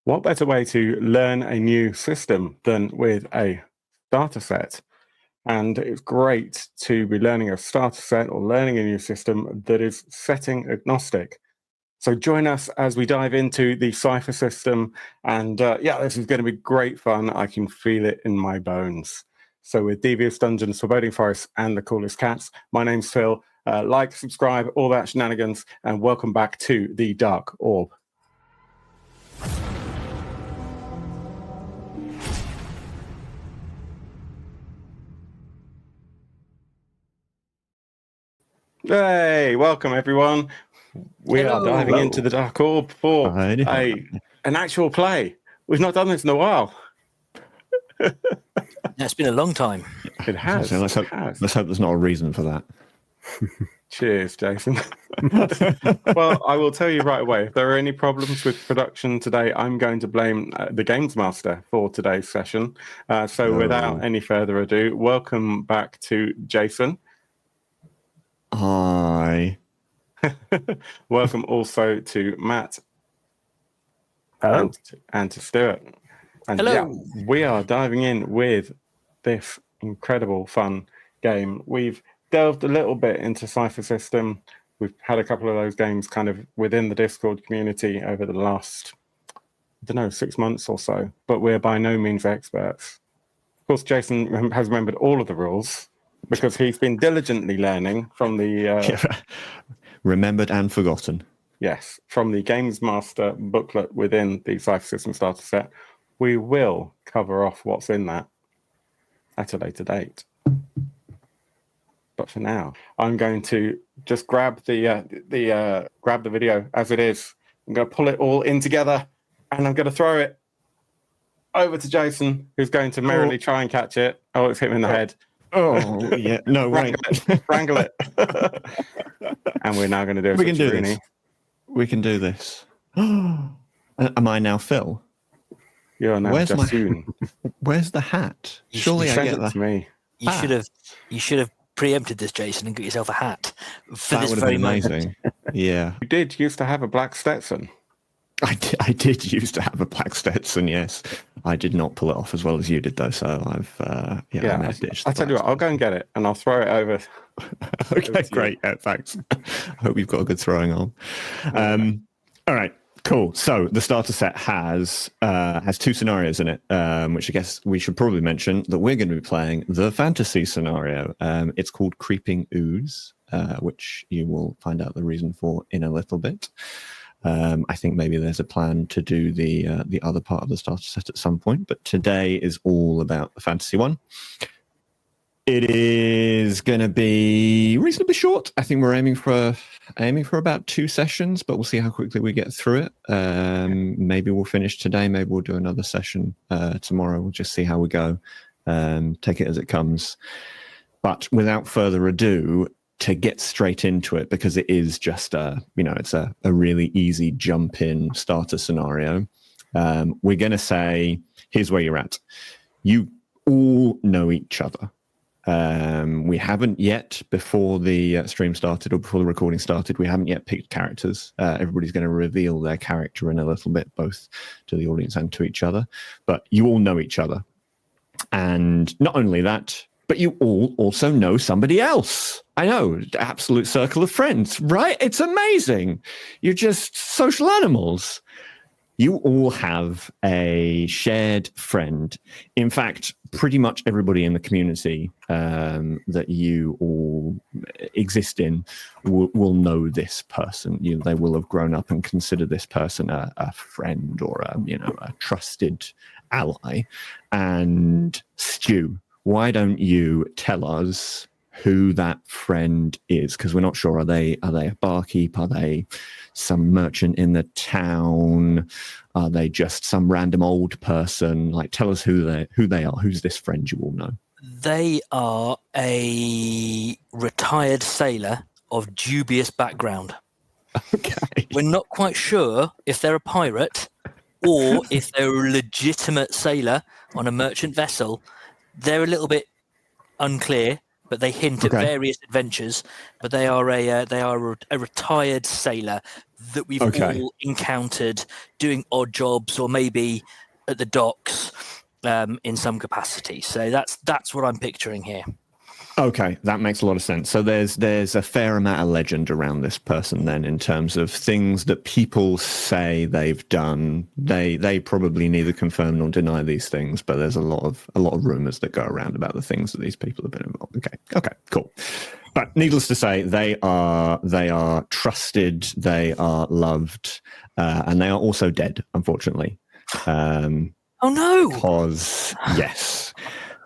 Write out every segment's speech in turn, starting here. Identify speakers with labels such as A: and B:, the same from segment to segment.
A: What better way to learn a new system than with a starter set? And it's great to be learning a starter set or learning a new system that is setting agnostic. So join us as we dive into the Cypher system. And this is going to be great fun. I can feel it in my bones. So with Devious Dungeons, Foreboding Forests, and the Coolest Cats, my name's Phil. Like, subscribe, all that shenanigans, and welcome back to the Dark Orb. Hey, welcome everyone. We are diving into the Dark Orb for an actual play. We've not done this in a while.
B: It's been a long time.
A: It has.
C: So let's hope there's not a reason for that.
A: Cheers, Jason. Well, I will tell you right away, if there are any problems with production today, I'm going to blame the Games Master for today's session. Without any further ado, welcome back to Jason.
C: Hi.
A: Welcome also to Matt.
D: Hello.
A: And to Stuart. And
B: hello.
A: Yeah, we are diving in with this incredible fun game. We've delved a little bit into Cypher System. We've had a couple of those games kind of within the Discord community over the last, 6 months or so, but we're by no means experts. Of course, Jason has remembered all of the rules because he's been diligently learning from the...
C: remembered and forgotten.
A: Yes, from the Games Master booklet within the Cypher System Starter Set. We will cover off what's in that at a later date. But for now, I'm going to just grab the video as it is. I'm going to pull it all in together, and I'm going to throw it over to Jason, who's going to merrily try and catch it. Oh, it's hit him in the head.
C: Oh, yeah. No, right.
A: Wrangle it. And we're now going to do it.
C: We can do this. We can do this. Am I now Phil?
A: You're now Jasoon.
C: Where's the hat? Surely I get that.
A: To me.
B: You should have preempted this, Jason, and got yourself a hat for
C: that
B: this
C: would
B: very
C: have been amazing.
B: moment.
C: Yeah.
A: You did used to have a black Stetson.
C: I did used to have a black Stetson, yes. I did not pull it off as well as you did, though, so I've,
A: I'll tell you what, I'll go and get it, and I'll throw it over.
C: Okay, great. Thanks. I hope you've got a good throwing arm. All right, cool. So the starter set has two scenarios in it, which I guess we should probably mention that we're going to be playing the fantasy scenario. It's called Creeping Ooze, which you will find out the reason for in a little bit. I think maybe there's a plan to do the other part of the starter set at some point, but today is all about the fantasy one. It is going to be reasonably short. I think we're aiming for about 2 sessions, but we'll see how quickly we get through it. Maybe we'll finish today. Maybe we'll do another session tomorrow. We'll just see how we go. Take it as it comes. But without further ado, to get straight into it, because it is just it's a really easy jump in starter scenario. We're going to say, here's where you're at. You all know each other. We haven't yet, before the stream started or before the recording started, we haven't yet picked characters. Everybody's going to reveal their character in a little bit, both to the audience and to each other. But you all know each other. And not only that, but you all also know somebody else. I know, absolute circle of friends, right? It's amazing. You're just social animals. You all have a shared friend. In fact, pretty much everybody in the community that you all exist in will know this person. They will have grown up and consider this person a friend or a trusted ally. And Stu, why don't you tell us who that friend is? Because we're not sure. Are they a barkeep? Are they some merchant in the town? Are they just some random old person? Like, tell us who they are. Who's this friend you all know?
B: They are a retired sailor of dubious background.
C: Okay.
B: We're not quite sure if they're a pirate or if they're a legitimate sailor on a merchant vessel. They're a little bit unclear, but they hint at various adventures. But they are a retired sailor, that we've
C: Okay.
B: all encountered doing odd jobs or maybe at the docks in some capacity. So that's what I'm picturing here.
C: Okay, that makes a lot of sense. So there's a fair amount of legend around this person then, in terms of things that people say they've done. They probably neither confirm nor deny these things, but there's a lot of rumors that go around about the things that these people have been involved. Okay, cool. But needless to say, they are trusted, they are loved, and they are also dead, unfortunately.
B: Oh no!
C: Because yes.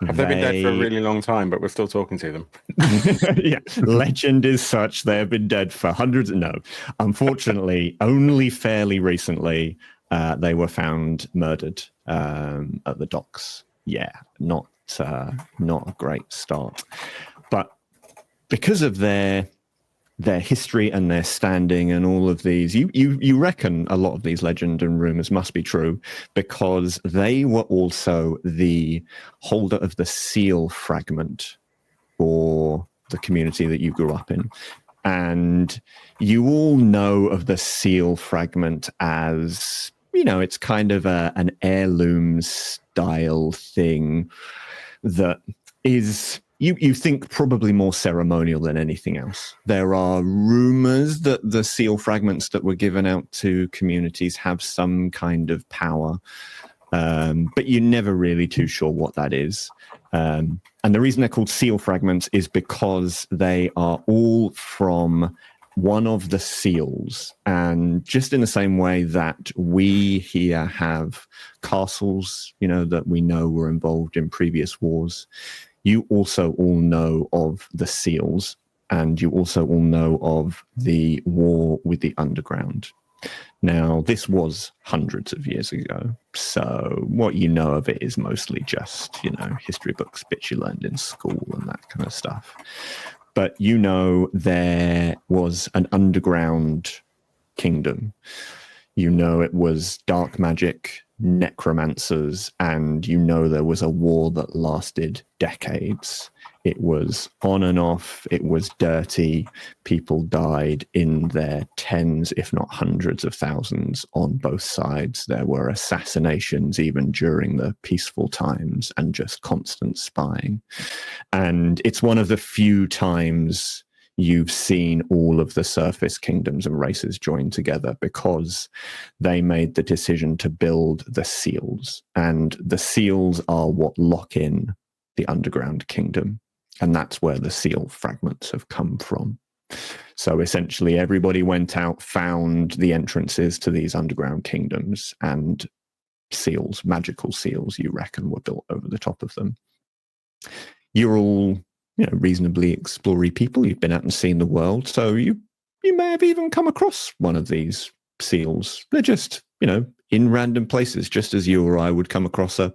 A: Have they been dead for a really long time, but we're still talking to them?
C: Yeah, legend is such they have been dead for hundreds. No, unfortunately, only fairly recently they were found murdered at the docks. Yeah, not a great start, but because of their history and their standing and all of these, you reckon a lot of these legend and rumors must be true because they were also the holder of the seal fragment for the community that you grew up in. And you all know of the seal fragment as, it's kind of an heirloom style thing that is... You think probably more ceremonial than anything else. There are rumors that the seal fragments that were given out to communities have some kind of power, but you're never really too sure what that is. And the reason they're called seal fragments is because they are all from one of the seals. And just in the same way that we here have castles, that we know were involved in previous wars, you also all know of the seals, and you also all know of the war with the underground. Now, this was hundreds of years ago, so what you know of it is mostly just, history books, bits you learned in school and that kind of stuff. But there was an underground kingdom. It was dark magic, necromancers, and there was a war that lasted decades. It was on and off. It was dirty. People died in their tens, if not hundreds of thousands on both sides. There were assassinations even during the peaceful times and just constant spying. And it's one of the few times you've seen all of the surface kingdoms and races join together because they made the decision to build the seals. And the seals are what lock in the underground kingdom. And that's where the seal fragments have come from. So essentially everybody went out, found the entrances to these underground kingdoms, and seals, magical seals, you reckon, were built over the top of them. You're all reasonably explory people. You've been out and seen the world, so you may have even come across one of these seals. They're just, in random places, just as you or I would come across a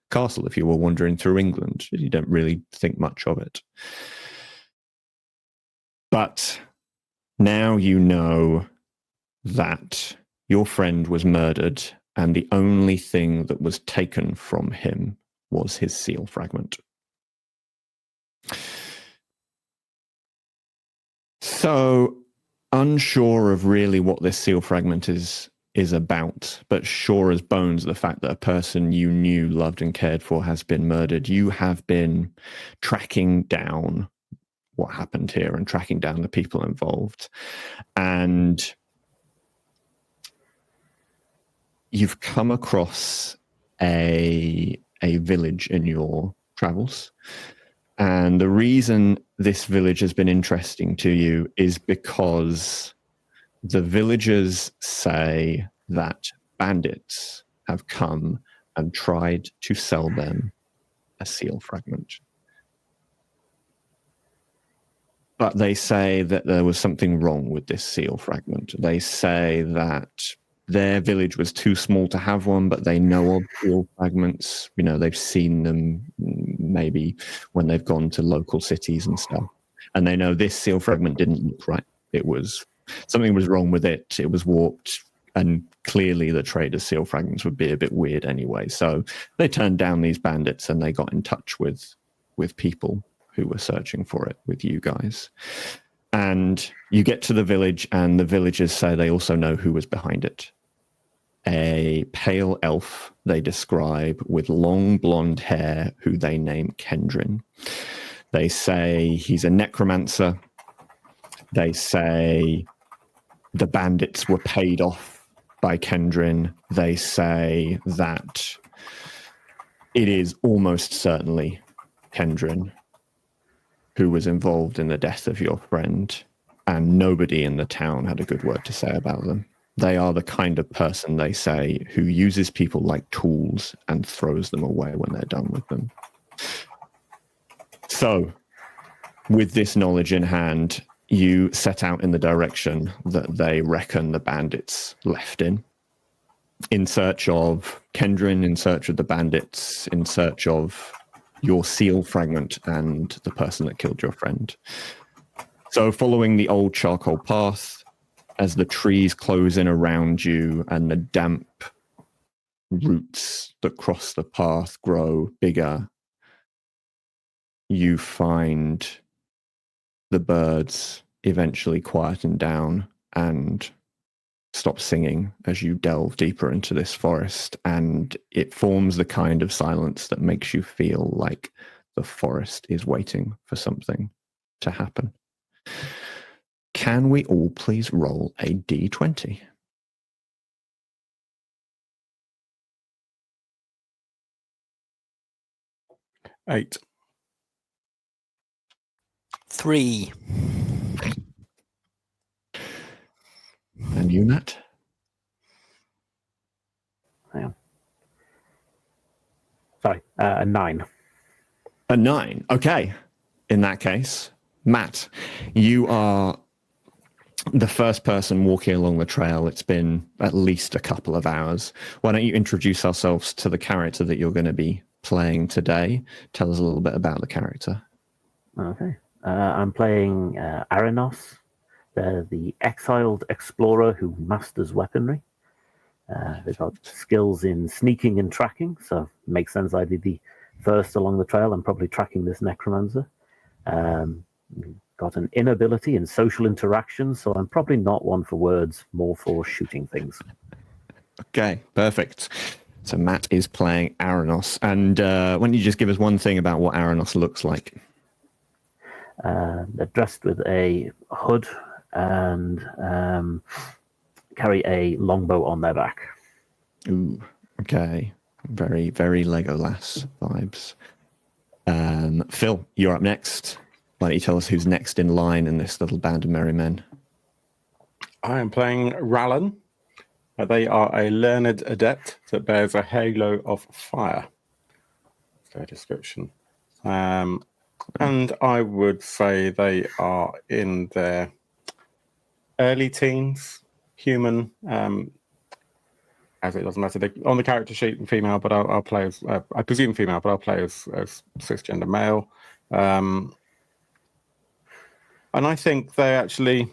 C: castle if you were wandering through England. You don't really think much of it. But now you know that your friend was murdered, and the only thing that was taken from him was his seal fragment. So, unsure of really what this seal fragment is about, but sure as bones the fact that a person you knew, loved, and cared for has been murdered, you have been tracking down what happened here and tracking down the people involved. And you've come across a village in your travels. And the reason this village has been interesting to you is because the villagers say that bandits have come and tried to sell them a seal fragment. But they say that there was something wrong with this seal fragment. They say that their village was too small to have one, but they know of seal fragments. They've seen them maybe when they've gone to local cities and stuff. And they know this seal fragment didn't look right. Something was wrong with it. It was warped. And clearly the trade of seal fragments would be a bit weird anyway. So they turned down these bandits and they got in touch with people who were searching for it, with you guys. And you get to the village, and the villagers say they also know who was behind it. A pale elf they describe with long blonde hair, who they name Kendrin. They say he's a necromancer. They say the bandits were paid off by Kendrin. They say that it is almost certainly Kendrin who was involved in the death of your friend, and nobody in the town had a good word to say about them. They are the kind of person, they say, who uses people like tools and throws them away when they're done with them. So, with this knowledge in hand, you set out in the direction that they reckon the bandits left in search of Kendrin, in search of the bandits, in search of your seal fragment and the person that killed your friend. So following the old charcoal path, as the trees close in around you and the damp roots that cross the path grow bigger, you find the birds eventually quieten down and stop singing as you delve deeper into this forest, and it forms the kind of silence that makes you feel like the forest is waiting for something to happen. Can we all please roll a d20?
A: Eight.
B: 3.
C: And you, Matt?
D: Hang on. Sorry, a 9.
C: A 9. Okay. In that case, Matt, you are the first person walking along the trail. It's been at least a couple of hours. Why don't you introduce ourselves to the character that you're going to be playing today? Tell us a little bit about the character.
D: Okay. I'm playing Aranos, the exiled explorer who masters weaponry. They've got skills in sneaking and tracking, so it makes sense I'd be the first along the trail. I'm probably tracking this necromancer. Got an inability in social interaction, so I'm probably not one for words, more for shooting things.
C: Okay, perfect. So Matt is playing Aranos. And why don't you just give us one thing about what Aranos looks like?
D: They're dressed with a hood and carry a longbow on their back.
C: Ooh, okay. Very, very Legolas vibes. Phil, you're up next. Why don't you tell us who's next in line in this little band of merry men?
A: I am playing Rallan. They are a learned adept that bears a halo of fire. That's their description. And I would say they are in their early teens, human, as it doesn't matter. On the character sheet, female, but I'll play as, I presume female, but I'll play as cisgender male. And I think they actually,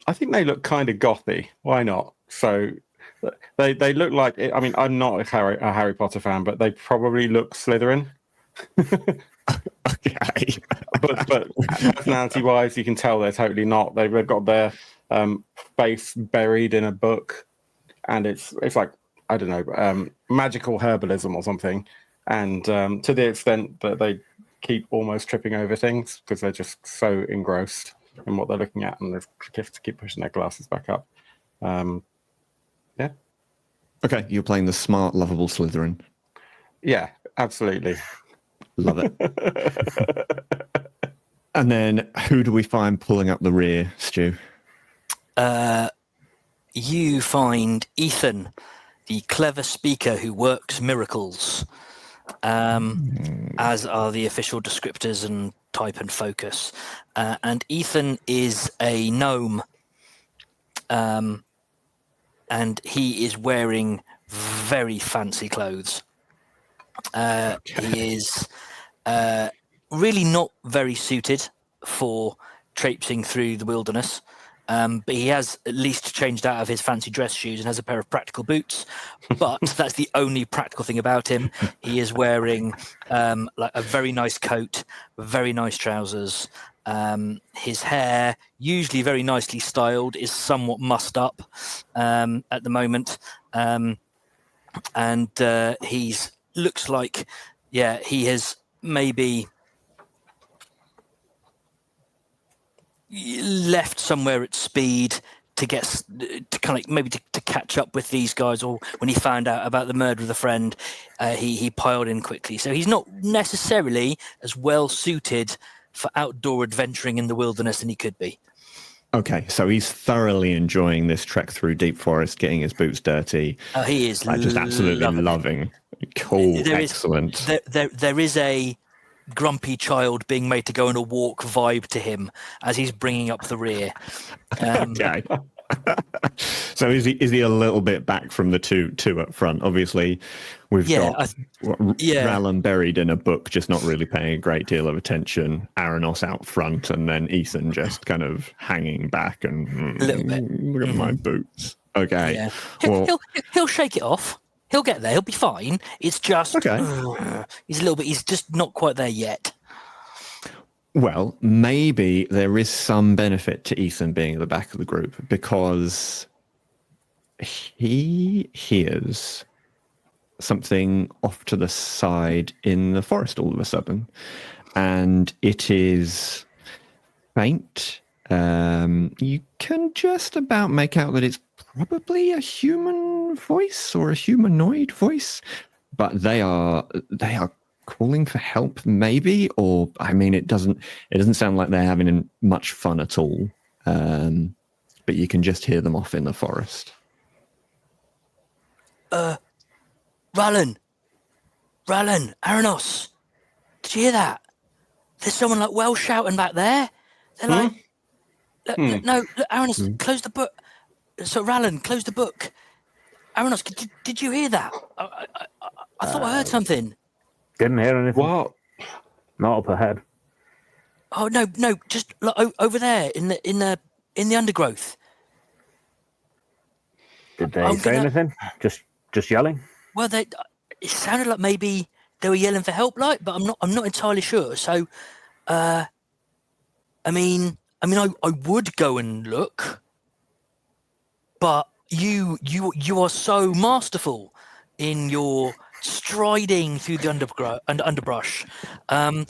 A: I think they look kind of gothy. Why not? So they look like, I mean, I'm not a Harry Potter fan, but they probably look Slytherin.
C: Okay.
A: but personality-wise, you can tell they're totally not. They've got their face buried in a book, and it's like, I don't know, magical herbalism or something. And to the extent that they keep almost tripping over things because they're just so engrossed in what they're looking at, and they have to keep pushing their glasses back up. Yeah.
C: Okay, you're playing the smart, lovable Slytherin.
A: Yeah, absolutely.
C: Love it. And then who do we find pulling up the rear, Stu?
B: You find Ethan, the clever speaker who works miracles, as are the official descriptors and type and focus. And Ethan is a gnome, and he is wearing very fancy clothes. He is really not very suited for traipsing through the wilderness, but he has at least changed out of his fancy dress shoes and has a pair of practical boots. But that's the only practical thing about him. He is wearing like a very nice coat, very nice trousers, His hair, usually very nicely styled, is somewhat mussed up at the moment, and he's looks like, he has maybe left somewhere at speed to get to kind of maybe to catch up with these guys, or when he found out about the murder of the friend, he piled in quickly. So he's not necessarily as well suited for outdoor adventuring in the wilderness than he could be.
C: Okay, so he's thoroughly enjoying this trek through deep forest, getting his boots dirty.
B: Oh, he is
C: just absolutely loving. Cool, excellent.
B: There is a grumpy child being made to go on a walk vibe to him as he's bringing up the rear.
C: Okay. So is he a little bit back from the two up front? Obviously, we've got Rallan buried in a book, just not really paying a great deal of attention. Aranos out front, and then Ethan just kind of hanging back and
B: a little bit.
C: Look at my boots. Okay.
B: Yeah. He'll shake it off. He'll get there. He'll be fine. It's just he's just not quite there yet.
C: Well, maybe there is some benefit to Ethan being at the back of the group, because he hears something off to the side in the forest all of a sudden, and it is faint. You can just about make out that it's probably a human voice or a humanoid voice, but they are calling for help, maybe, or I mean, it doesn't sound like they're having much fun at all. But you can just hear them off in the forest.
B: Rallan, Aranos, did you hear that? There's someone like well shouting back there. They're like, no, Aranos, close the book. So Rallan, close the book. Aranos, did you hear that? I thought I heard something.
D: Didn't hear anything.
A: What?
D: Not up ahead.
B: Oh no, just over there in the undergrowth.
D: Did they say anything? Just yelling?
B: Well, it sounded like maybe they were yelling for help, but I'm not entirely sure. So, I mean, I would go and look, but you are so masterful in your striding through the underbrush. I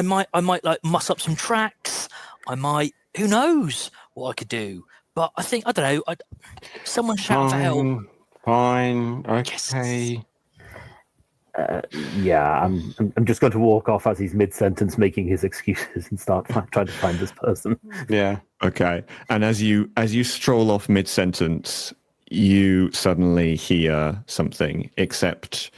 B: might like muss up some tracks. Who knows what I could do? But I don't know. Someone shout for help.
A: Fine. Okay.
D: I'm just going to walk off as he's mid-sentence making his excuses and start trying to find this person.
A: Yeah.
C: Okay. And as you stroll off mid-sentence, you suddenly hear something, except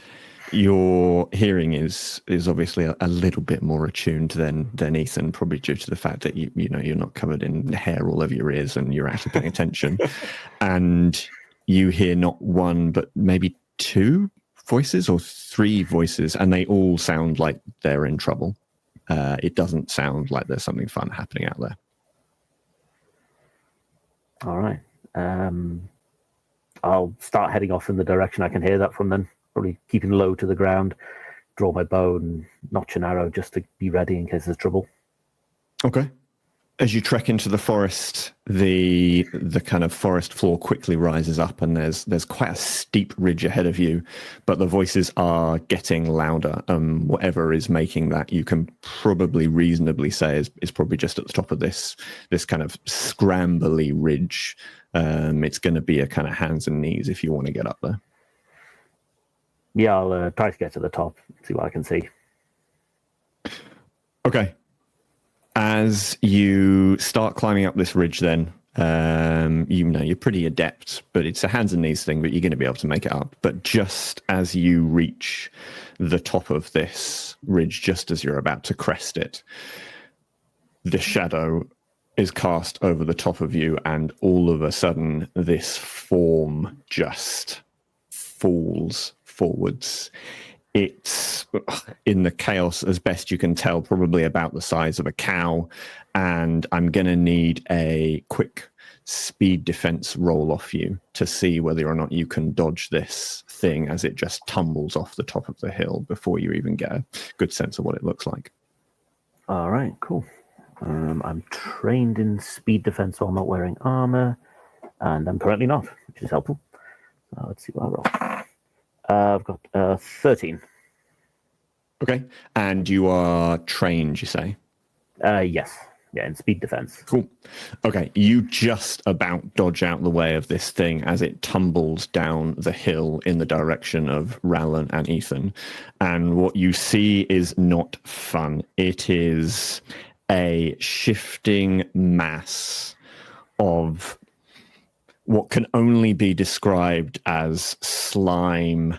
C: your hearing is obviously a little bit more attuned than Ethan, probably due to the fact that you're not covered in hair all over your ears and you're actually paying attention. And you hear not one but maybe two voices or three voices, and they all sound like they're in trouble. It doesn't sound like there's something fun happening out there.
D: All right. I'll start heading off in the direction I can hear that from then, probably keeping low to the ground, draw my bow and notch an arrow just to be ready in case there's trouble.
C: Okay. As you trek into the forest, the kind of forest floor quickly rises up, and there's quite a steep ridge ahead of you, but the voices are getting louder. Whatever is making that, you can probably reasonably say is probably just at the top of this kind of scrambly ridge. It's going to be a kind of hands and knees if you want to get up there.
D: Yeah, I'll try to get to the top, see what I can see.
C: Okay. As you start climbing up this ridge then, you're pretty adept, but it's a hands and knees thing, but you're going to be able to make it up. But just as you reach the top of this ridge, just as you're about to crest it, the shadow is cast over the top of you, and all of a sudden this form just falls forwards. It's, in the chaos, as best you can tell, probably about the size of a cow, and I'm going to need a quick speed defense roll off you to see whether or not you can dodge this thing as it just tumbles off the top of the hill before you even get a good sense of what it looks like.
D: All right, cool. I'm trained in speed defense while not wearing armor, and I'm currently not, which is helpful. Let's see what I roll. I've got 13.
C: Okay. And you are trained, you say?
D: Yes. Yeah, in speed defense.
C: Cool. Okay, you just about dodge out the way of this thing as it tumbles down the hill in the direction of Rallan and Ethan. And what you see is not fun. It is a shifting mass of what can only be described as slime,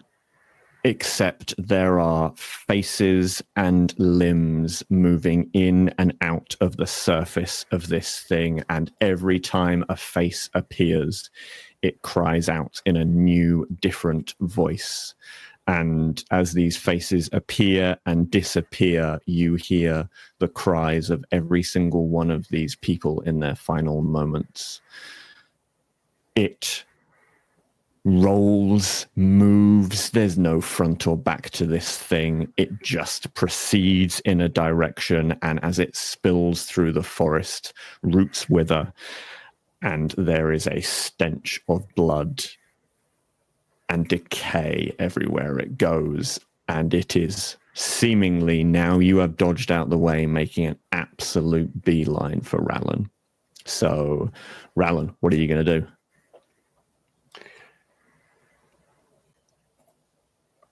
C: except there are faces and limbs moving in and out of the surface of this thing. And every time a face appears, it cries out in a new, different voice. And as these faces appear and disappear, you hear the cries of every single one of these people in their final moments. It rolls, moves. There's no front or back to this thing. It just proceeds in a direction, and as it spills through the forest, roots wither, and there is a stench of blood and decay everywhere it goes. And it is seemingly, now you have dodged out the way, making an absolute beeline for Rallan. So, Rallan, what are you going to do?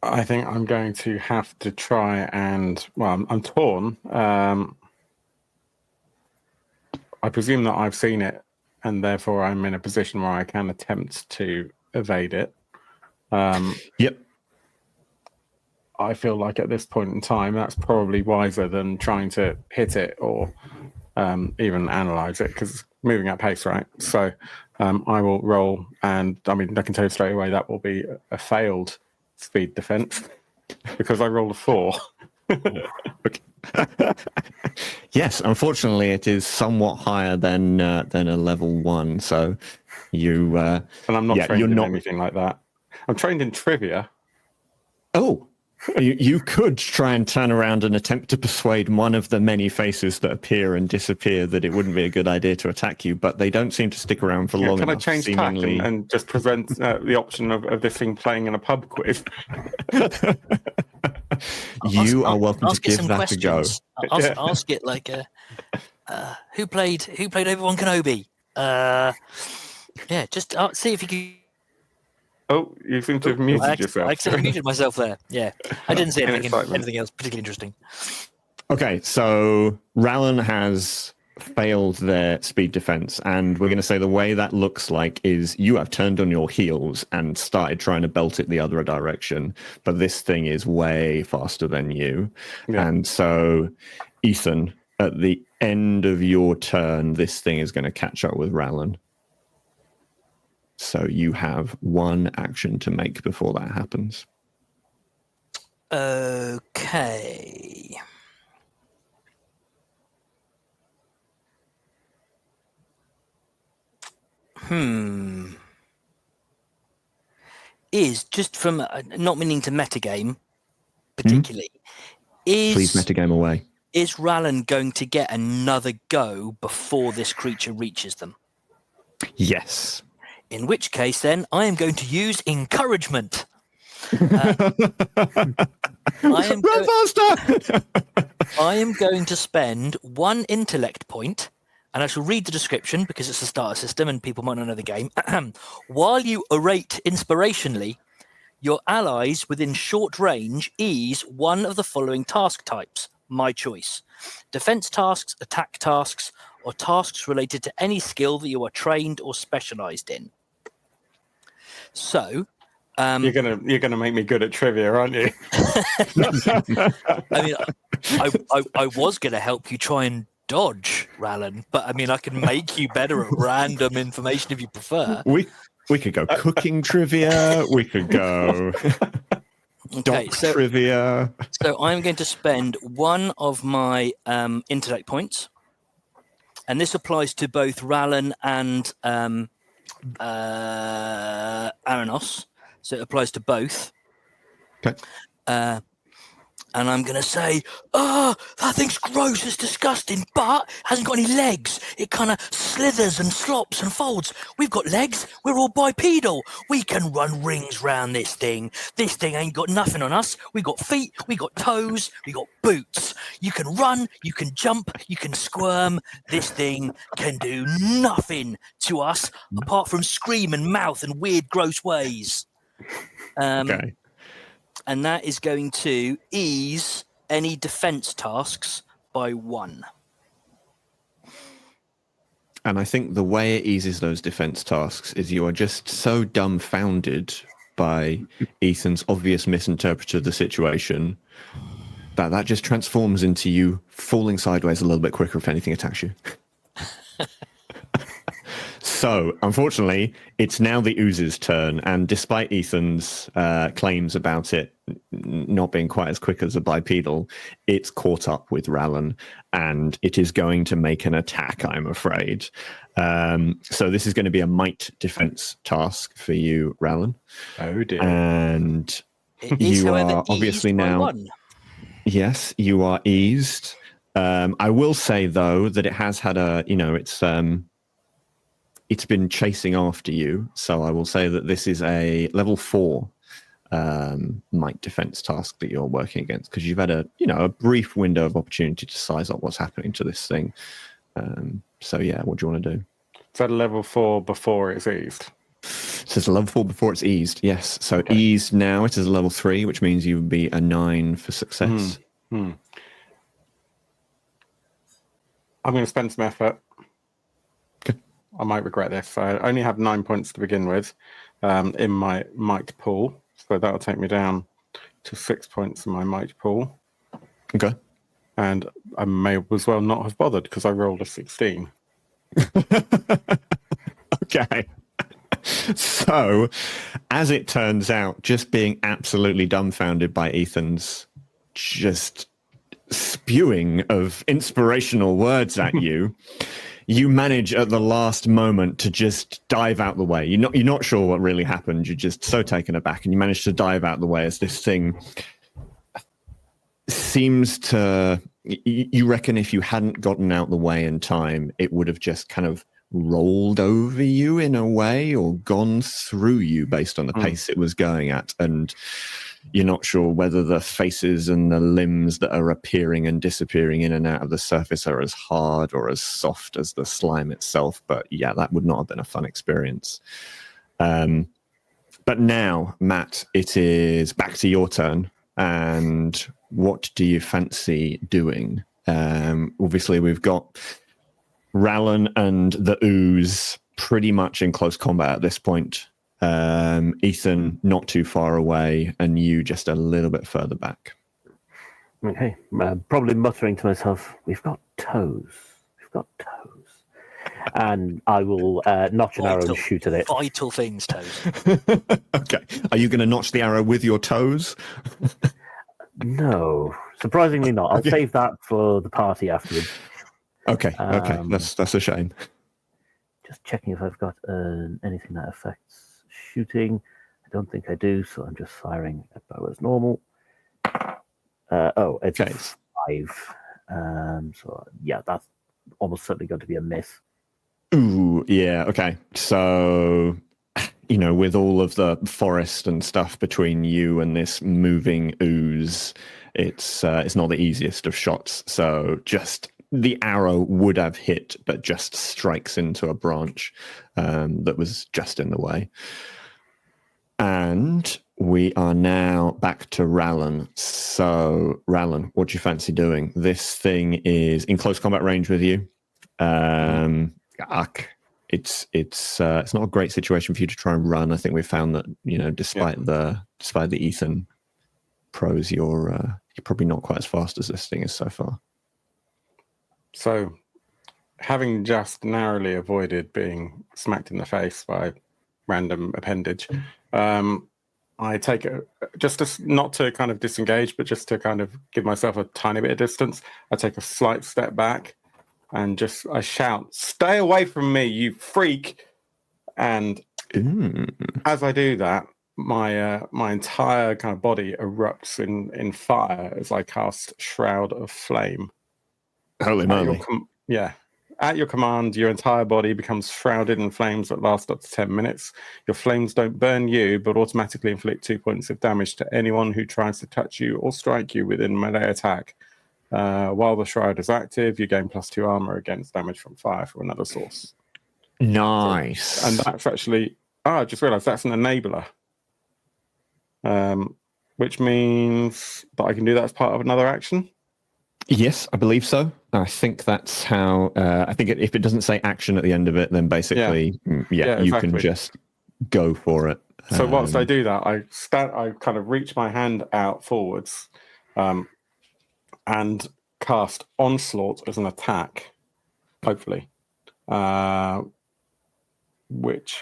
A: I think I'm going to have to try and, well, I'm torn. I presume that I've seen it, and therefore I'm in a position where I can attempt to evade it.
C: Yep.
A: I feel like at this point in time, that's probably wiser than trying to hit it or even analyze it, because it's moving at pace, right? So I will roll, and I mean, I can tell you straight away that will be a failed speed defense because I rolled a 4.
C: Yes, unfortunately, it is somewhat higher than a level 1. So you
A: and I'm not trained
C: you're
A: in
C: not
A: anything like that. I'm trained in trivia.
C: Oh, you could try and turn around and attempt to persuade one of the many faces that appear and disappear that it wouldn't be a good idea to attack you, but they don't seem to stick around for long
A: Can
C: enough.
A: I change tack and just present the option of this thing playing in a pub quiz?
C: You are welcome to give that a go.
B: Ask it like, who played Obi-Wan Kenobi? Yeah, just see if you can.
A: Oh, you seem to have muted yourself.
B: I accidentally muted myself there. Yeah, I didn't say anything else particularly interesting.
C: Okay, so Rallan has failed their speed defense, and we're going to say the way that looks like is you have turned on your heels and started trying to belt it the other direction, but this thing is way faster than you. Yeah. And so, Ethan, at the end of your turn, this thing is going to catch up with Rallan. So you have one action to make before that happens.
B: Okay. Is just from not meaning to metagame particularly.
C: Please metagame away.
B: Is Rallan going to get another go before this creature reaches them?
C: Yes.
B: In which case, then, I am going to use encouragement.
C: Run faster!
B: I am going to spend 1 intellect point, and I shall read the description because it's a starter system and people might not know the game. While you orate inspirationally, your allies within short range ease one of the following task types, my choice. Defense tasks, attack tasks, or tasks related to any skill that you are trained or specialized in. So,
A: you're gonna make me good at trivia, aren't you?
B: I mean, I was going to help you try and dodge, Rallan, but I mean, I can make you better at random information if you prefer.
C: We could go cooking trivia. We could go trivia.
B: So I'm going to spend 1 of my intellect points, and this applies to both Rallan and Aranos, so it applies to both.
C: Okay.
B: and I'm going to say, oh, that thing's gross, it's disgusting, but hasn't got any legs. It kind of slithers and slops and folds. We've got legs. We're all bipedal. We can run rings round this thing. This thing ain't got nothing on us. We got feet, we got toes, we got boots. You can run, you can jump, you can squirm. This thing can do nothing to us apart from scream and mouth in weird, gross ways.
C: Okay.
B: And that is going to ease any defense tasks by 1.
C: And I think the way it eases those defense tasks is you are just so dumbfounded by Ethan's obvious misinterpretation of the situation that just transforms into you falling sideways a little bit quicker if anything attacks you. So, unfortunately, it's now the Ooze's turn, and despite Ethan's claims about it not being quite as quick as a bipedal, it's caught up with Rallan, and it is going to make an attack, I'm afraid. So this is going to be a might defense task for you, Rallan.
A: Oh, dear.
C: And
B: is,
C: you
B: however,
C: are obviously
B: eased by
C: now...
B: 1.
C: Yes, you are eased. I will say, though, that it has had a, it's been chasing after you. So I will say that this is a level 4 might defense task that you're working against, because you've had a brief window of opportunity to size up what's happening to this thing. So yeah, what do you want to do?
A: Is that a level 4 before it's eased?
C: So it's a level 4 before it's eased, yes. So
A: Okay.
C: eased now, it is a level 3, which means you would be a 9 for success.
A: I'm going to spend some effort.
C: Okay.
A: I might regret this. I only have 9 points to begin with in my might pool. So that'll take me down to 6 points in my might pool.
C: Okay.
A: And I may as well not have bothered because I rolled a 16.
C: Okay. So, as it turns out, just being absolutely dumbfounded by Ethan's just spewing of inspirational words at you, you manage at the last moment to just dive out the way. You're not sure what really happened. You're just so taken aback, and you manage to dive out the way as this thing seems to... You reckon if you hadn't gotten out the way in time, it would have just kind of rolled over you in a way, or gone through you based on the pace it was going at. And you're not sure whether the faces and the limbs that are appearing and disappearing in and out of the surface are as hard or as soft as the slime itself. But yeah, that would not have been a fun experience. But now, Matt, it is back to your turn. And what do you fancy doing? Obviously, we've got Rallan and the Ooze pretty much in close combat at this point. Ethan not too far away, and you just a little bit further back.
D: Okay, probably muttering to myself, we've got toes. We've got toes. And I will notch an arrow and shoot at it.
B: Vital things, toes.
C: Okay. Are you going to notch the arrow with your toes?
D: No, surprisingly not. I'll save that for the party afterwards.
C: Okay, okay. That's a shame.
D: Just checking if I've got anything that affects shooting. I don't think I do, so I'm just firing at bow as normal. It's
C: Okay.
D: 5. So yeah, that's almost certainly going to be a miss.
C: Ooh, yeah, okay. So, with all of the forest and stuff between you and this moving ooze, it's not the easiest of shots. So just the arrow would have hit, but just strikes into a branch that was just in the way. And we are now back to Rallan. So, Rallan, what do you fancy doing? This thing is in close combat range with you. It's not a great situation for you to try and run. I think we found that despite the Ethan pros, you're probably not quite as fast as this thing is so far.
A: So, having just narrowly avoided being smacked in the face by random appendage, I take it not to kind of disengage, but just to kind of give myself a tiny bit of distance. I take a slight step back and I shout, "Stay away from me, you freak!" And as I do that, my entire kind of body erupts in fire as I cast Shroud of Flame.
C: Holy moly!
A: At your command, your entire body becomes shrouded in flames that last up to 10 minutes. Your flames don't burn you, but automatically inflict 2 points of damage to anyone who tries to touch you or strike you within melee attack. While the shroud is active, you gain +2 armor against damage from fire from another source.
C: Nice.
A: And that's actually, I just realized that's an enabler. Which means that I can do that as part of another action.
C: Yes, I believe so. I think that's how. I think if it doesn't say action at the end of it, then basically, you
A: exactly.
C: can just go for it.
A: So whilst I do that, I kind of reach my hand out forwards, and cast Onslaught as an attack, hopefully, which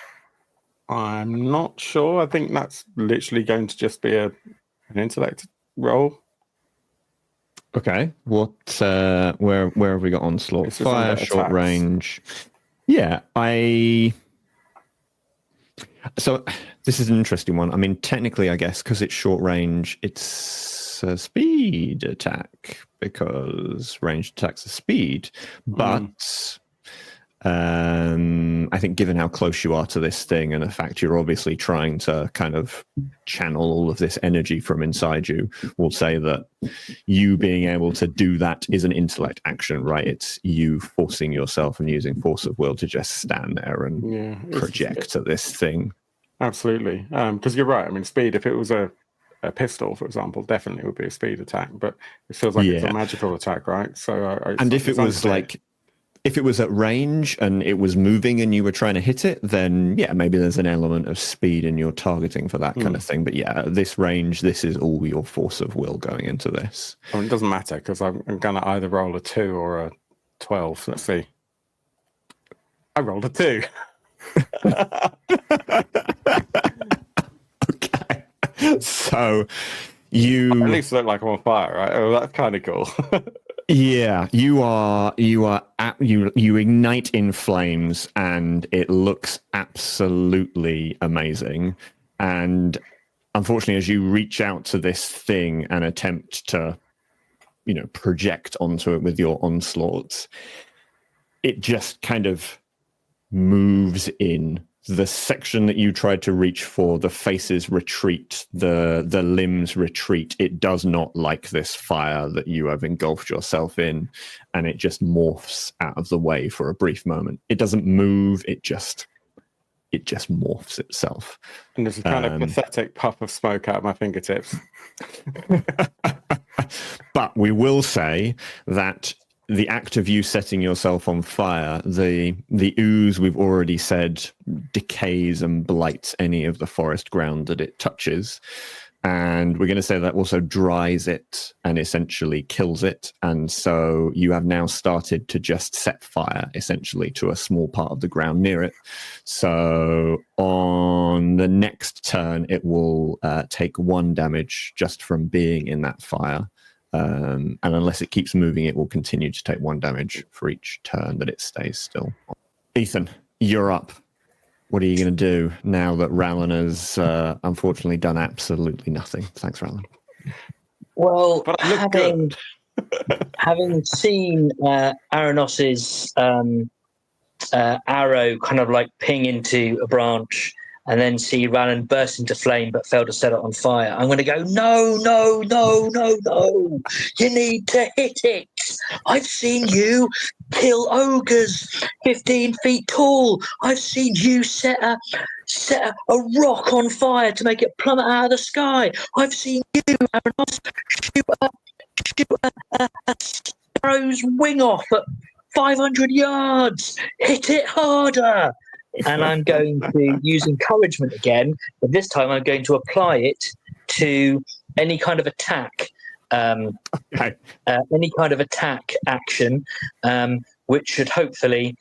A: I'm not sure. I think that's literally going to just be an intellect roll.
C: Okay. What? Where have we got Onslaught? Fire, short
A: attacks.
C: range. Yeah, So this is an interesting one. I mean, technically, I guess because it's short range, it's a speed attack because ranged attacks are speed. But I think given how close you are to this thing and the fact you're obviously trying to kind of channel all of this energy from inside you, we'll say that you being able to do that is an intellect action, right? It's you forcing yourself and using force of will to just stand there and project to this thing.
A: Absolutely. Because you're right. I mean, speed, if it was a pistol, for example, definitely would be a speed attack, but it feels like it's a magical attack, right? So,
C: and if it was like, if it was at range and it was moving and you were trying to hit it, then maybe there's an element of speed in your targeting for that kind of thing. But this range, this is all your force of will going into this.
A: Well, it doesn't matter because I'm going to either roll a 2 or a 12. Let's see. I rolled a 2.
C: Okay. So you
A: at least look like I'm on fire, right? Oh, that's kind of cool.
C: Yeah, you ignite in flames and it looks absolutely amazing. And unfortunately, as you reach out to this thing and attempt to, project onto it with your onslaughts, it just kind of moves in. The section that you tried to reach for, the faces retreat, the limbs retreat. It does not like this fire that you have engulfed yourself in, and it just morphs out of the way for a brief moment. It doesn't move, it just morphs itself.
A: And there's a kind of pathetic puff of smoke out of my fingertips.
C: But we will say that the act of you setting yourself on fire, the ooze, we've already said, decays and blights any of the forest ground that it touches. And we're going to say that also dries it and essentially kills it. And so you have now started to just set fire essentially to a small part of the ground near it. So on the next turn, it will take 1 damage just from being in that fire. And unless it keeps moving, it will continue to take 1 damage for each turn that it stays still. Ethan, you're up. What are you going to do now that Rallon has unfortunately done absolutely nothing? Thanks, Rallon.
E: Well, having seen Aranos's arrow kind of like ping into a branch and then see Rallon burst into flame but fail to set it on fire, I'm going to go, no, you need to hit it. I've seen you kill ogres 15 feet tall. I've seen you set a rock on fire to make it plummet out of the sky. I've seen you, Aranos, shoot a sparrow's wing off at 500 yards. Hit it harder. And I'm going to use encouragement again, but this time I'm going to apply it to any kind of attack, any kind of attack action, which should hopefully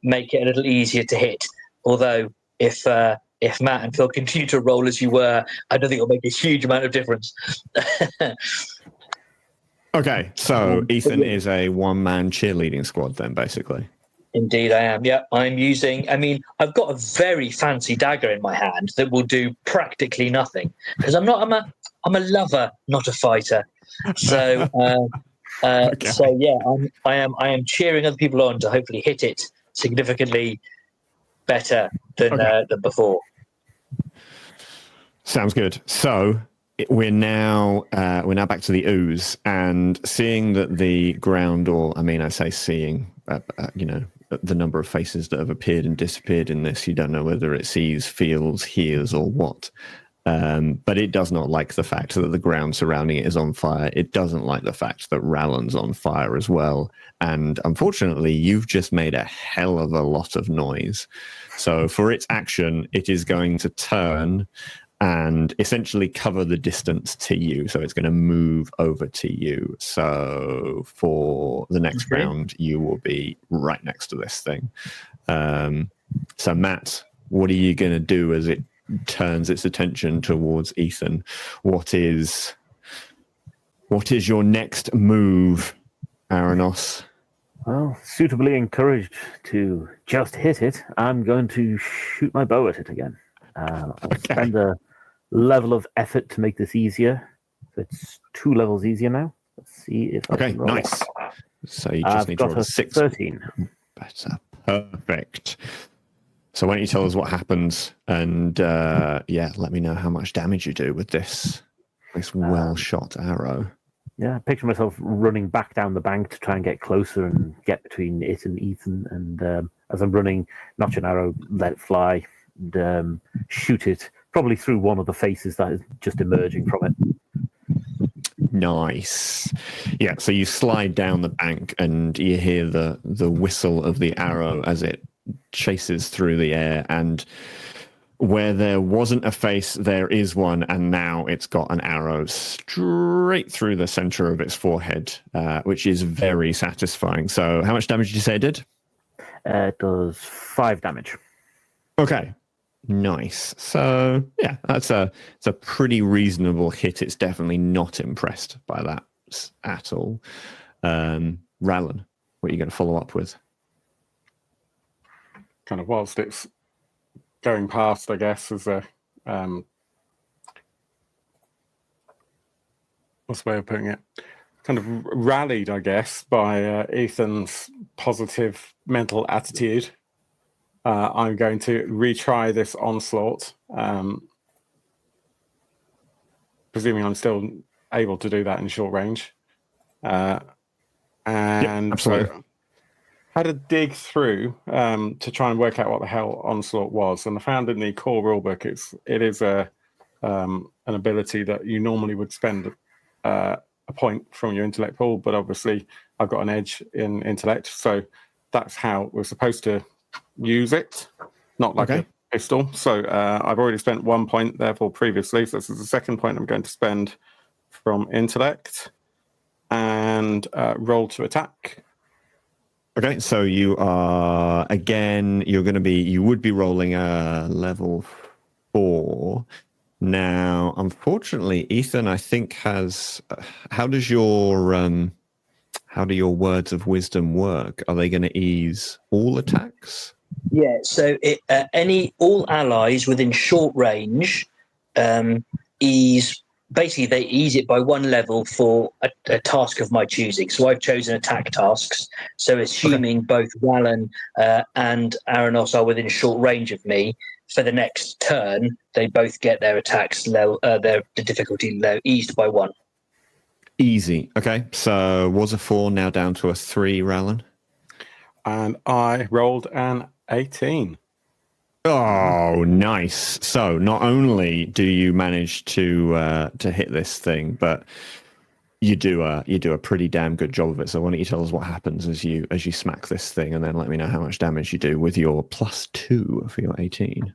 E: make it a little easier to hit. Although, if Matt and Phil continue to roll as you were, I don't think it'll make a huge amount of difference.
C: Okay, so Ethan is a one-man cheerleading squad then, basically.
E: Indeed, I am. Yeah, I'm using. I mean, I've got a very fancy dagger in my hand that will do practically nothing because I'm a lover, not a fighter. So,
C: Okay.
E: so yeah, I am cheering other people on to hopefully hit it significantly better than before.
C: Sounds good. So we're now back to the ooze, and seeing that the ground, or I mean, I say seeing, the number of faces that have appeared and disappeared in this. You don't know whether it sees, feels, hears, or what. But it does not like the fact that the ground surrounding it is on fire. It doesn't like the fact that Rallan's on fire as well. And unfortunately, you've just made a hell of a lot of noise. So for its action, it is going to turn and essentially cover the distance to you. So it's going to move over to you. So for the next round, you will be right next to this thing. So Matt, what are you going to do as it turns its attention towards Ethan? What is your next move, Aranos?
D: Well, suitably encouraged to just hit it, I'm going to shoot my bow at it again. I'll spend a level of effort to make this easier. So it's 2 levels easier now. Let's see if I can roll.
C: Nice. So you just need to roll a 6.
D: 13.
C: Better. Perfect. So why don't you tell us what happens, and let me know how much damage you do with this well-shot arrow.
D: Yeah, I picture myself running back down the bank to try and get closer and get between it and Ethan. And as I'm running, notch an arrow, let it fly, and shoot it, probably through one of the faces that is just emerging from it.
C: Nice. Yeah, so you slide down the bank and you hear the whistle of the arrow as it chases through the air, and where there wasn't a face, there is one, and now it's got an arrow straight through the center of its forehead, which is very satisfying. So how much damage did you say it did?
D: It does 5 damage.
C: Okay. Nice. So yeah, it's a pretty reasonable hit. It's definitely not impressed by that at all. Rallan, what are you going to follow up with?
A: Kind of whilst it's going past, I guess, as a what's the way of putting it? Kind of rallied, I guess, by Ethan's positive mental attitude. I'm going to retry this onslaught, presuming I'm still able to do that in short range. And so I had to dig through to try and work out what the hell onslaught was, and I found in the core rulebook it is an ability that you normally would spend a point from your intellect pool, but obviously I've got an edge in intellect, so that's how we're supposed to use it, not like a pistol. So I've already spent 1 point therefore previously, so this is the second point I'm going to spend from intellect, and roll to attack.
C: Okay, so you would be rolling a level 4. Now, unfortunately, Ethan, I think has. How do your words of wisdom work? Are they going to ease all attacks?
E: Yeah. So all allies within short range ease. Basically, they ease it by 1 level for a task of my choosing. So I've chosen attack tasks. So assuming both Rallan and Aranos are within short range of me, for the next turn, they both get their attacks level, the difficulty level eased by 1.
C: Easy. Okay, so was a 4, now down to a 3, Rallan?
A: And I rolled an 18.
C: Oh, nice. So not only do you manage to hit this thing, but you do a pretty damn good job of it. So why don't you tell us what happens as you smack this thing, and then let me know how much damage you do with your +2 for your 18.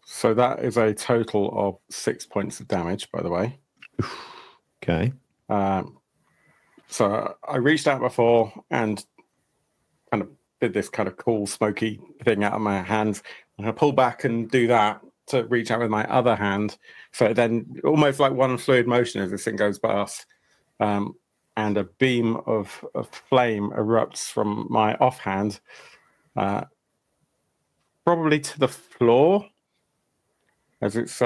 A: So that is a total of 6 points of damage, by the way.
C: Okay.
A: So I reached out before and kind of did this kind of cool smoky thing out of my hands, and I pull back and do that to reach out with my other hand. So then almost like one fluid motion as this thing goes past, and a beam of flame erupts from my offhand probably to the floor, as it's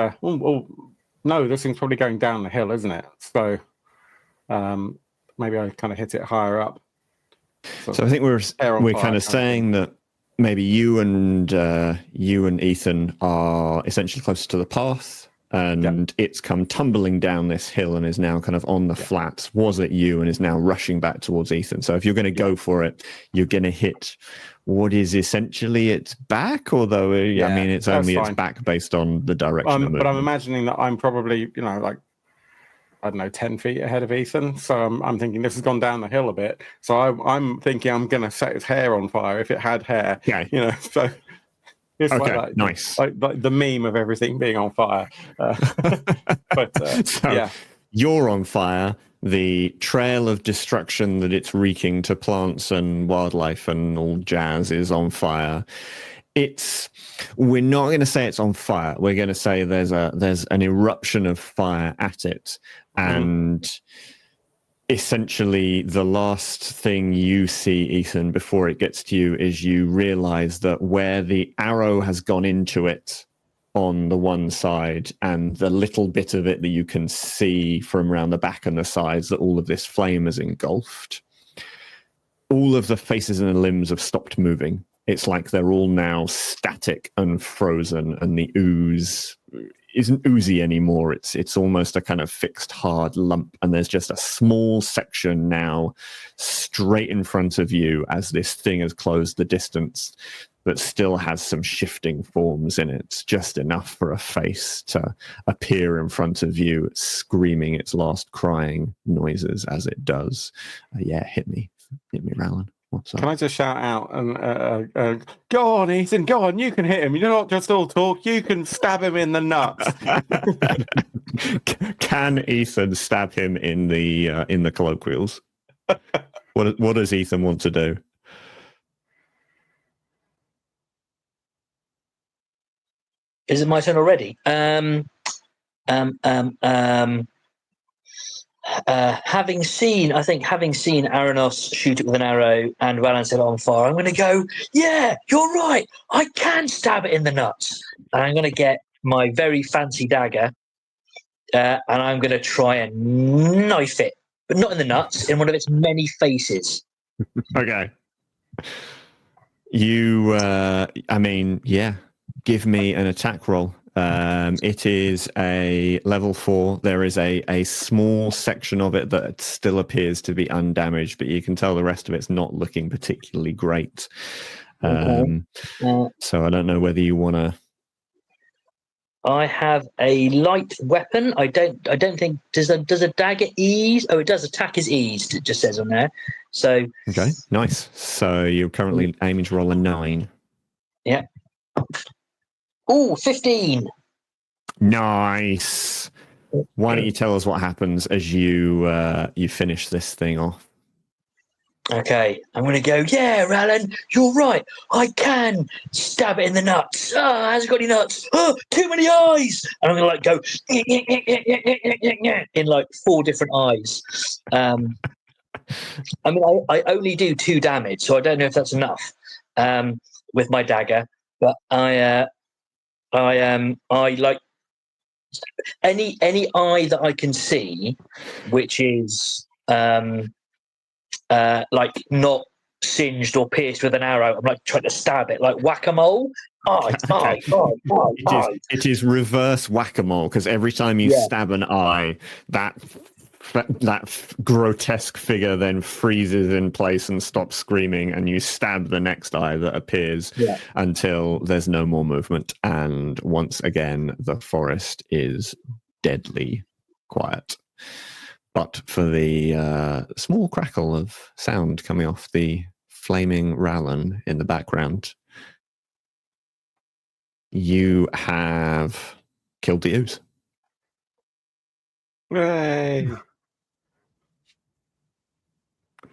A: no, this thing's probably going down the hill, isn't it? So maybe I kind of hit it higher up.
C: So I think we're kind of saying that maybe you and Ethan are essentially closer to the path, and it's come tumbling down this hill and is now kind of on the flats. Was it you, and is now rushing back towards Ethan? So if you're going to go for it, you're going to hit what is essentially its back, although I mean it's only its back based on the direction of movement.
A: But I'm imagining that I'm probably, like, I don't know, 10 feet ahead of Ethan. So I'm thinking this has gone down the hill a bit. So I'm thinking I'm going to set his hair on fire if it had hair.
C: Okay.
A: So it's
C: okay,
A: like that.
C: Nice.
A: Like the meme of everything being on fire.
C: So you're on fire. The trail of destruction that it's wreaking to plants and wildlife and all jazz is on fire. We're not going to say it's on fire. We're going to say there's an eruption of fire at it. And essentially the last thing you see, Ethan, before it gets to you is you realize that where the arrow has gone into it on the one side and the little bit of it that you can see from around the back and the sides that all of this flame has engulfed, all of the faces and the limbs have stopped moving. It's like they're all now static and frozen, and the ooze isn't oozy anymore. It's almost a kind of fixed hard lump, and there's just a small section now straight in front of you as this thing has closed the distance, but still has some shifting forms in it, just enough for a face to appear in front of you, screaming its last crying noises as it does. Hit me, Rowland. What's up?
A: Can I just shout out and go on, Ethan, go on, you can hit him. You're not just all talk, you can stab him in the nuts.
C: Can Ethan stab him in the colloquials? What does Ethan want to do?
E: Is it my turn already? Having seen Aranos shoot it with an arrow and Valan set it on fire, I'm going to go, yeah, you're right, I can stab it in the nuts. And I'm going to get my very fancy dagger and I'm going to try and knife it, but not in the nuts, in one of its many faces.
C: Okay. Give me an attack roll. It is a level 4. There is a small section of it that still appears to be undamaged, but you can tell the rest of it's not looking particularly great. So I don't know whether you want to.
E: I have a light weapon. I don't think does a dagger ease? Oh, it does. Attack is eased. It just says on there. So
C: okay, nice. So you're currently aiming to roll a 9.
E: Yeah. Oh, 15.
C: Nice. Why don't you tell us what happens as you finish this thing off?
E: Okay, I'm going to go, yeah, Alan, you're right. I can stab it in the nuts. Oh, has it got any nuts? Oh, too many eyes. And I'm going to go in like 4 different eyes. I mean, I only do 2 damage, so I don't know if that's enough with my dagger. But I like any eye that I can see, which is like not singed or pierced with an arrow. I'm like trying to stab it, like whack-a-mole.
C: It is reverse whack-a-mole, because every time you stab an eye, that grotesque figure then freezes in place and stops screaming, and you stab the next eye that appears until there's no more movement, and once again the forest is deadly quiet. But for the small crackle of sound coming off the flaming Rowlan in the background, you have killed the ooze.
A: Hooray!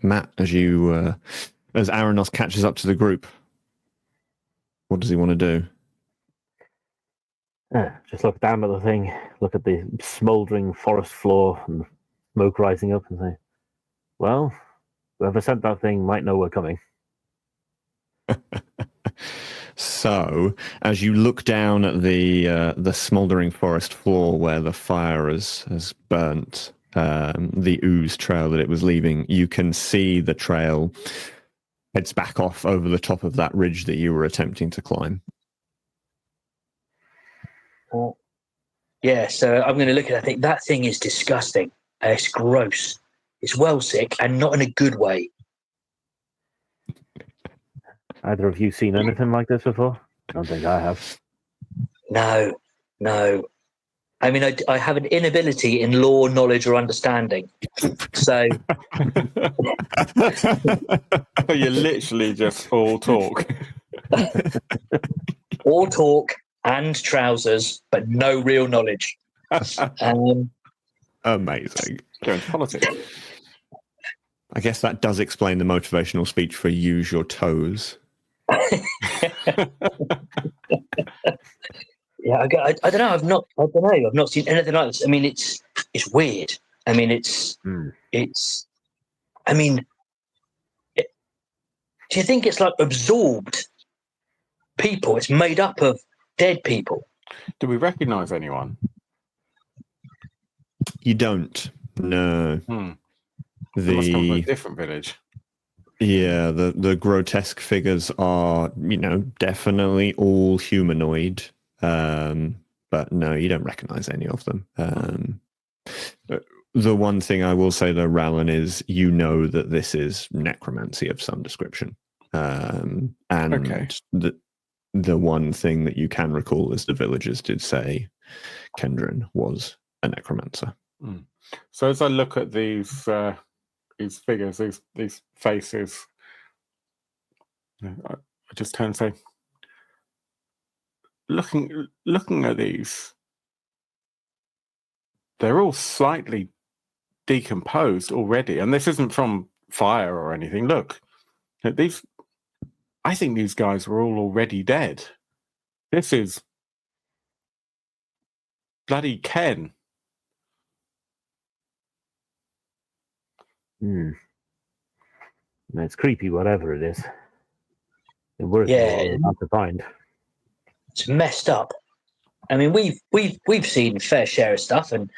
C: Matt, as Aranos catches up to the group, what does he want to do?
D: Just look down at the thing, look at the smouldering forest floor and smoke rising up, and say, well, whoever sent that thing might know we're coming.
C: So, as you look down at the smouldering forest floor where the fire has burnt the ooze trail that it was leaving, you can see the trail heads back off over the top of that ridge that you were attempting to climb.
E: Well, yeah, so I'm going to look at it. I think that thing is disgusting. It's gross. It's well sick and not in a good way.
D: Either of you seen anything like this before? I don't think I have.
E: No. I mean, I have an inability in law, knowledge, or understanding. So
A: So you're literally just all talk.
E: all talk and trousers, but no real knowledge.
C: Amazing.
A: Go into politics.
C: I guess that does explain the motivational speech for use your toes.
E: Yeah, I don't know. I don't know. I've not seen anything like this. I mean, it's weird. I mean, I mean, do you think it's like absorbed people? It's made up of dead people.
A: Do we recognise anyone?
C: You don't. No.
A: They must come from a different village.
C: Yeah, the grotesque figures are, definitely all humanoid. But no, you don't recognize any of them. The one thing I will say though, Rallan, is that this is necromancy of some description. And
A: Okay.
C: the one thing that you can recall is the villagers did say Kendrin was a necromancer.
A: So as I look at these figures, these faces, I just turn and say, looking at these, they're all slightly decomposed already, and this isn't from fire or anything. Look, I think these guys were all already dead. This is bloody Ken.
D: It's creepy, whatever it is. It worth not to find.
E: It's messed up. I mean, we've seen a fair share of stuff and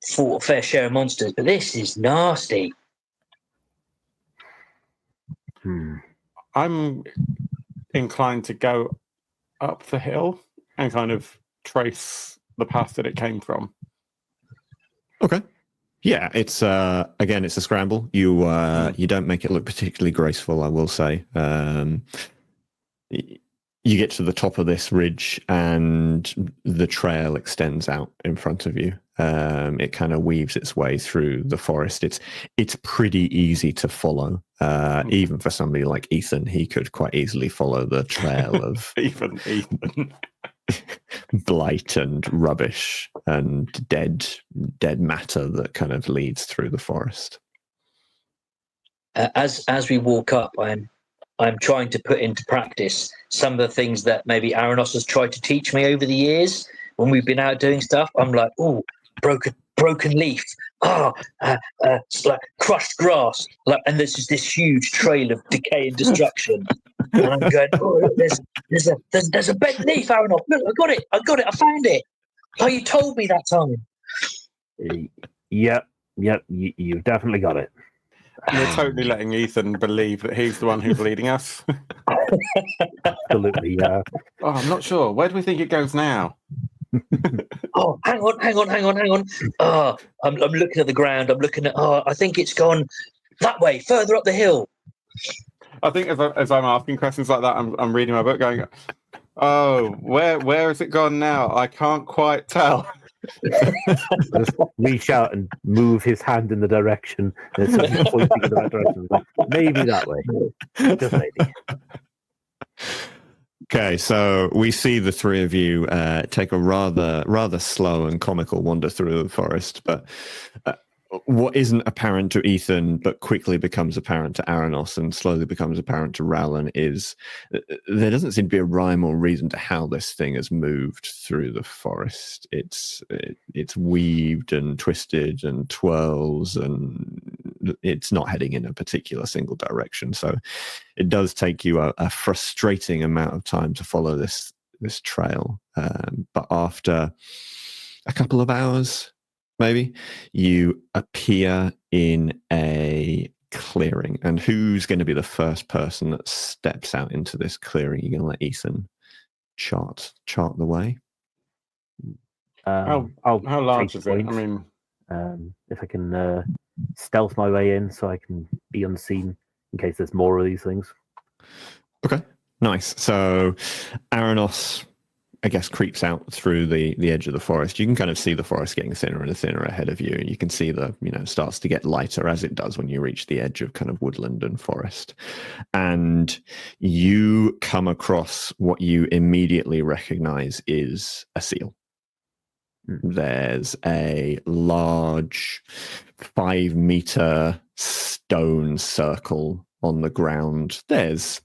E: fought a fair share of monsters, but this is nasty.
A: I'm inclined to go up the hill and kind of trace the path that it came from.
C: Okay. Yeah, it's again, it's a scramble. You don't make it look particularly graceful, I will say. You get to the top of this ridge and the trail extends out in front of you. It kind of weaves its way through the forest. It's pretty easy to follow. Even for somebody like Ethan, he could quite easily follow the trail of
A: even Ethan.
C: blight and rubbish and dead matter that kind of leads through the forest.
E: As we walk up, I'm trying to put into practice some of the things that maybe Aranos has tried to teach me over the years when we've been out doing stuff. I'm like, oh, broken leaf, like crushed grass, and there's just this huge trail of decay and destruction. And I'm going, oh, there's a bent leaf, Aranos. Look, I got it, I found it. Oh, you told me that time.
D: Yep, you've definitely got it.
A: You're totally letting Ethan believe that he's the one who's leading us.
D: Absolutely, yeah.
A: Oh, I'm not sure. Where do we think it goes now?
E: Oh, hang on. Oh, I'm looking at the ground. I'm looking at. Oh, I think it's gone that way, further up the hill.
A: I think as I'm asking questions like that, I'm reading my book, going, "Oh, where has it gone now? I can't quite tell."
D: Just reach out and move his hand in the direction. There's something pointing in the right direction. Like, maybe that way. Just maybe.
C: Okay, so we see the three of you take a rather slow and comical wander through the forest, but what isn't apparent to Ethan but quickly becomes apparent to Aranos and slowly becomes apparent to Rallan is there doesn't seem to be a rhyme or reason to how this thing has moved through the forest. It's weaved and twisted and twirls, and it's not heading in a particular single direction. So it does take you a frustrating amount of time to follow this trail. But after a couple of hours, maybe, you appear in a clearing. And who's going to be the first person that steps out into this clearing? You're going to let Ethan chart the way.
A: How large is it? I mean,
D: if I can stealth my way in so I can be unseen in case there's more of these things.
C: Okay, nice. So Aranos, I guess, creeps out through the edge of the forest. You can kind of see the forest getting thinner and thinner ahead of you. You can see starts to get lighter, as it does when you reach the edge of kind of woodland and forest. And you come across what you immediately recognize is a seal. There's a large 5-meter stone circle on the ground. There's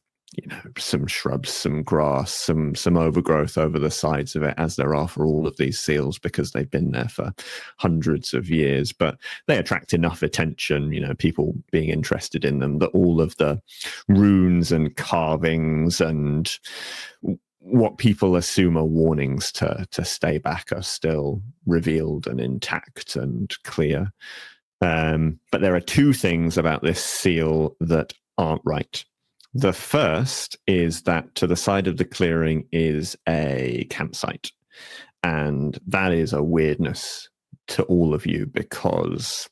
C: some shrubs, some grass, some overgrowth over the sides of it, as there are for all of these seals, because they've been there for hundreds of years. But they attract enough attention, people being interested in them, that all of the runes and carvings and what people assume are warnings to stay back are still revealed and intact and clear. But there are two things about this seal that aren't right. The first is that to the side of the clearing is a campsite. And that is a weirdness to all of you, because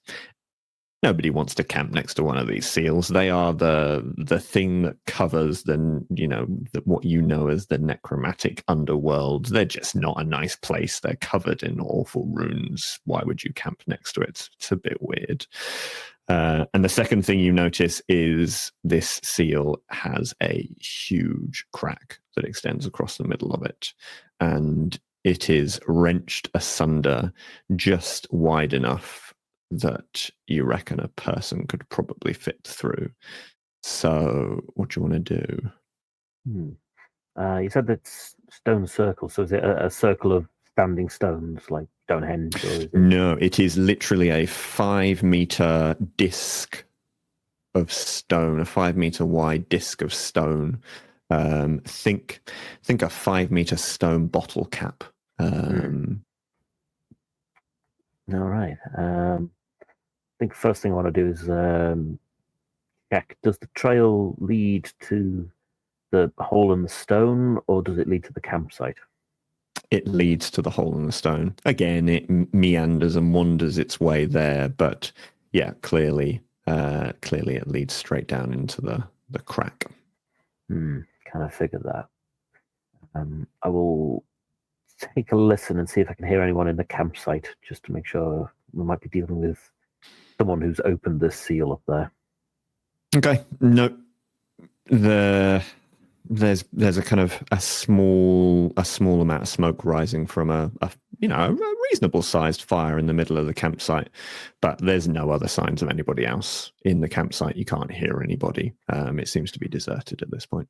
C: nobody wants to camp next to one of these seals. They are the thing that covers what you know as the necromantic underworld. They're just not a nice place. They're covered in awful runes. Why would you camp next to it? It's a bit weird. And the second thing you notice is this seal has a huge crack that extends across the middle of it. And it is wrenched asunder just wide enough that you reckon a person could probably fit through. So what do you want to do?
D: You said that's stone circle. So is it a circle of standing stones like Stonehenge? Or is it...
C: No, it is literally a 5-meter disc of stone, a 5-meter wide disc of stone. Think a 5-meter stone bottle cap.
D: All right. I think the first thing I want to do is check, does the trail lead to the hole in the stone, or does it lead to the campsite?
C: It leads to the hole in the stone. Again, it meanders and wanders its way there, but yeah, clearly it leads straight down into the crack.
D: Kind of figured that. I will take a listen and see if I can hear anyone in the campsite, just to make sure we might be dealing with someone who's opened this seal up there.
C: Okay, no, there's a kind of a small amount of smoke rising from a reasonable sized fire in the middle of the campsite, but there's no other signs of anybody else in the campsite. You can't hear anybody. It seems to be deserted at this point.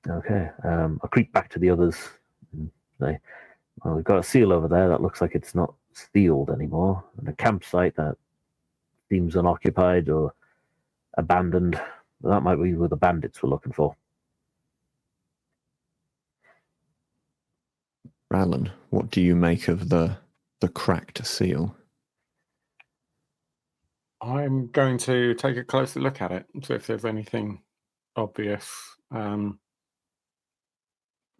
D: Okay, I'll creep back to the others and say, well, we've got a seal over there that looks like it's not sealed anymore, and a campsite that seems unoccupied or abandoned. That might be where the bandits were looking for.
C: Rallan, what do you make of the cracked seal?
A: I'm going to take a closer look at it, see if there's anything obvious.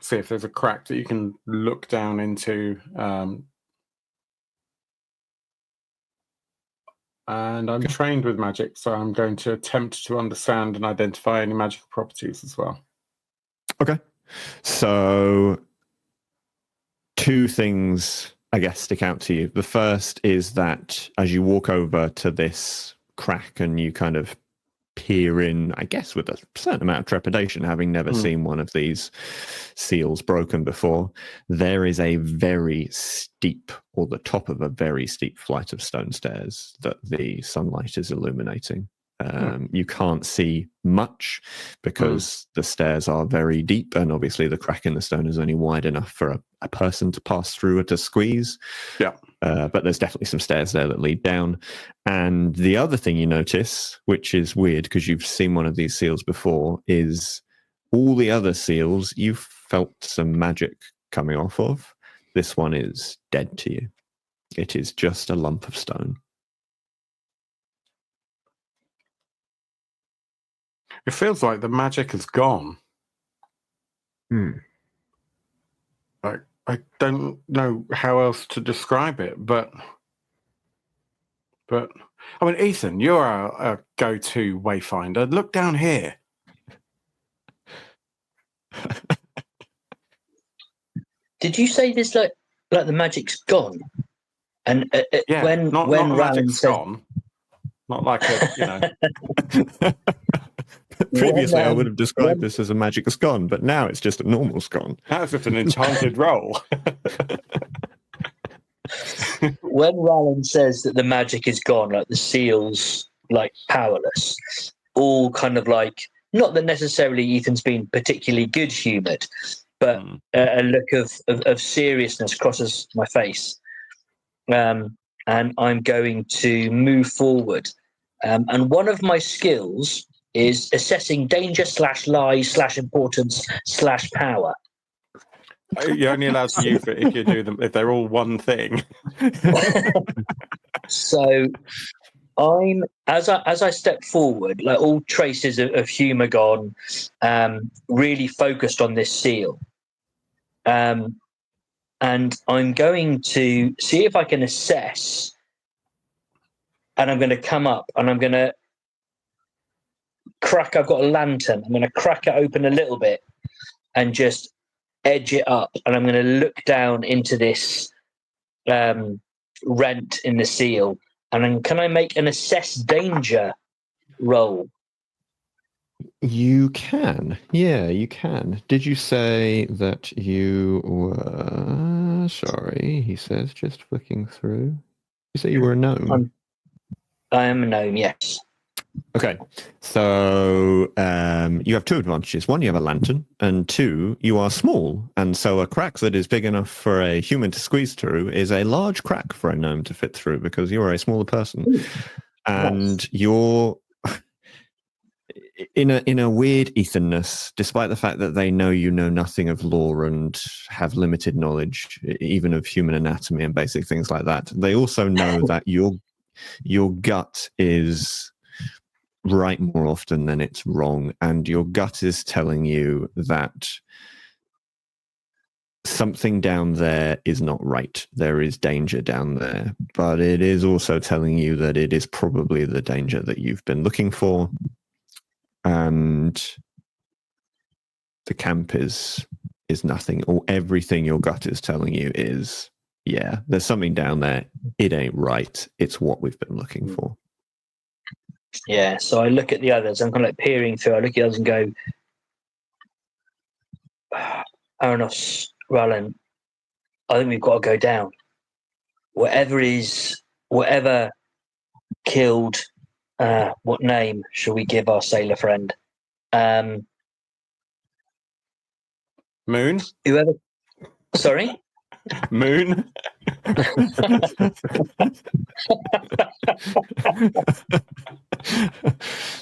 A: See if there's a crack that you can look down into. And I'm trained with magic, so I'm going to attempt to understand and identify any magical properties as well.
C: Okay. So two things, I guess, stick out to you. The first is that as you walk over to this crack and you kind of peer in, I guess with a certain amount of trepidation, having never seen one of these seals broken before, there is a very steep, or the top of a very steep flight of stone stairs that the sunlight is illuminating. You can't see much because the stairs are very deep, and obviously the crack in the stone is only wide enough for a person to pass through or to squeeze.
A: Yeah.
C: but there's definitely some stairs there that lead down. And the other thing you notice, which is weird because you've seen one of these seals before, is all the other seals you've felt some magic coming off of. This one is dead to you. It is just a lump of stone.
A: It feels like the magic is gone. I don't know how else to describe it, but I mean, Ethan, you're a go-to wayfinder. Look down here.
E: Did you say this like the magic's gone? And
A: Yeah,
E: when
A: not the
E: Rallen
A: magic's
E: said,
A: gone. Not like a,
C: Previously, I would have described this as a magic scone, but now it's just a normal scone.
A: That's just an enchanted roll.
E: when Rallen says that the magic is gone, like the seal's like powerless, all kind of like, not that necessarily Ethan's been particularly good humoured, but a look of seriousness crosses my face. And I'm going to move forward. And one of my skills is assessing danger / lies / importance / power.
A: You're only allowed to use it if you do them, if they're all one thing.
E: So I'm as I step forward, like all traces of humour gone, really focused on this seal. And I'm going to see if I can assess, and I'm going to come up and I'm going to crack. I've got a lantern. I'm going to crack it open a little bit and just edge it up, and I'm going to look down into this rent in the seal. And then can I make an assess danger roll?
C: You can. Yeah, you can. Did you say that you were... Sorry, he says, just flicking through. You say you were a gnome?
E: I am a gnome, yes.
C: Okay, so you have two advantages. One, you have a lantern, and two, you are small, and so a crack that is big enough for a human to squeeze through is a large crack for a gnome to fit through because you are a smaller person. Ooh, and nice. You're in a weird Ethanness, despite the fact that they know you know nothing of lore and have limited knowledge, even of human anatomy and basic things like that. They also know that your gut is right more often than it's wrong, and your gut is telling you that something down there is not right. There is danger down there, but it is also telling you that it is probably the danger that you've been looking for, and the camp is nothing, or everything your gut is telling you is, yeah, there's something down there. It ain't right. It's what we've been looking for.
E: Yeah, so I look at the others. I'm kind of like peering through. I look at the others and go, Aranos, Rallen, I think we've got to go down. Whatever killed, what name shall we give our sailor friend?
A: Moon?
E: Whoever. Sorry?
A: Moon?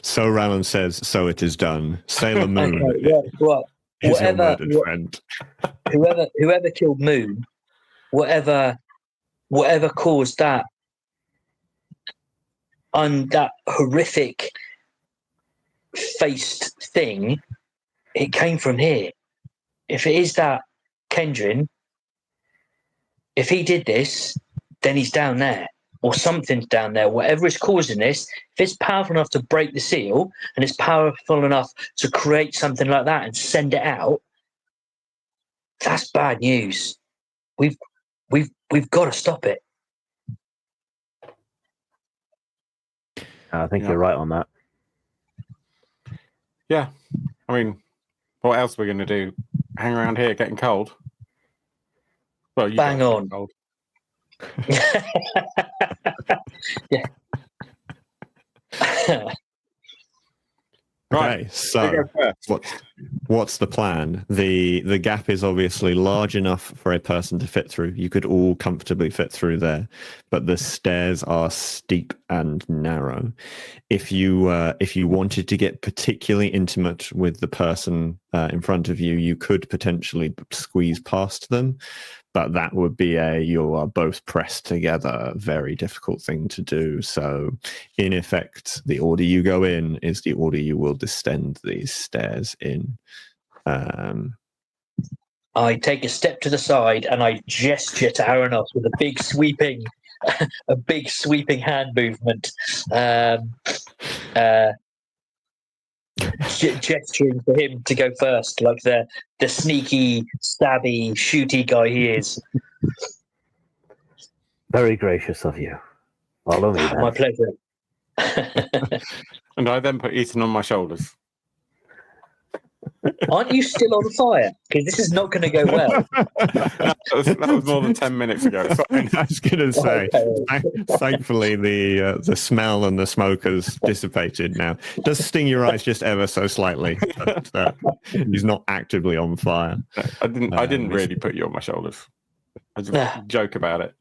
C: So Rallen says, so it is done. Sailor Moon
E: is
C: your murdered friend.
E: Whoever killed Moon, whatever caused that, that horrific faced thing, it came from here. If it is that Kendrin, if he did this, then he's down there, or something's down there. Whatever is causing this, if it's powerful enough to break the seal, and it's powerful enough to create something like that and send it out, that's bad news. We've got to stop it.
D: I think you're right on that.
A: Yeah, I mean, what else are we going to do? Hang around here getting cold? Well, you
E: bang on.
A: Cold.
E: Yeah.
C: Okay, so what's the plan? The gap is obviously large enough for a person to fit through. You could all comfortably fit through there, but the stairs are steep and narrow. If you wanted to get particularly intimate with the person in front of you, you could potentially squeeze past them, but that would be you are both pressed together, very difficult thing to do. So, in effect, the order you go in is the order you will descend these stairs in.
E: I take a step to the side and I gesture to Aranos with a big sweeping hand movement, gesturing for him to go first, like the sneaky, stabby, shooty guy he is.
D: Very gracious of you. Follow me, then.
E: My pleasure.
A: And I then put Ethan on my shoulders.
E: Aren't you still on fire? Because this is not going to go well.
A: That was more than 10 minutes ago. It's fine.
C: I was going to say,
E: Okay.
C: thankfully, the smell and the smoke has dissipated now. It does sting your eyes just ever so slightly, but he's not actively on fire.
A: I didn't really put you on my shoulders. I just joke about it.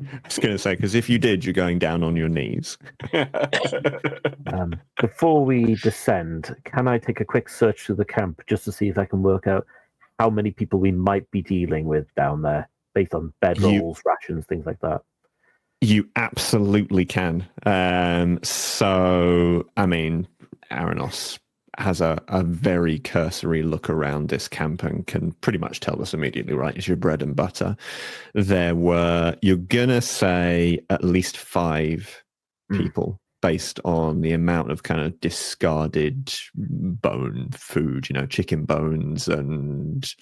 C: I was going to say, because if you did, you're going down on your knees.
D: Before we descend, can I take a quick search through the camp just to see if I can work out how many people we might be dealing with down there, based on bedrolls, rations, things like that?
C: You absolutely can. So, I mean, Aranos has a very cursory look around this camp and can pretty much tell us immediately, right? It's your bread and butter. There were, you're going to say, at least 5 people based on the amount of kind of discarded bone food, chicken bones and,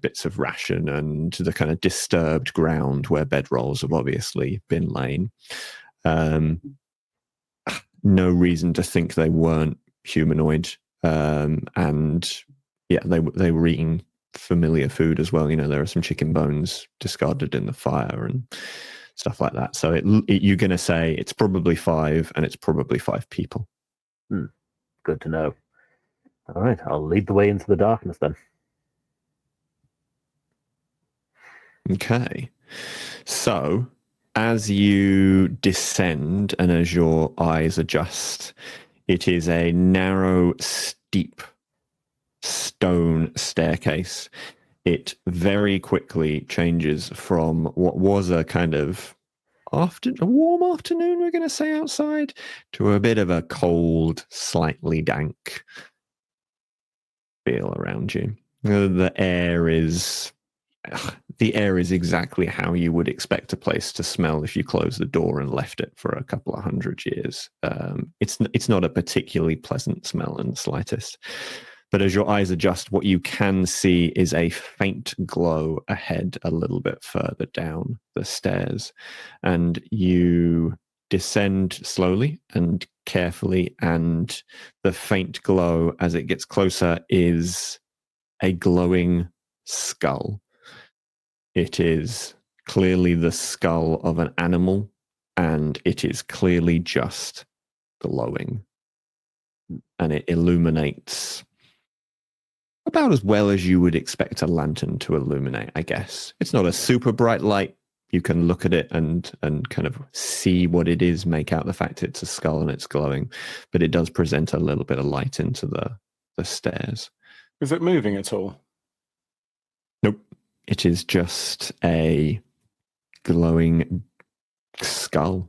C: bits of ration and the kind of disturbed ground where bedrolls have obviously been laid. No reason to think they weren't humanoid, and they were eating familiar food as well. There are some chicken bones discarded in the fire and stuff like that. So you're going to say it's probably 5, and it's probably 5 people.
D: Good to know. All right, I'll lead the way into the darkness then.
C: Okay, so as you descend and as your eyes adjust, it is a narrow, steep stone staircase. It very quickly changes from what was a kind of a warm afternoon, we're going to say, outside, to a bit of a cold, slightly dank feel around you. The air is exactly how you would expect a place to smell if you closed the door and left it for a couple of 100 years. It's not a particularly pleasant smell in the slightest. But as your eyes adjust, what you can see is a faint glow ahead a little bit further down the stairs. And you descend slowly and carefully, and the faint glow as it gets closer is a glowing skull. It is clearly the skull of an animal, and it is clearly just glowing. And it illuminates about as well as you would expect a lantern to illuminate, I guess. It's not a super bright light. You can look at it and kind of see what it is, make out the fact it's a skull and it's glowing, but it does present a little bit of light into the stairs.
A: Is it moving at all?
C: Nope. It is just a glowing skull.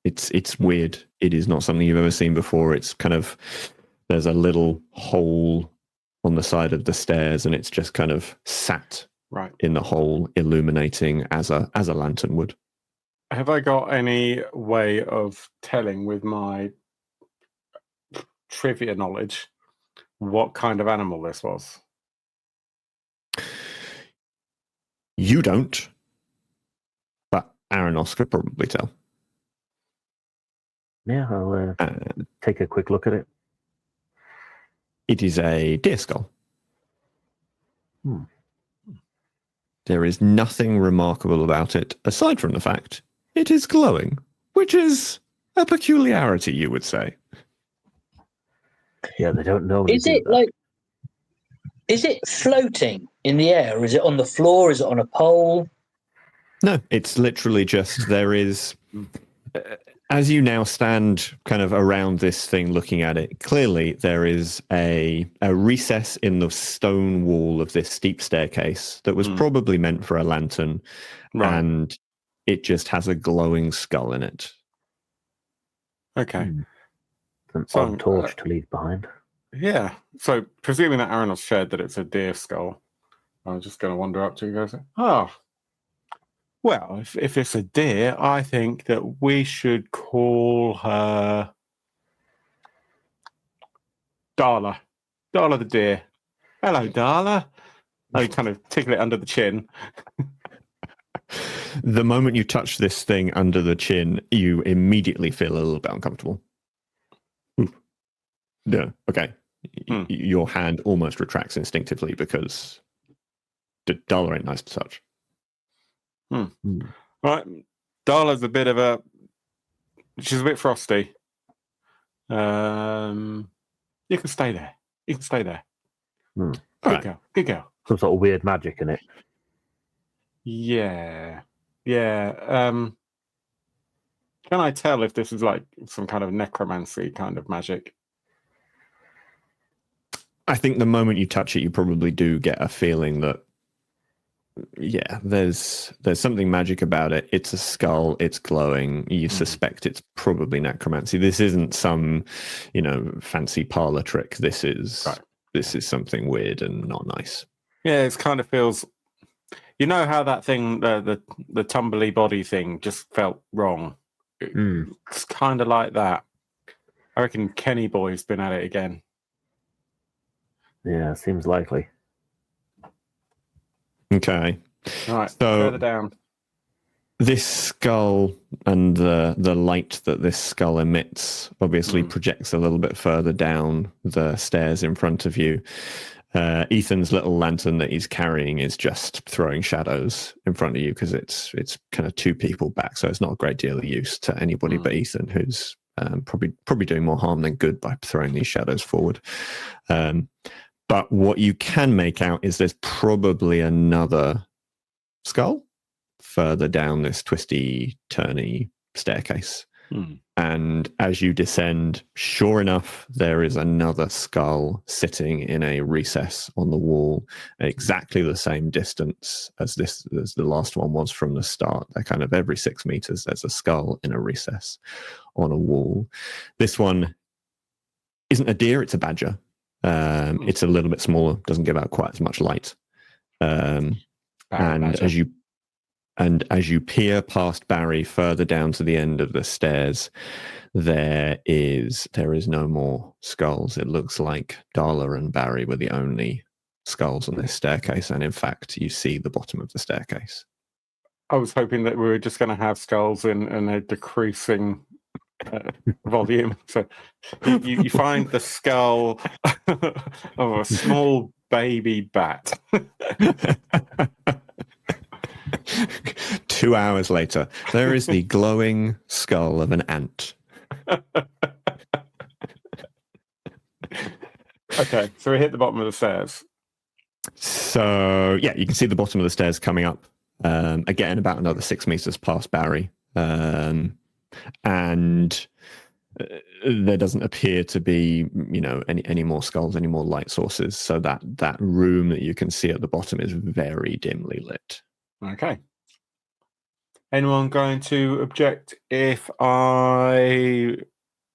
C: It's weird. It is not something you've ever seen before. It's kind of, there's a little hole on the side of the stairs, and it's just kind of sat
A: right
C: in the hole, illuminating as a lantern would.
A: Have I got any way of telling with my trivia knowledge what kind of animal this was?
C: You don't, but Aranos could probably tell.
D: Yeah, I'll take a quick look at it.
C: It is a deer skull. There is nothing remarkable about it, aside from the fact it is glowing, which is a peculiarity, you would say.
D: Yeah, they don't know.
E: Is it like Is it floating in the air, or is it on the floor? Is it on a pole?
C: No, it's literally just there is. As you now stand kind of around this thing looking at it, clearly there is a recess in the stone wall of this steep staircase that was probably meant for a lantern,
A: Right.
C: and it just has a glowing skull in it.
A: Okay.
D: An
A: So,
D: odd torch to leave behind.
A: Yeah. So, presuming that Aranos shared that it's a deer skull, I'm just going to wander up to you and go, oh, well, if it's a deer, I think that we should call her Darla. Darla the deer. Hello, Darla. I kind of tickle it under the chin.
C: The moment you touch this thing under the chin, you immediately feel a little bit uncomfortable. No, okay. Your hand almost retracts instinctively because the Darla ain't nice to touch.
A: Right. Darla's a bit of a... She's a bit frosty. You can stay there. You can stay there. Good girl. Good girl.
D: Some sort of weird magic in it.
A: Yeah. Yeah. Can I tell if this is like some kind of necromancy kind of magic?
C: I think the moment you touch it, you probably do get a feeling that, yeah, there's something magic about it. It's a skull. It's glowing. You suspect it's probably necromancy. This isn't some, fancy parlor trick. This is something weird and not nice.
A: Yeah, it kind of feels. You know how that thing, the tumbly body thing, just felt wrong. It's kind of like that. I reckon Kenny Boy's been at it again.
D: Yeah, seems likely.
C: Okay.
A: All right,
C: so
A: further down.
C: This skull and the light that this skull emits obviously projects a little bit further down the stairs in front of you. Ethan's little lantern that he's carrying is just throwing shadows in front of you because it's kind of 2 people back, so it's not a great deal of use to anybody but Ethan, who's probably doing more harm than good by throwing these shadows forward. But what you can make out is there's probably another skull further down this twisty, turny staircase. And as you descend, sure enough, there is another skull sitting in a recess on the wall, exactly the same distance as the last one was from the start. They're kind of every 6 meters, there's a skull in a recess on a wall. This one isn't a deer, it's a badger. It's a little bit smaller, doesn't give out quite as much light. And as you peer past Barry further down to the end of the stairs, there is no more skulls. It looks like Darla and Barry were the only skulls on this staircase, and in fact, you see the bottom of the staircase.
A: I was hoping that we were just going to have skulls in a decreasing volume. So you find the skull of a small baby bat.
C: 2 hours later, there is the glowing skull of an ant.
A: Okay, so we hit the bottom of the stairs.
C: So, yeah, you can see the bottom of the stairs coming up. Again, about another 6 meters past Barry. And there doesn't appear to be, any more skulls, any more light sources. So that room that you can see at the bottom is very dimly lit.
A: Okay. Anyone going to object if I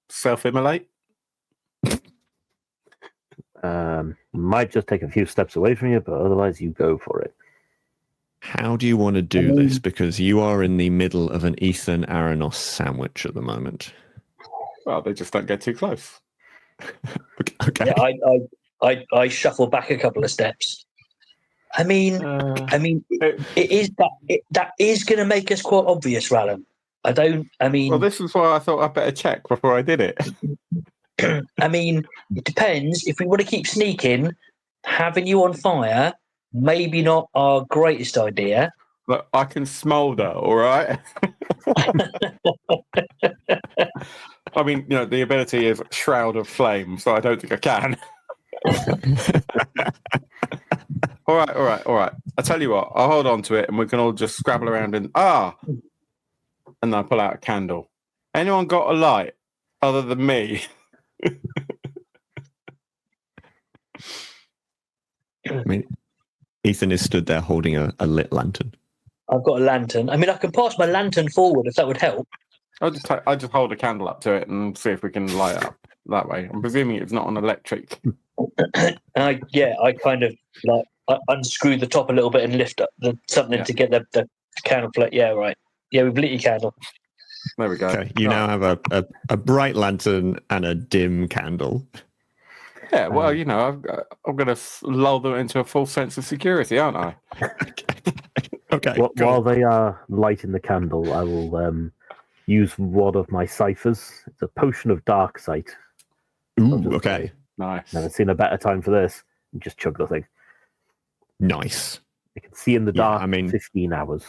A: self-immolate?
D: Might just take a few steps away from you, but otherwise you go for it.
C: How do you want to do this? Because you are in the middle of an Ethan Aranos sandwich at the moment.
A: Well, they just don't get too close.
C: Okay.
E: Yeah, I shuffle back a couple of steps. I mean, that is going to make us quite obvious, Rallan.
A: Well, this is why I thought I'd better check before I did it.
E: I mean, it depends. If we want to keep sneaking, having you on fire, maybe not our greatest idea.
A: But I can smolder, all right? I mean, the ability is Shroud of Flame, so I don't think I can. All right. I tell you what, I'll hold on to it, and we can all just scrabble around and and I pull out a candle. Anyone got a light other than me?
C: I mean, Ethan is stood there holding a lit lantern.
E: I've got a lantern. I mean, I can pass my lantern forward if that would help.
A: I just hold a candle up to it and see if we can light up that way. I'm presuming it's not on electric.
E: I kind of I unscrew the top a little bit and lift up something to get the candle flame. Yeah, right. Yeah, we've lit your candle.
A: There we go.
C: Okay, you now have a bright lantern and a dim candle.
A: Yeah, well, I'm going to lull them into a false sense of security, aren't I?
C: Okay.
D: While they are lighting the candle, I will use one of my ciphers. It's a potion of dark sight.
C: Ooh, okay.
A: Nice.
D: Never seen a better time for this. Just chug the thing.
C: Nice.
D: You can see in the dark.
C: I mean,
D: 15 hours.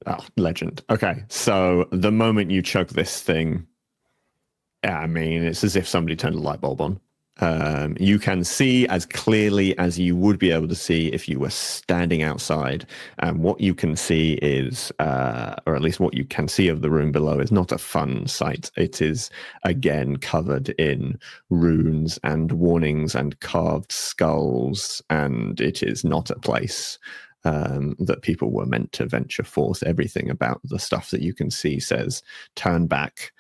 C: Oh, legend. Okay, so the moment you chug this thing, I mean, it's as if somebody turned a light bulb on. You can see as clearly as you would be able to see if you were standing outside. And what you can see is, or at least what you can see of the room below, is not a fun sight. It is, again, covered in runes and warnings and carved skulls. And it is not a place that people were meant to venture forth. Everything about the stuff that you can see says, turn back.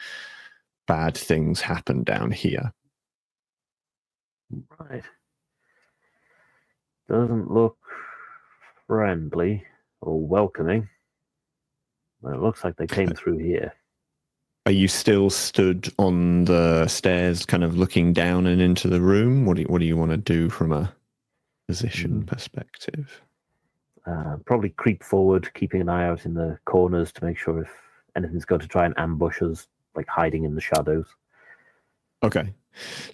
C: Bad things happen down here.
D: Right. Doesn't look friendly or welcoming. But it looks like they came through here.
C: Are you still stood on the stairs, kind of looking down and into the room? What do you want to do from a position perspective?
D: Probably creep forward, keeping an eye out in the corners to make sure if anything's going to try and ambush us, like hiding in the shadows.
C: Okay.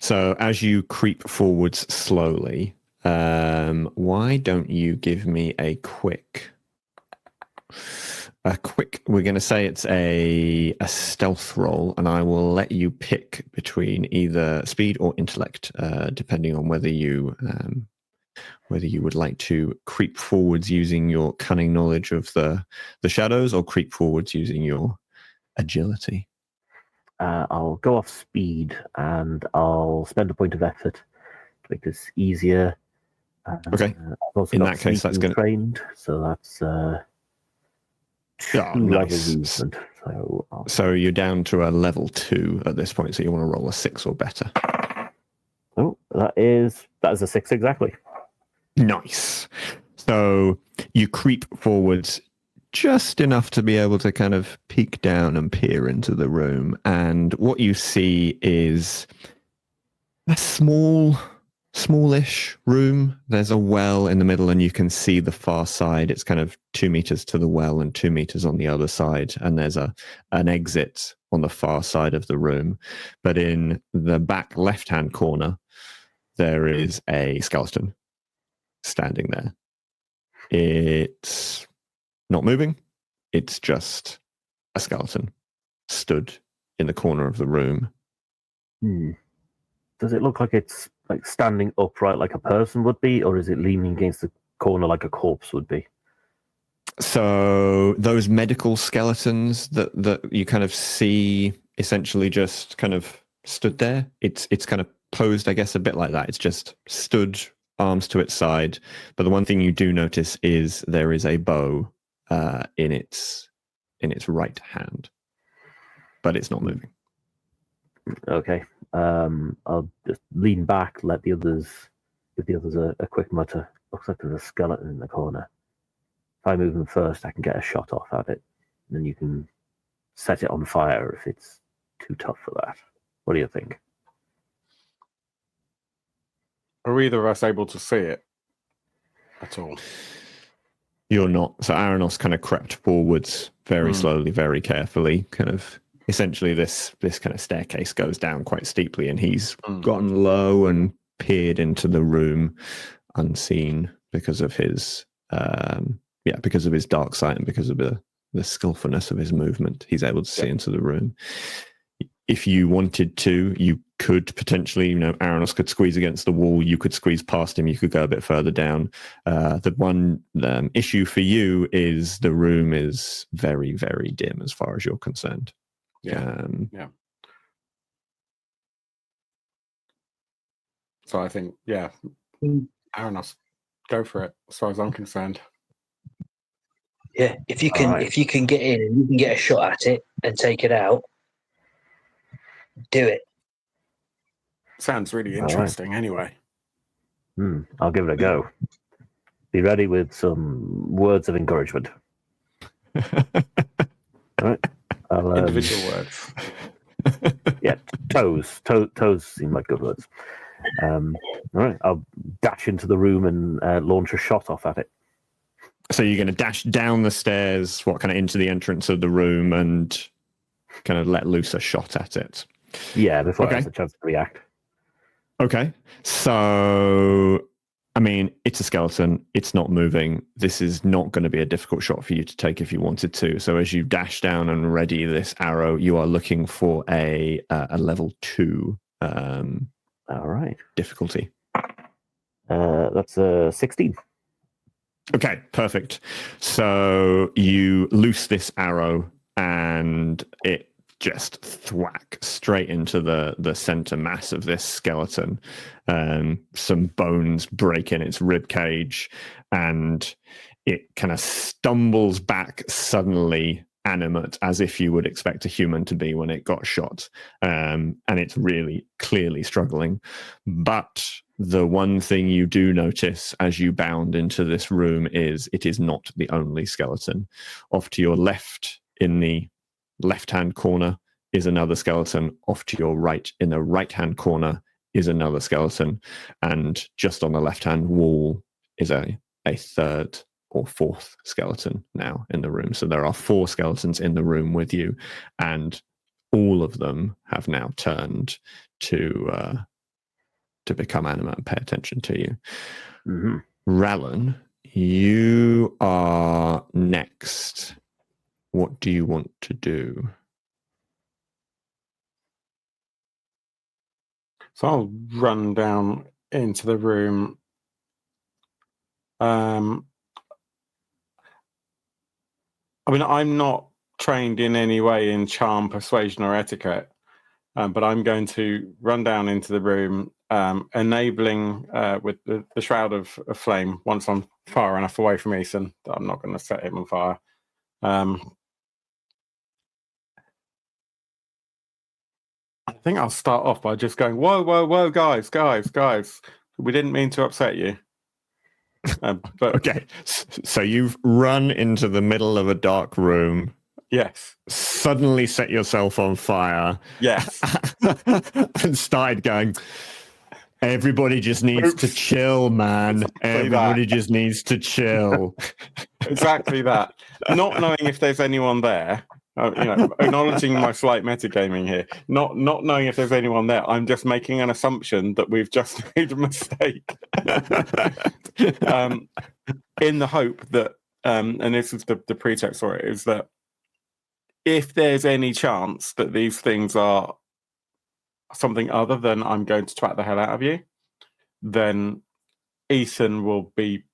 C: So as you creep forwards slowly, why don't you give me a quick, we're going to say it's a stealth roll, and I will let you pick between either speed or intellect, depending on whether you would like to creep forwards using your cunning knowledge of the shadows or creep forwards using your agility.
D: I'll go off speed and I'll spend a point of effort to make this easier.
C: Okay. In that case, that's going to
D: trained, so that's 2 levels movement.
C: So you're down to a level 2 at this point. So you want to roll a 6 or better.
D: Oh, that is a 6 exactly.
C: Nice. So you creep forwards just enough to be able to kind of peek down and peer into the room. And what you see is a smallish room. There's a well in the middle and you can see the far side. It's kind of 2 meters to the well and 2 meters on the other side. And there's an exit on the far side of the room. But in the back left-hand corner, there is a skeleton standing there. It's not moving. It's just a skeleton stood in the corner of the room.
D: Does it look like it's like standing upright like a person would be, or is it leaning against the corner like a corpse would be?
C: So those medical skeletons that you kind of see essentially just kind of stood there. It's kind of posed, I guess, a bit like that. It's just stood, arms to its side. But the one thing you do notice is there is a bow in its right hand, but it's not moving.
D: Okay. I'll just lean back, give the others a quick mutter. Looks like there's a skeleton in the corner. If I move them first, I can get a shot off at it. Then you can set it on fire if it's too tough for that. What do you think?
A: Are either of us able to see it at all?
C: You're not. So Aranos kind of crept forwards very slowly, very carefully. Kind of essentially this kind of staircase goes down quite steeply, and he's gotten low and peered into the room unseen because of his because of his dark sight and because of the skillfulness of his movement. He's able to see into the room. if you wanted to, you could potentially, Aranos could squeeze against the wall. You could squeeze past him. You could go a bit further down. The one issue for you is the room is very, very dim as far as you're concerned.
A: Yeah. So I think, Aranos, go for it. As far as I'm concerned.
E: Yeah, if you
D: All right.
E: get in and you can get a shot at it and take it out, do it.
A: Sounds really
D: All right.
A: interesting. Anyway,
D: I'll give it a go. Be ready with some words of encouragement. All right.
A: individual words.
D: Yeah, toes seem like good words. All right, I'll dash into the room and launch a shot off at it.
C: So you're going to dash down the stairs, kind of into the entrance of the room, and kind of let loose a shot at it.
D: Yeah, before it has a chance to react.
C: Okay, so I mean, it's a skeleton. It's not moving. This is not going to be a difficult shot for you to take if you wanted to. So as you dash down and ready this arrow, you are looking for a level 2.
D: All right,
C: difficulty.
D: That's a 16.
C: Okay, perfect. So you loose this arrow and it just thwack straight into the center mass of this skeleton. Some bones break in its rib cage and it kind of stumbles back suddenly animate, as if you would expect a human to be when it got shot. And it's really clearly struggling. But the one thing you do notice as you bound into this room is it is not the only skeleton. Off to your left, in the left-hand corner, is another skeleton. Off to your right, in the right-hand corner, is another skeleton. And just on the left-hand wall is a third or fourth skeleton now in the room. So there are 4 skeletons in the room with you, and all of them have now turned to become animate and pay attention to you.
D: Mm-hmm.
C: Rallan, you are next. What do you want to do?
A: So I'll run down into the room. I mean, I'm not trained in any way in charm, persuasion, or etiquette, but I'm going to run down into the room, enabling with the Shroud of Flame once I'm far enough away from Ethan that I'm not going to set him on fire. I think I'll start off by just going, whoa, guys. We didn't mean to upset you. But
C: okay, so you've run into the middle of a dark room.
A: Yes.
C: Suddenly set yourself on fire.
A: Yes.
C: And started going, everybody just needs to chill, man. Everybody just needs to chill.
A: Exactly that. Not knowing if there's anyone there. Acknowledging my slight metagaming here, not knowing if there's anyone there, I'm just making an assumption that we've just made a mistake. In the hope that, and this is the pretext for it, is that if there's any chance that these things are something other than I'm going to twat the hell out of you, then Ethan will be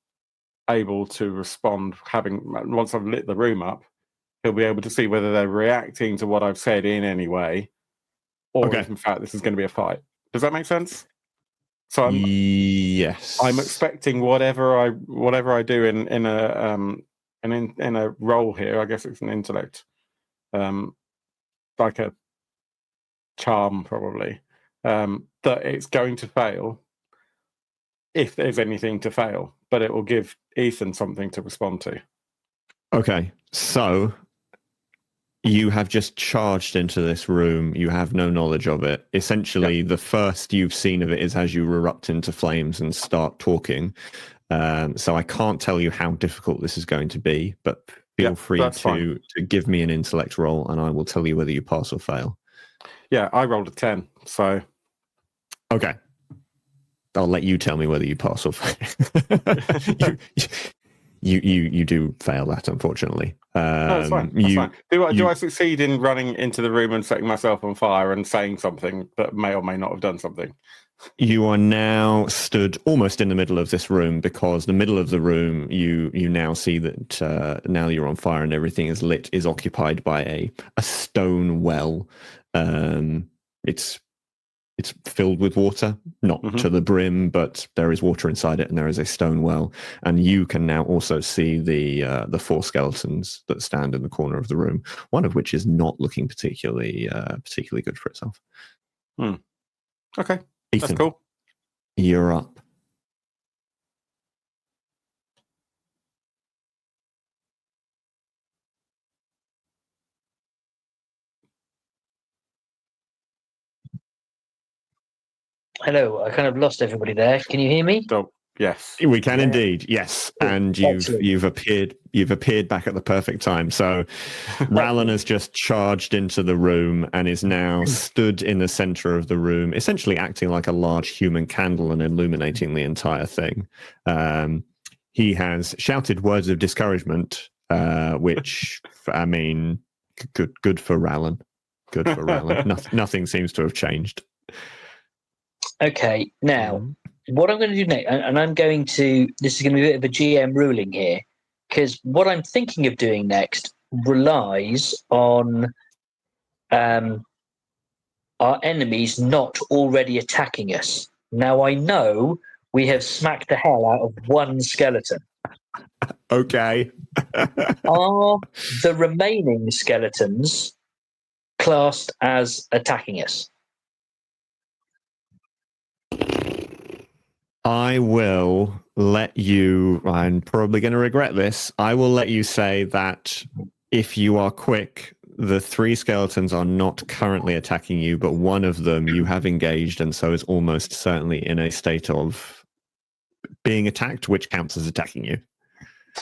A: able to respond, once I've lit the room up, he'll be able to see whether they're reacting to what I've said in any way, or if in fact this is going to be a fight. Does that make sense? So
C: yes,
A: I'm expecting whatever I do in a role here. I guess it's an intellect, like a charm probably, that it's going to fail if there's anything to fail, but it will give Ethan something to respond to. Okay,
C: so you have just charged into this room. You have no knowledge of it. Essentially, the first you've seen of it is as you erupt into flames and start talking. So I can't tell you how difficult this is going to be, but feel free to give me an intellect roll, and I will tell you whether you pass or fail.
A: Yeah, I rolled a 10, so...
C: Okay. I'll let you tell me whether you pass or fail. you do fail that, unfortunately.
A: No, it's fine. That's fine. Do I succeed in running into the room and setting myself on fire and saying something that may or may not have done something?
C: You are now stood almost in the middle of this room, because the middle of the room, you now see that now you're on fire and everything is lit, is occupied by a stone well. It's filled with water, not to the brim, but there is water inside it, and there is a stone well. And you can now also see the 4 skeletons that stand in the corner of the room, one of which is not looking particularly good for itself.
A: Okay,
C: Ethan,
A: that's cool.
C: You're up.
E: Hello, I kind of lost everybody there. Can you hear me?
A: So, yes.
C: We can indeed, yes. And you've appeared back at the perfect time. So Rallan has just charged into the room and is now stood in the center of the room, essentially acting like a large human candle and illuminating the entire thing. He has shouted words of discouragement, which, I mean, good for Rallan. Good for Rallan. Nothing seems to have changed.
E: Okay, now what I'm going to do next, and this is going to be a bit of a GM ruling here, because what I'm thinking of doing next relies on our enemies not already attacking us. Now I know we have smacked the hell out of one skeleton.
C: Okay.
E: Are the remaining skeletons classed as attacking us?
C: I will let you, I'm probably going to regret this, I will let you say that if you are quick, the 3 skeletons are not currently attacking you, but one of them you have engaged and so is almost certainly in a state of being attacked, which counts as attacking you.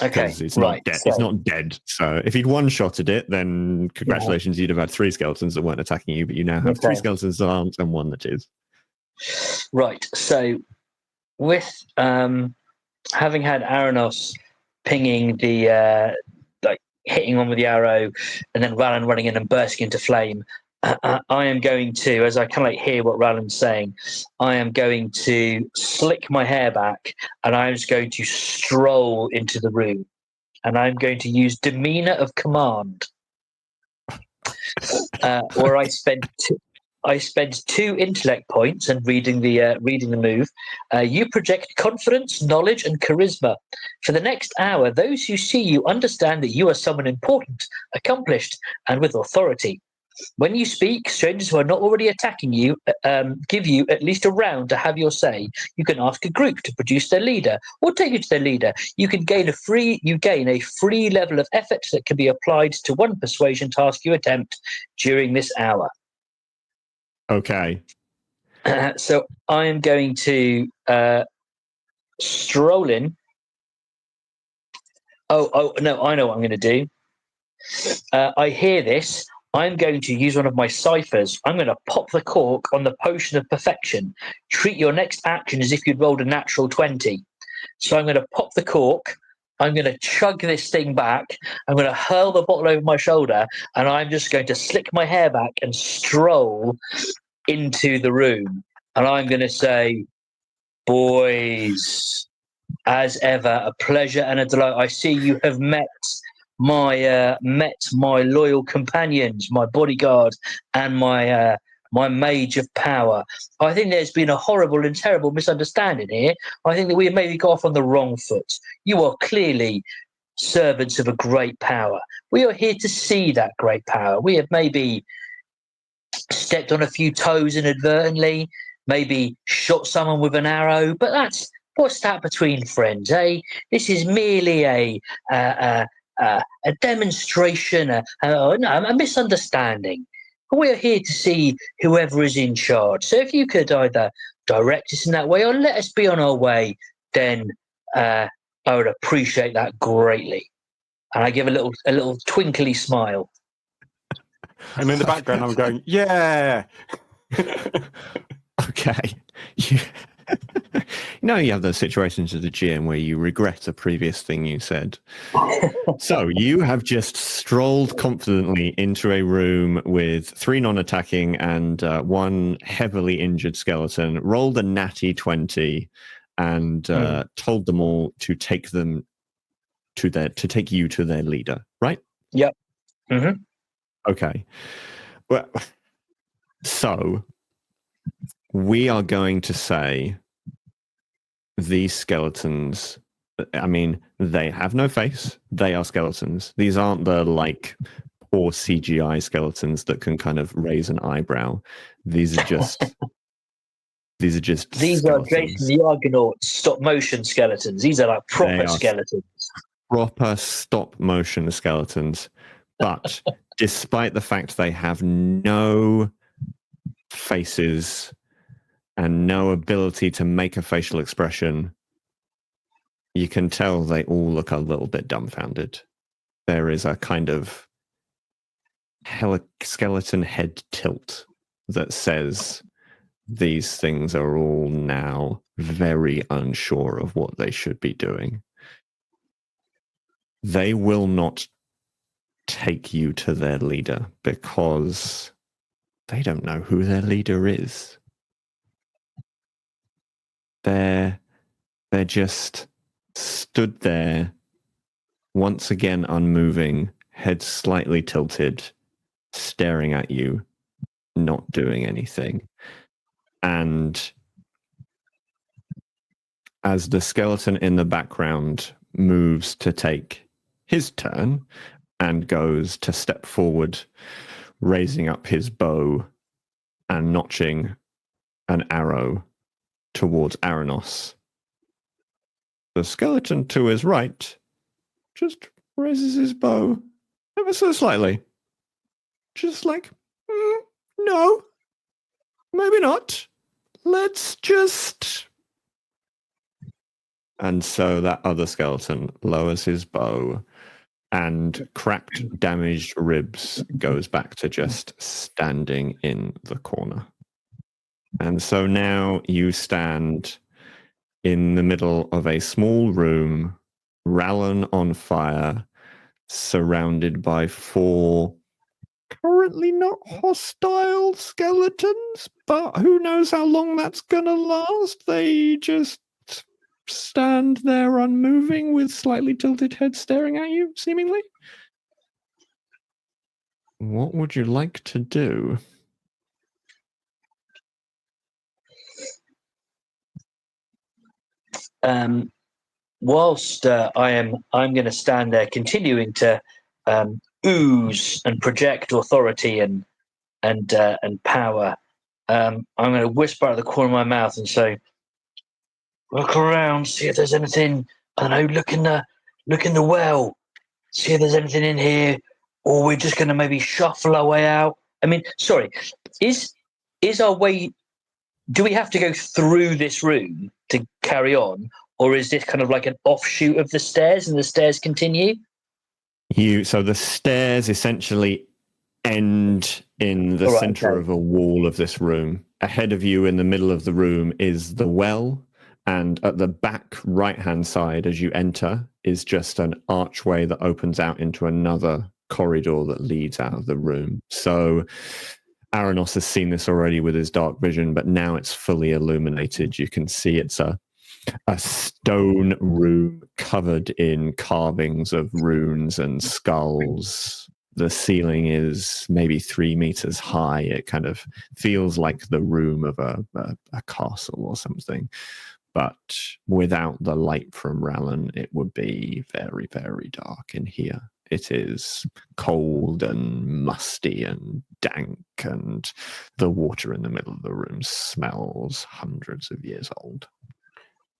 E: Okay,
C: it's not dead. It's not dead. So if you'd one-shotted it, then congratulations, you'd have had 3 skeletons that weren't attacking you, but you now have 3 skeletons that aren't and 1 that is.
E: Right, so with having had Aranos pinging the hitting one with the arrow, and then Rallan running in and bursting into flame, I am going to, as I kind of hear what Rallan's saying, I am going to slick my hair back, and I'm just going to stroll into the room, and I'm going to use demeanor of command, where I spend 2 intellect points and reading the move. You project confidence, knowledge, and charisma. For the next hour, those who see you understand that you are someone important, accomplished, and with authority. When you speak, strangers who are not already attacking you give you at least a round to have your say. You can ask a group to produce their leader or take you to their leader. You gain a free level of effort that can be applied to one persuasion task you attempt during this hour.
C: Okay.
E: So I am going to stroll in. Oh, no, I know what I'm going to do. I hear this. I'm going to use one of my ciphers. I'm going to pop the cork on the potion of perfection. Treat your next action as if you'd rolled a natural 20. So I'm going to pop the cork. I'm going to chug this thing back. I'm going to hurl the bottle over my shoulder, and I'm just going to slick my hair back and stroll into the room. And I'm going to say, boys, as ever, a pleasure and a delight. I see you have met my loyal companions, my bodyguard, and my mage of power. I think there's been a horrible and terrible misunderstanding here. I think that we have maybe got off on the wrong foot. You are clearly servants of a great power. We are here to see that great power. We have maybe stepped on a few toes inadvertently, maybe shot someone with an arrow, but what's that between friends, eh? This is merely a demonstration, a misunderstanding. We are here to see whoever is in charge. So if you could either direct us in that way or let us be on our way, then I would appreciate that greatly. And I give a little twinkly smile.
A: And in the background, I'm going, yeah.
C: Okay. No, you have those situations as a GM where you regret a previous thing you said. So you have just strolled confidently into a room with 3 non-attacking and 1 heavily injured skeleton, rolled a natty 20, and told them all to take them to take you to their leader, right?
E: Yep. Mm-hmm.
C: Okay. Well, so we are going to say these skeletons, I mean, they have no face. They are skeletons. These aren't the poor CGI skeletons that can kind of raise an eyebrow. These are just
E: These
C: skeletons.
E: are Jason the Argonaut stop motion skeletons. These are like proper skeletons.
C: Proper stop motion skeletons. But despite the fact they have no faces and no ability to make a facial expression, you can tell they all look a little bit dumbfounded. There is a kind of skeleton head tilt that says these things are all now very unsure of what they should be doing. They will not take you to their leader because they don't know who their leader is. They're just stood there, once again unmoving, head slightly tilted, staring at you, not doing anything. And as the skeleton in the background moves to take his turn and goes to step forward, raising up his bow and notching an arrow towards Aranos, the skeleton to his right just raises his bow ever so slightly. Just like, no, maybe not. Let's just... And so that other skeleton lowers his bow, and cracked, damaged ribs goes back to just standing in the corner. And so now you stand in the middle of a small room, Rallon on fire, surrounded by 4 currently not hostile skeletons, but who knows how long that's gonna last. They just stand there unmoving with slightly tilted heads staring at you, seemingly. What would you like to do?
E: Whilst I'm going to stand there, continuing to ooze and project authority and power. I'm going to whisper out of the corner of my mouth and say, "Look around, see if there's anything. I don't know. Look in the well, see if there's anything in here, or we're just going to maybe shuffle our way out." I mean, sorry, is our way? Do we have to go through this room to carry on, or is this kind of like an offshoot of the stairs, and the stairs continue?
C: So the stairs essentially end in the center of a wall of this room. Ahead of you in the middle of the room is the well, and at the back right-hand side as you enter is just an archway that opens out into another corridor that leads out of the room. So Aranos has seen this already with his dark vision, but now it's fully illuminated. You can see it's a stone room covered in carvings of runes and skulls. The ceiling is maybe 3 meters high. It kind of feels like the room of a castle or something. But without the light from Rallon, it would be very, very dark in here. It is cold and musty and dank, and the water in the middle of the room smells hundreds of years old.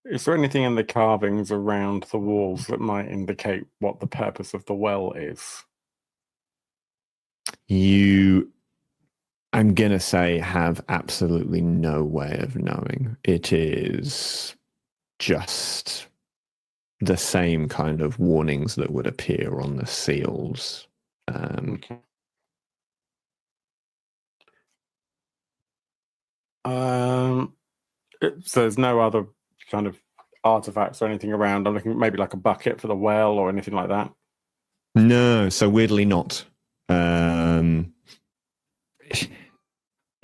A: Is there anything in the carvings around the walls that might indicate what the purpose of the well is?
C: I'm going to say, have absolutely no way of knowing. It is just the same kind of warnings that would appear on the seals.
A: Okay. So there's no other kind of artifacts or anything around? I'm looking at maybe like a bucket for the well or anything like that.
C: No, so weirdly not.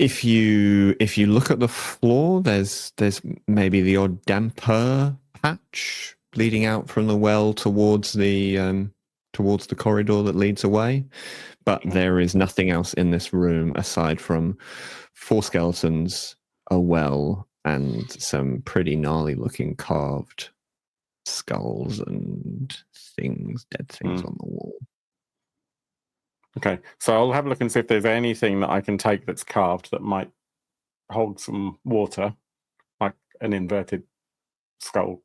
C: If you look at the floor, there's maybe the odd damper patch leading out from the well towards the corridor that leads away, but there is nothing else in this room aside from 4 skeletons, a well, and some pretty gnarly looking carved skulls and dead things on the wall.
A: Okay, so I'll have a look and see if there's anything that I can take that's carved that might hold some water, like an inverted skull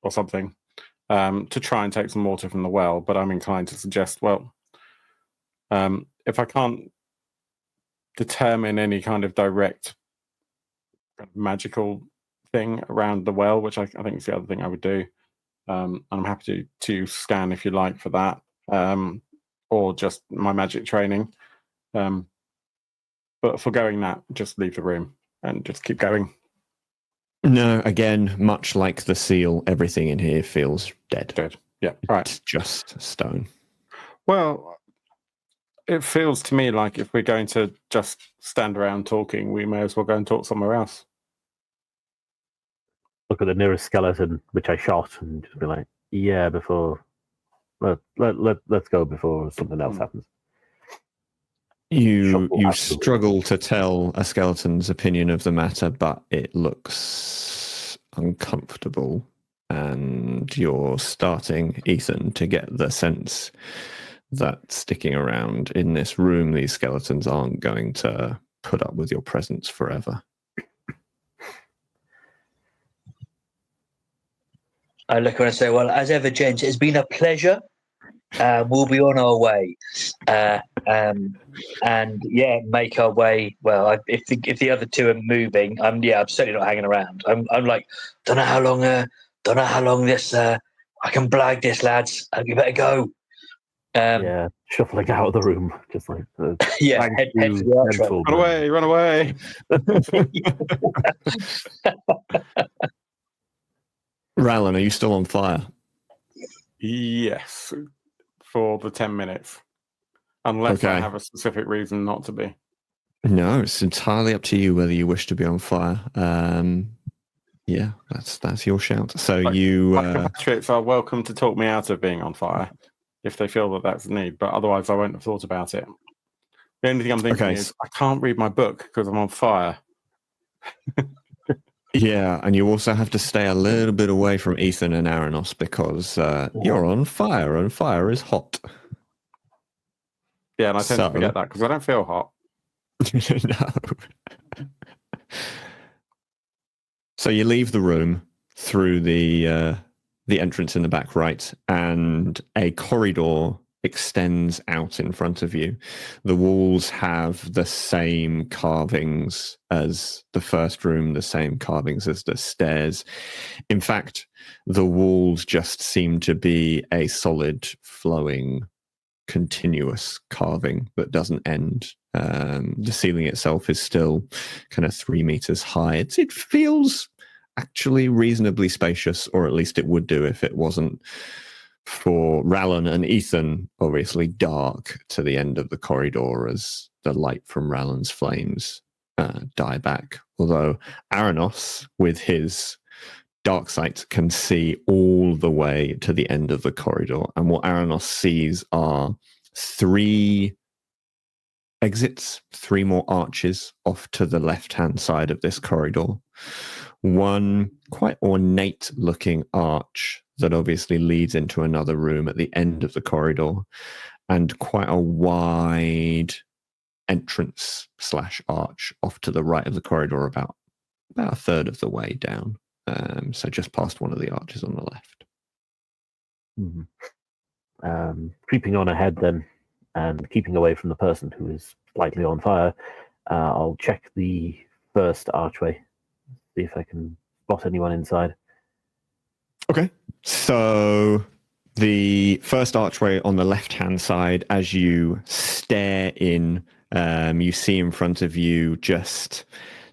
A: or something, to try and take some water from the well. But I'm inclined to suggest, well, if I can't determine any kind of direct magical thing around the well, which I think is the other thing I would do, I'm happy to scan if you like for that. Or just my magic training. But forgoing that, just leave the room and just keep going.
C: No, again, much like the seal, everything in here feels dead.
A: Dead. Yeah, right.
C: It's just stone.
A: Well, it feels to me like if we're going to just stand around talking, we may as well go and talk somewhere else.
D: Look at the nearest skeleton, which I shot, and just be like, yeah, before... Let's go before something else happens.
C: You struggle to tell a skeleton's opinion of the matter, but it looks uncomfortable, and you're starting, Ethan, to get the sense that sticking around in this room, these skeletons aren't going to put up with your presence forever.
E: I look around and say, well, as ever, gents, it's been a pleasure. We'll be on our way. And yeah, make our way. Well, if the other two are moving, I'm certainly not hanging around. I'm like, don't know how long this I can blag this, lads. You better go.
D: Shuffling out of the room, just like
E: head to the archway.
A: Run away!
C: Rallan, are you still on fire?
A: Yes, for the 10 minutes. Unless I have a specific reason not to be.
C: No, it's entirely up to you whether you wish to be on fire. Yeah, that's your shout. So
A: my compatriots are welcome to talk me out of being on fire if they feel that that's a need, but otherwise I won't have thought about it. The only thing I'm thinking is I can't read my book because I'm on fire.
C: Yeah, and you also have to stay a little bit away from Ethan and Aranos because you're on fire, and fire is hot.
A: Yeah, and I tend to forget that because I don't feel hot.
C: No. So you leave the room through the entrance in the back right, and a corridor extends out in front of you. The walls have the same carvings as the first room, the same carvings as the stairs. In fact, the walls just seem to be a solid, flowing, continuous carving that doesn't end. The ceiling itself is still kind of 3 meters high. It feels actually reasonably spacious, or at least it would do if it wasn't for Rallan and Ethan, obviously dark to the end of the corridor as the light from Rallan's flames die back. Although Aranos, with his dark sight, can see all the way to the end of the corridor. And what Aranos sees are 3 exits, 3 more arches off to the left-hand side of this corridor. One quite ornate-looking arch that obviously leads into another room at the end of the corridor, and quite a wide entrance / arch off to the right of the corridor, about a third of the way down. So just past one of the arches on the left.
D: Mm-hmm. Creeping on ahead then, and keeping away from the person who is slightly on fire, I'll check the first archway, see if I can spot anyone inside.
C: Okay. So the first archway on the left-hand side, as you stare in, you see in front of you just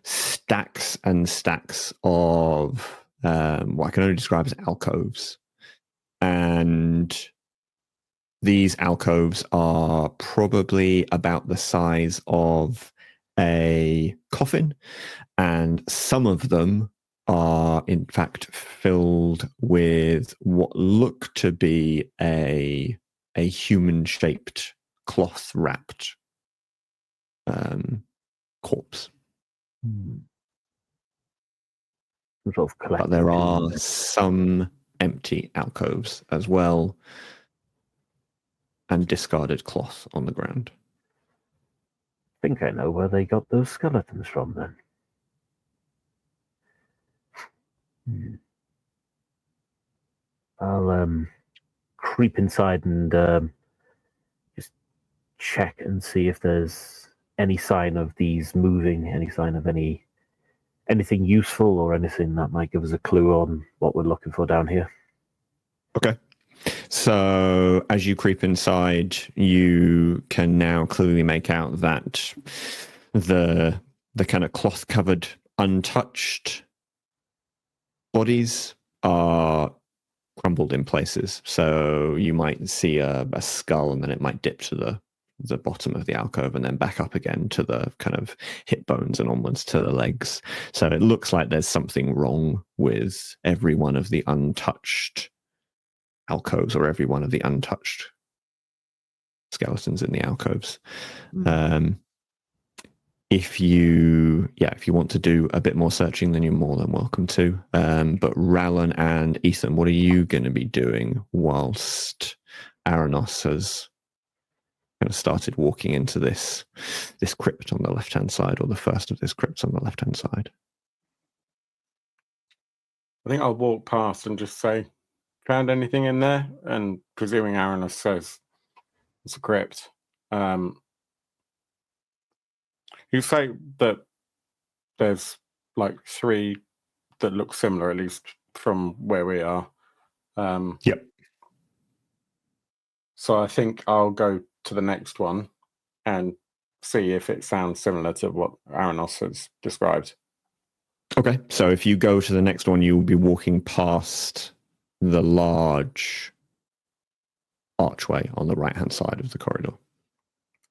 C: stacks and stacks of what I can only describe as alcoves. And these alcoves are probably about the size of a coffin, and some of them are in fact filled with what look to be a human-shaped cloth-wrapped corpse.
D: Sort of
C: But there are
D: collecting.
C: some empty alcoves as well, and discarded cloth on the ground.
D: I think I know where they got those skeletons from then. I'll creep inside and just check and see if there's any sign of these moving, any sign of anything useful or anything that might give us a clue on what we're looking for down here.
C: Okay. So as you creep inside, you can now clearly make out that the kind of cloth-covered, untouched bodies are crumbled in places. So you might see a skull, and then it might dip to the bottom of the alcove and then back up again to the kind of hip bones and onwards to the legs. So it looks like there's something wrong with every one of the untouched alcoves, or every one of the untouched skeletons in the alcoves. If you want to do a bit more searching, then you're more than welcome to. But Rallan and Ethan, what are you going to be doing whilst Aranos has kind of started walking into this crypt on the left-hand side, or the first of this crypts on the left-hand side?
A: I think I'll walk past and just say, found anything in there? And presuming Aranos says it's a crypt. You say that there's like 3 that look similar, at least from where we are.
C: Yep.
A: So I think I'll go to the next one and see if it sounds similar to what Aranos has described.
C: Okay, so if you go to the next one, you'll be walking past the large archway on the right-hand side of the corridor.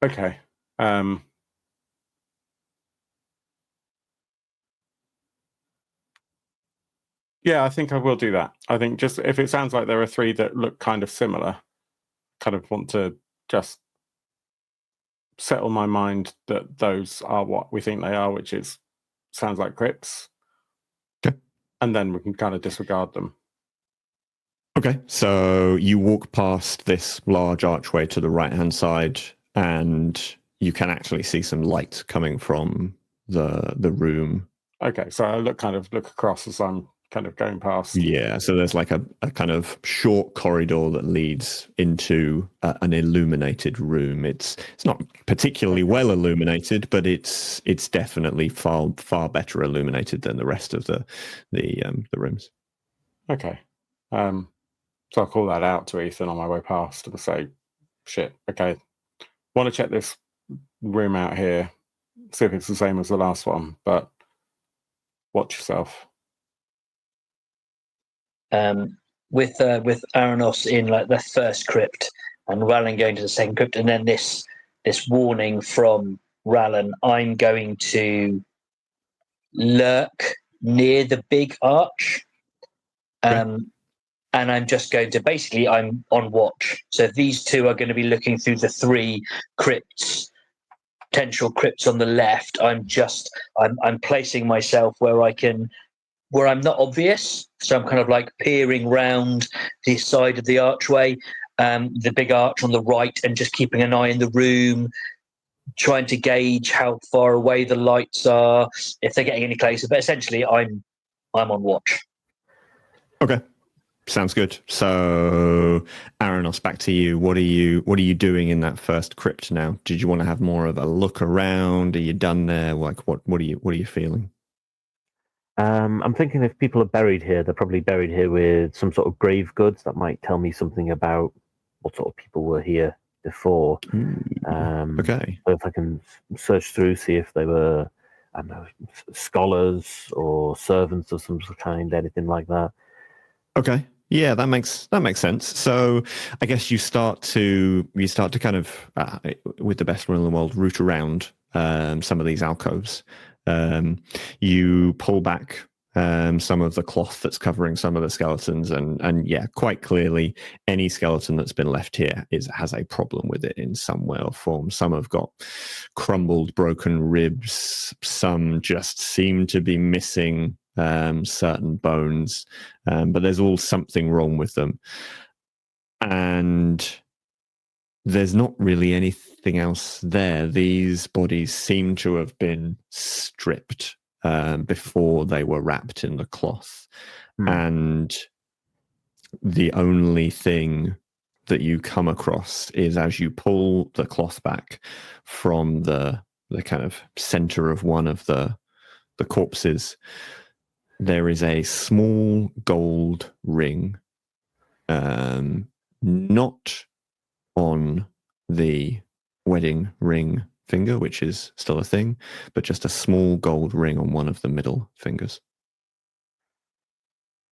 A: Okay. Yeah, I think I will do that. I think just if it sounds like there are 3 that look kind of similar, kind of want to just settle my mind that those are what we think they are, which is sounds like crypts.
C: Okay.
A: And then we can kind of disregard them.
C: Okay, so you walk past this large archway to the right-hand side, and you can actually see some light coming from the room.
A: Okay, so I look across as I'm kind of going past.
C: Yeah, so there's like a kind of short corridor that leads into an illuminated room. It's not particularly well illuminated, but it's definitely far better illuminated than the rest of the rooms.
A: Okay. So I'll call that out to Ethan on my way past and say, shit, okay, want to check this room out here, see if it's the same as the last one, but watch yourself.
E: With Aranos in like the first crypt and Rallan going to the second crypt, and then this warning from Rallan, I'm going to lurk near the big arch. And I'm just going to basically, I'm on watch. So these 2 are going to be looking through the 3 crypts, potential crypts on the left. I'm placing myself where I'm not obvious. So I'm kind of like peering round the side of the archway, the big arch on the right, and just keeping an eye in the room, trying to gauge how far away the lights are, if they're getting any closer. But essentially, I'm on watch.
C: Okay. Sounds good. So, Aranos, back to you. What are you doing in that first crypt now? Did you want to have more of a look around? Are you done there? Like, what are you feeling?
D: I'm thinking if people are buried here, they're probably buried here with some sort of grave goods that might tell me something about what sort of people were here before.
C: Okay.
D: So if I can search through, see if they were I don't know, scholars or servants of some kind, anything like that.
C: Okay. Yeah, that makes sense. So I guess you start to kind of, with the best will in the world, root around some of these alcoves. You pull back some of the cloth that's covering some of the skeletons, and yeah, quite clearly, any skeleton that's been left here has a problem with it in some way or form. Some have got crumbled, broken ribs. Some just seem to be missing certain bones, but there's all something wrong with them, and there's not really anything else there. These bodies seem to have been stripped before they were wrapped in the cloth, and the only thing that you come across is, as you pull the cloth back from the kind of center of one of the corpses, there is a small gold ring, not on the wedding ring finger, which is still a thing, but just a small gold ring on one of the middle fingers.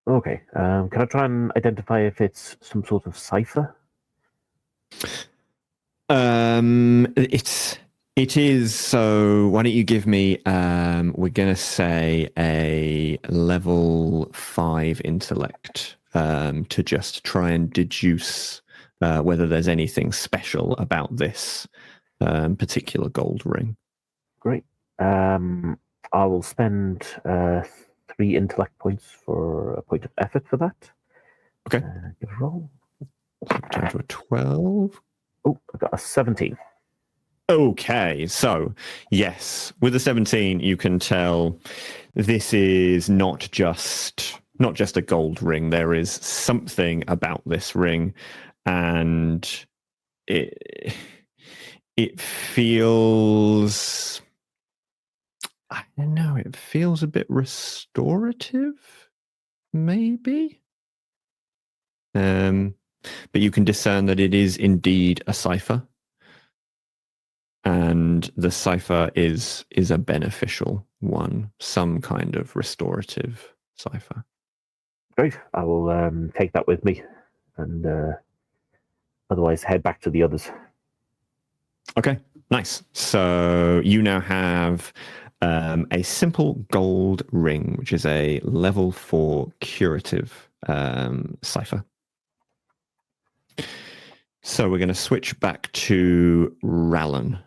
D: Okay. Can I try and identify if it's some sort of cipher?
C: It is. So why don't you give me, we're going to say a level 5 intellect to just try and deduce whether there's anything special about this particular gold ring.
D: Great. I will spend 3 intellect points for a point of effort for that.
C: Okay.
D: Give a roll.
C: Down to a 12.
D: Oh, I got a 17.
C: Okay, so yes, with the 17, you can tell this is not just a gold ring. There is something about this ring, and it feels, I don't know, it feels a bit restorative, maybe. But you can discern that it is indeed a cipher. And the cipher is a beneficial one, some kind of restorative cipher.
D: Great. I will take that with me, and otherwise head back to the others.
C: Okay, nice. So you now have a simple gold ring, which is a level 4 curative cipher. So we're going to switch back to Rallan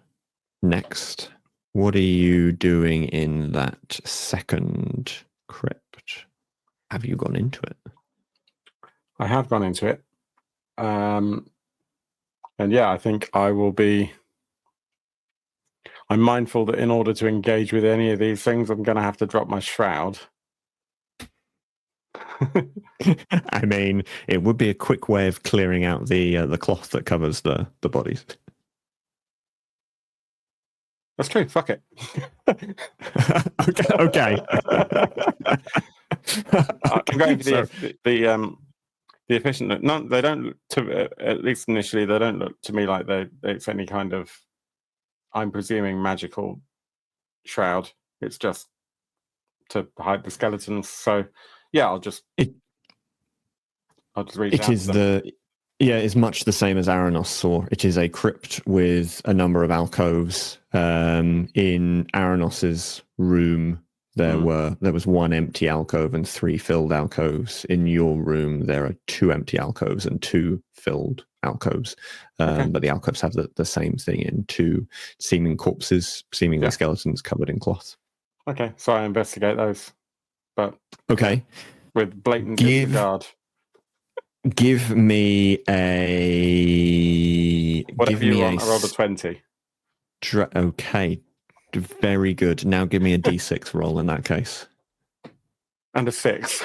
C: next. What are you doing in that second crypt? Have you gone into it?
A: I have gone into it. And yeah, I think I will be... I'm mindful that in order to engage with any of these things, I'm going to have to drop my shroud.
C: I mean, it would be a quick way of clearing out the cloth that covers the bodies.
A: That's true. Fuck it.
C: Okay.
A: I'm going for the efficient. No, they don't look to, at least initially, they don't look to me like it's any kind of, I'm presuming, magical shroud. It's just to hide the skeletons. So yeah, I'll just reach
C: it
A: out
C: is
A: to them.
C: it's much the same as Aranos saw. It is a crypt with a number of alcoves. In Aranos's room, there was 1 empty alcove and 3 filled alcoves. In your room, there are 2 empty alcoves and 2 filled alcoves. But the alcoves have the same thing in 2 seeming corpses, seemingly skeletons covered in cloth.
A: Okay, so I investigate those, but
C: okay,
A: with blatant disregard.
C: Give me a...
A: Whatever you want, I rolled a 20.
C: Okay, very good. Now give me a d6 roll in that case.
A: And a 6.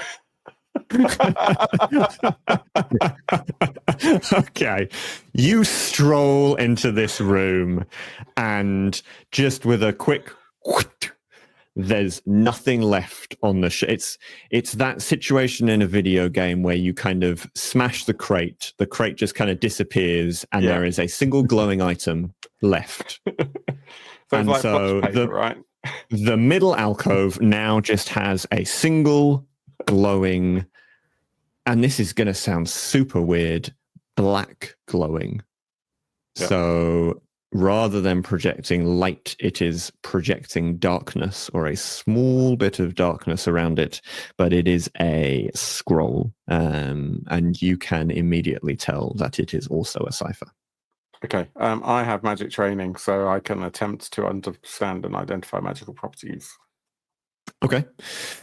C: Okay, you stroll into this room and just with a quick... There's nothing left on the it's that situation in a video game where you kind of smash the crate just kind of disappears, and there is a single glowing item left.
A: So it's like flush paper, right?
C: The middle alcove now just has a single glowing, and this is going to sound super weird, black glowing.
A: Yeah.
C: So rather than projecting light, it is projecting darkness, or a small bit of darkness around it, but it is a scroll, and you can immediately tell that it is also a cipher.
A: Okay. I have magic training, so I can attempt to understand and identify magical properties.
C: Okay.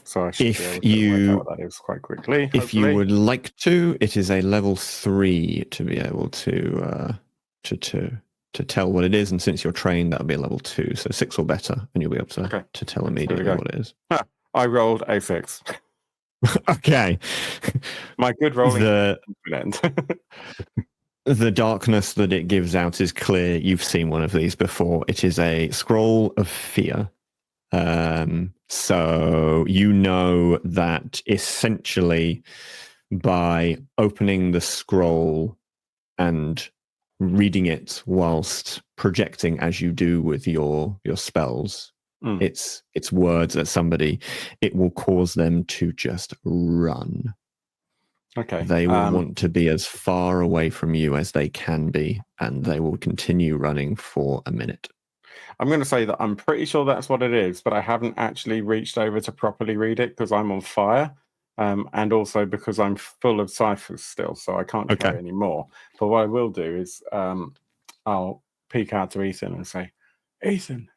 A: So I should
C: If
A: be able to
C: you-
A: work out what that is quite quickly.
C: If you
A: hopefully.
C: would like to, it is a level 3 to be able to tell what it is, and since you're trained, that'll be a level 2, so 6 or better, and you'll be able to tell immediately
A: go.
C: what it is.
A: I rolled a 6.
C: Okay.
A: My good rolling
C: The
A: end.
C: the darkness that it gives out is clear. You've seen one of these before. It is a scroll of fear. So you know that essentially by opening the scroll and reading it whilst projecting as you do with your spells, it's words at somebody, it will cause them to just run.
A: Okay.
C: They will want to be as far away from you as they can be, and they will continue running for a minute.
A: I'm going to say that I'm pretty sure that's what it is, but I haven't actually reached over to properly read it because I'm on fire, and also because I'm full of ciphers still, so I can't carry any more. But what I will do is I'll peek out to Ethan and say, Ethan,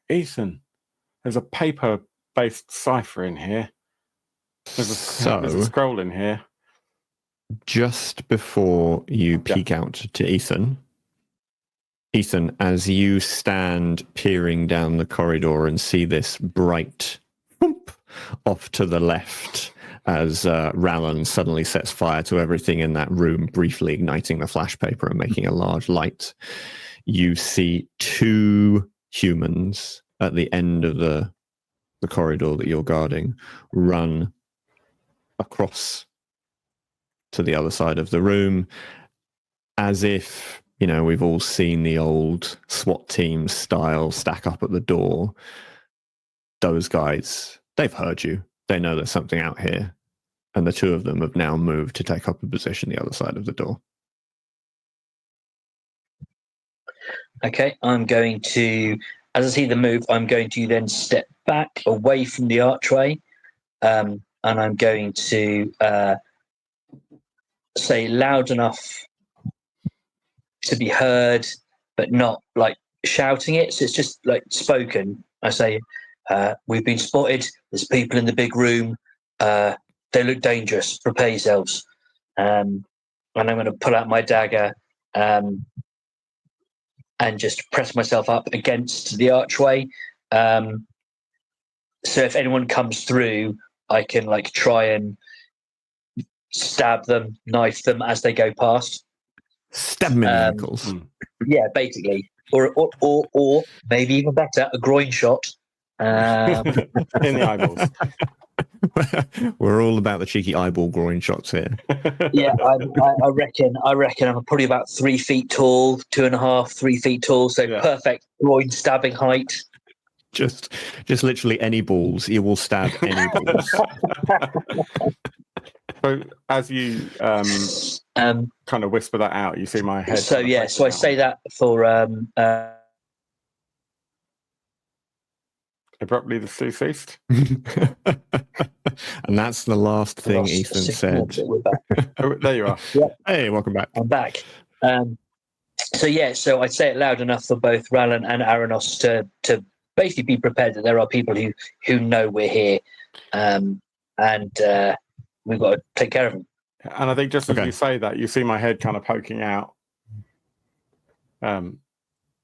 A: there's a paper-based cipher in here. There's a scroll in here.
C: Just before you peek out to Ethan, as you stand peering down the corridor and see this bright boop off to the left as Rallan suddenly sets fire to everything in that room, briefly igniting the flash paper and making a large light, you see 2 humans at the end of the corridor that you're guarding run across to the other side of the room, as if, you know, we've all seen the old SWAT team style stack up at the door. Those guys, they've heard you. They know there's something out here. And the 2 of them have now moved to take up a position the other side of the door.
E: Okay, I'm going to, as I see the move, I'm going to then step back away from the archway, and I'm going to say loud enough to be heard, but not like shouting it. So it's just like spoken. I say, we've been spotted. There's people in the big room. They look dangerous. Prepare yourselves. And I'm going to pull out my dagger and just press myself up against the archway. So if anyone comes through, I can like try and stab them, knife them as they go past.
C: Stab them in the ankles.
E: Yeah, basically, or maybe even better, a groin shot
A: in the eyeballs.
C: We're all about the cheeky eyeball groin shots here.
E: Yeah, I reckon I'm probably about 3 feet tall, 2.5, 3 feet tall, so perfect groin stabbing height.
C: Just literally any balls. You will stab any balls.
A: So as you kind of whisper that out, you see my head.
E: So yeah, so I say that for
A: abruptly the sea ceased.
C: And that's the last thing Ethan said.
A: Oh, there you are.
E: Yeah.
C: Hey, welcome back.
E: I'm back. So yeah, so I say it loud enough for both Rallan and Aranos to basically be prepared that there are people who know we're here, and we've got to take care of them.
A: And I think just as you say that, you see my head kind of poking out, and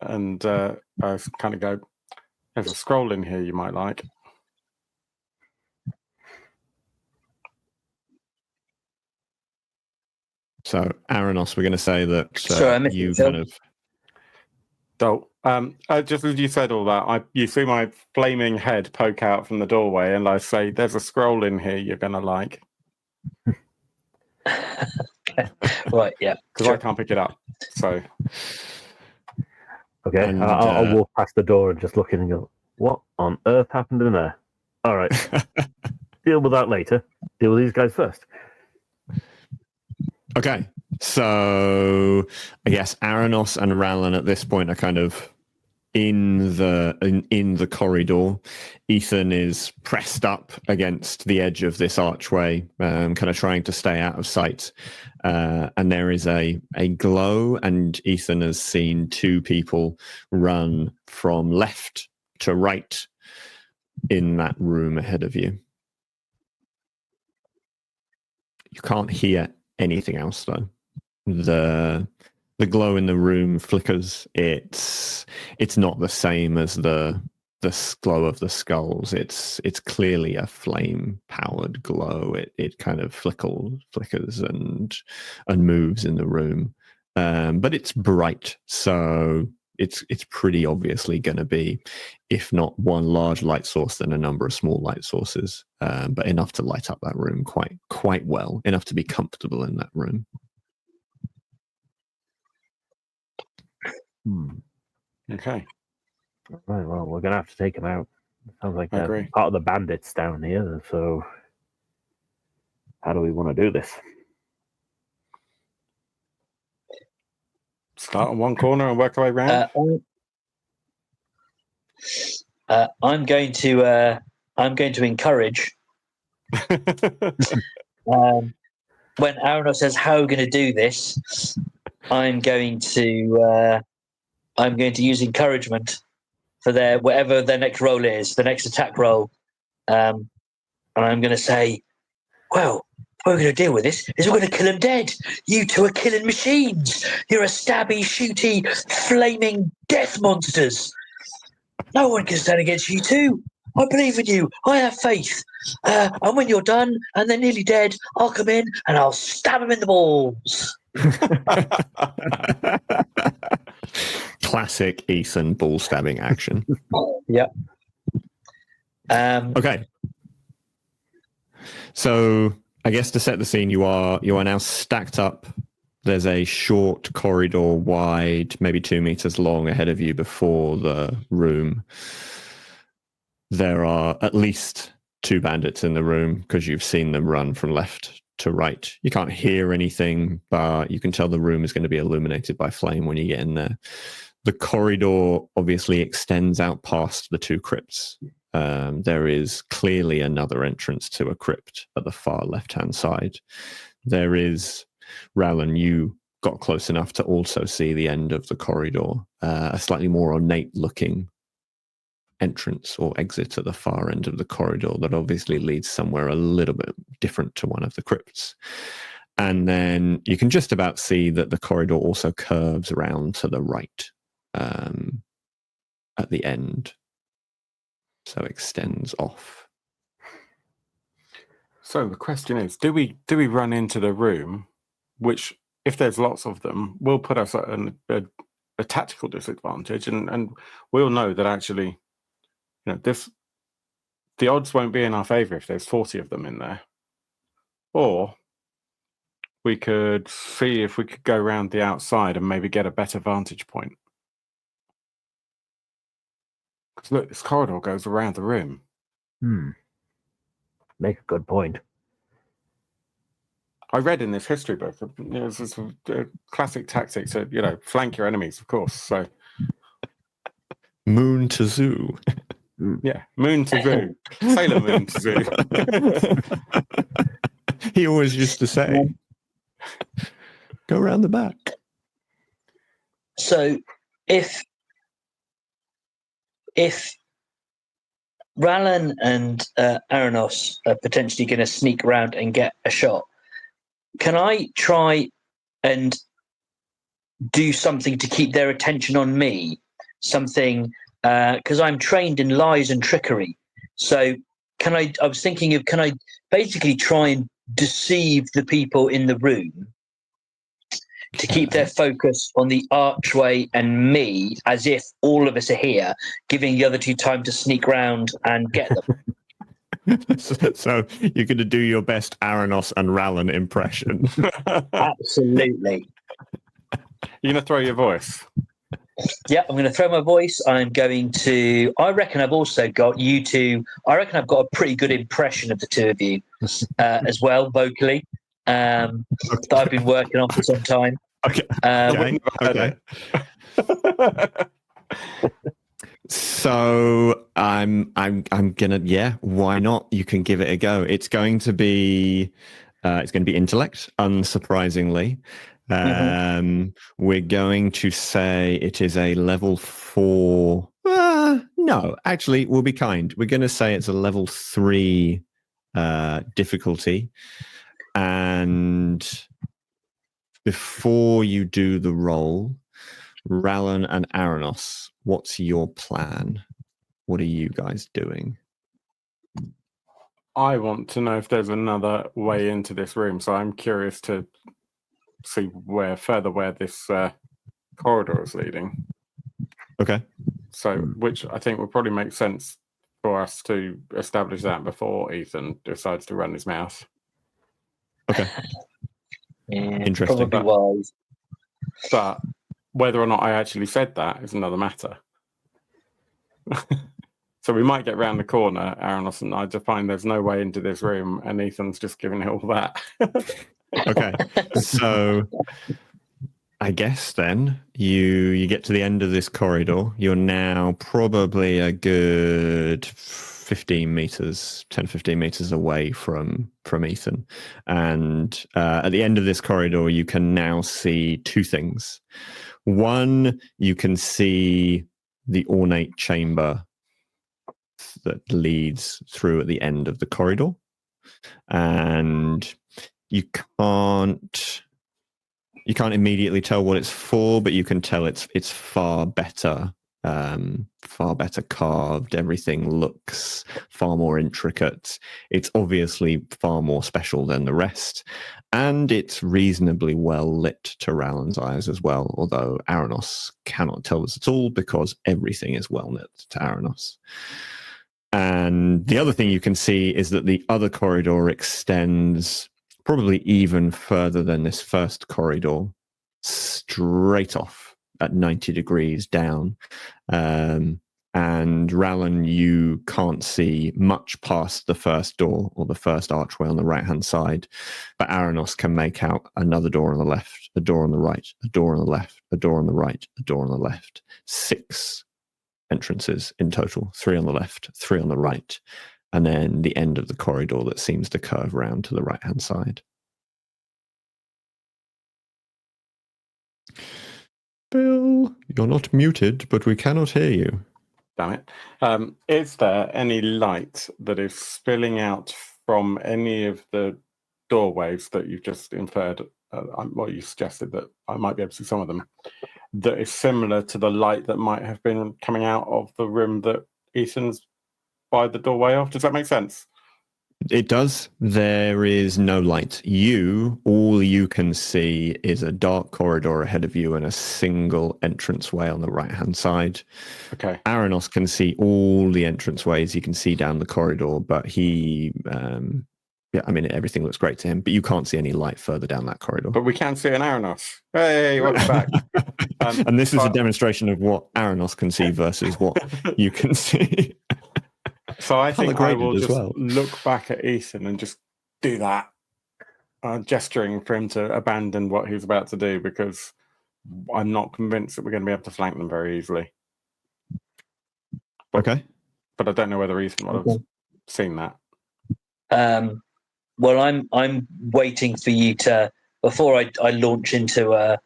A: I kind of go, "There's a scroll in here you might like."
C: So, Aranos, we're going to say that you kind of.
A: So, just as you said all that, you see my flaming head poke out from the doorway, and I say, "There's a scroll in here you're going to like."
E: Right, yeah.
A: Because I can't pick it up. So.
D: Okay, I'll walk past the door and just look in and go, What on earth happened in there? All right. Deal with that later. Deal with these guys first.
C: Okay. So I guess Aranos and Rallan at this point are kind of in the corridor. Ethan is pressed up against the edge of this archway, kind of trying to stay out of sight. And there is a glow, and Ethan has seen two people run from left to right in that room ahead of you. You can't hear anything else though. The glow in the room flickers. It's not the same as the glow of the skulls. It's clearly a flame powered glow. It kind of flickers and moves in the room. But it's bright, so it's pretty obviously going to be, if not one large light source, then a number of small light sources. But enough to light up that room quite well, enough to be comfortable in that room.
A: Okay.
D: Right, well, we're going to have to take them out. Sounds like
A: I
D: they're
A: agree.
D: part of the bandits down here, so how do we want to do this?
A: Start on one corner and work our way around.
E: I'm going to encourage when Aaron says how are we going to do this. I'm going to use encouragement for their whatever their next role is, the next attack roll, and I'm going to say, well, how we're going to deal with this is we're going to kill them dead. You two are killing machines. You're a stabby, shooty, flaming death monsters. No one can stand against you two. I believe in you. I have faith. And when you're done and they're nearly dead, I'll come in and I'll stab them in the balls.
C: Classic Ethan ball stabbing action.
E: Yeah.
C: Okay. So I guess to set the scene, you are now stacked up. There's a short corridor wide, maybe 2 meters long ahead of you before the room. There are at least two bandits in the room because you've seen them run from left to right. You can't hear anything, but you can tell the room is going to be illuminated by flame when you get in there. The corridor obviously extends out past the two crypts. There is clearly another entrance to a crypt at the far left-hand side. There is, Rowland, you got close enough to also see the end of the corridor, a slightly more ornate-looking entrance or exit at the far end of the corridor that obviously leads somewhere a little bit different to one of the crypts. And then you can just about see that the corridor also curves around to the right at the end. So extends off.
A: So the question is, do we run into the room, which, if there's lots of them, will put us at a tactical disadvantage, and we'll know that actually, the odds won't be in our favor if there's 40 of them in there. Or we could see if we could go around the outside and maybe get a better vantage point. Because look, this corridor goes around the room.
D: Make a good point.
A: I read in this history book, this is a classic tactic to, flank your enemies, of course. So,
C: Moon to zoo.
A: Yeah, moon to zoo. Sailor Moon to zoo.
C: He always used to say, go around the back.
E: So if Rallan and Aranos are potentially going to sneak around and get a shot, can I try and do something to keep their attention on me? Something, because I'm trained in lies and trickery. So I was thinking of, can I basically try and deceive the people in the room to keep their focus on the archway and me, as if all of us are here, giving the other two time to sneak round and get them.
C: So you're going to do your best Aranos and Rallan impression.
E: Absolutely.
A: You're going to throw your voice?
E: Yeah, I'm going to throw my voice. I'm going to. I reckon I've also got you two. I reckon I've got a pretty good impression of the two of you as well, vocally, that I've been working on for some time.
C: Okay. Okay. So I'm gonna, why not? You can give it a go. It's going to be intellect, unsurprisingly. We're going to say it is a level 4. No, actually, we'll be kind. We're going to say it's a level 3 difficulty. And before you do the roll, Rallan and Aranos, what's your plan? What are you guys doing?
A: I want to know if there's another way into this room, so I'm curious to see where this corridor is leading.
C: Okay.
A: So, which I think would probably make sense for us to establish that before Ethan decides to run his mouth.
C: Okay. Interesting.
E: Probably wise.
A: But whether or not I actually said that is another matter. So we might get round the corner, Aranos and I, to find there's no way into this room, and Ethan's just giving it all that.
C: Okay. So I guess then you get to the end of this corridor. You're now probably a good 15 meters, 10, 15 meters away from Ethan. And at the end of this corridor, you can now see two things. One, you can see the ornate chamber that leads through at the end of the corridor. And you can't immediately tell what it's for, but you can tell it's far better carved. Everything looks far more intricate. It's obviously far more special than the rest, and it's reasonably well lit to Rallan's eyes as well, although Aranos cannot tell this at all because everything is well lit to Aranos. And the other thing you can see is that the other corridor extends probably even further than this first corridor, straight off at 90 degrees down. And Rallan, you can't see much past the first door or the first archway on the right-hand side, but Aranos can make out another door on the left, a door on the right, a door on the left, a door on the right, a door on the left. 6 entrances in total, 3 on the left, 3 on the right, and then the end of the corridor that seems to curve round to the right-hand side. Bill, you're not muted, but we cannot hear you.
A: Damn it. Is there any light that is spilling out from any of the doorways that you've just inferred? Well, you suggested that I might be able to see some of them, that is similar to the light that might have been coming out of the room that Ethan's by the doorway of. Does that make sense?
C: It does. There is no light. All you can see is a dark corridor ahead of you and a single entranceway on the right-hand side.
A: Okay.
C: Aranos can see all the entranceways. He can see down the corridor, but everything looks great to him, but you can't see any light further down that corridor.
A: But we can see an Aranos. Hey, welcome back.
C: And this is a demonstration of what Aranos can see versus what you can see.
A: So I think I will just look back at Ethan and just do that, gesturing for him to abandon what he's about to do, because I'm not convinced that we're going to be able to flank them very easily.
C: Okay.
A: But I don't know whether Ethan would have seen that.
E: Well, I'm waiting for you to, before I launch into it.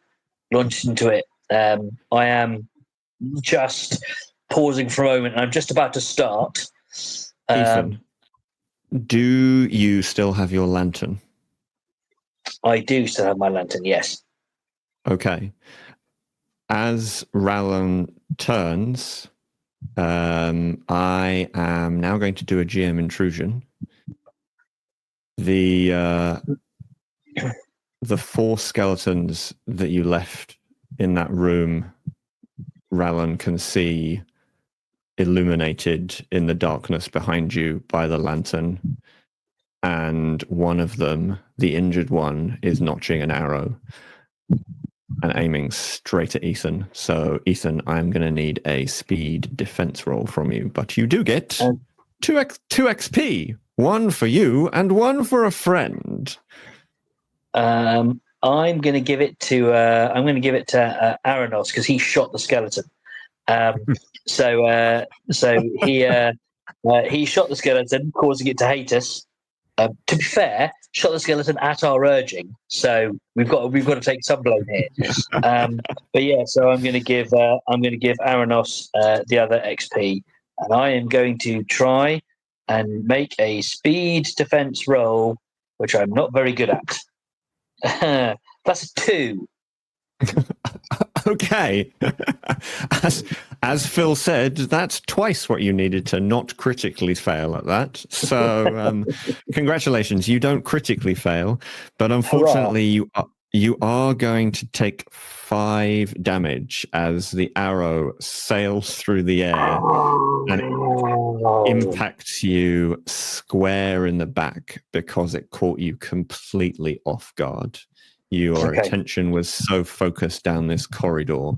E: I am just pausing for a moment, and I'm just about to start.
C: Ethan, do you still have your lantern?
E: I do still have my lantern, yes.
C: Okay. As Rallan turns, I am now going to do a GM intrusion. The 4 skeletons that you left in that room, Rallan can see illuminated in the darkness behind you by the lantern, and one of them, the injured one, is notching an arrow. and aiming straight at Ethan. So, Ethan, I'm going to need a speed defense roll from you, but you do get 2 XP, one for you and one for a friend.
E: I'm going to give it to Aranos because he shot the skeleton. So he shot the skeleton, causing it to hate us. To be fair, shot the skeleton at our urging, so we've got to take some blame here. But yeah, so I'm going to give Aranos the other XP, and I am going to try and make a speed defense roll, which I'm not very good at. That's a 2.
C: Okay. As Phil said, that's twice what you needed to not critically fail at that. So congratulations, you don't critically fail, but unfortunately you are going to take 5 damage as the arrow sails through the air and it impacts you square in the back because it caught you completely off guard. Your attention was so focused down this corridor,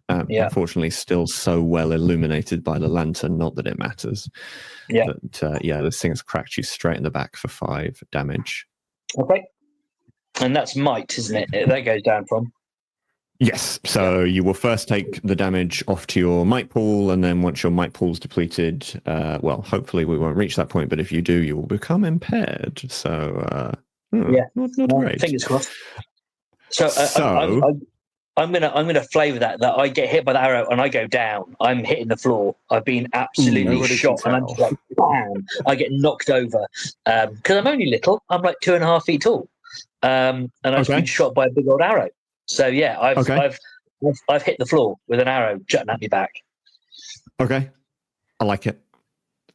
C: unfortunately still so well illuminated by the lantern, not that it matters.
E: Yeah.
C: But this thing has cracked you straight in the back for 5 damage.
E: Okay. And that's might, isn't it? That goes down from.
C: Yes. So you will first take the damage off to your might pool, and then once your might pool's depleted, hopefully we won't reach that point, but if you do, you will become impaired. So not great.
E: Fingers crossed. So I'm gonna flavour that I get hit by the arrow and I go down. I'm hitting the floor. I've been absolutely shot, and I'm just like bam. I get knocked over because I'm only little. I'm like 2.5 feet tall, and I've been shot by a big old arrow. So yeah, I've hit the floor with an arrow jutting at me back. Okay,
C: I like it.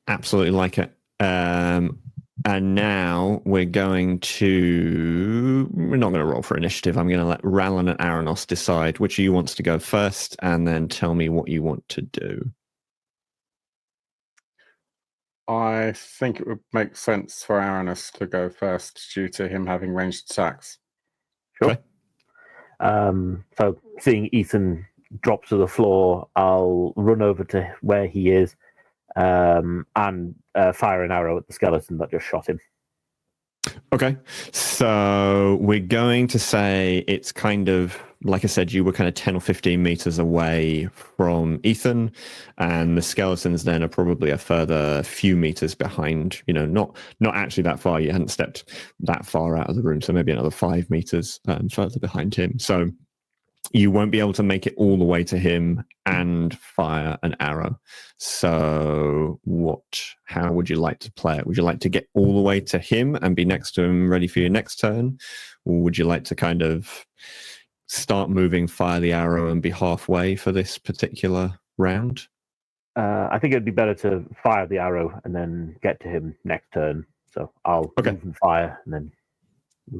C: Absolutely like it. And now we're not going to roll for initiative. I'm going to let Rallan and Aranos decide which of you wants to go first, and then tell me what you want to do.
A: I think it would make sense for Aranos to go first due to him having ranged attacks.
D: Sure. Okay. So seeing Ethan drop to the floor, I'll run over to where he is and fire an arrow at the skeleton that just shot him.
C: Okay, so we're going to say it's kind of, like I said, you were kind of 10 or 15 meters away from Ethan, and the skeletons then are probably a further few meters behind, not actually that far. You hadn't stepped that far out of the room, so maybe another 5 meters further behind him. So you won't be able to make it all the way to him and fire an arrow. So how would you like to play it? Would you like to get all the way to him and be next to him ready for your next turn? Or would you like to kind of start moving, fire the arrow, and be halfway for this particular round?
D: I think it'd be better to fire the arrow and then get to him next turn. So I'll move and fire and then...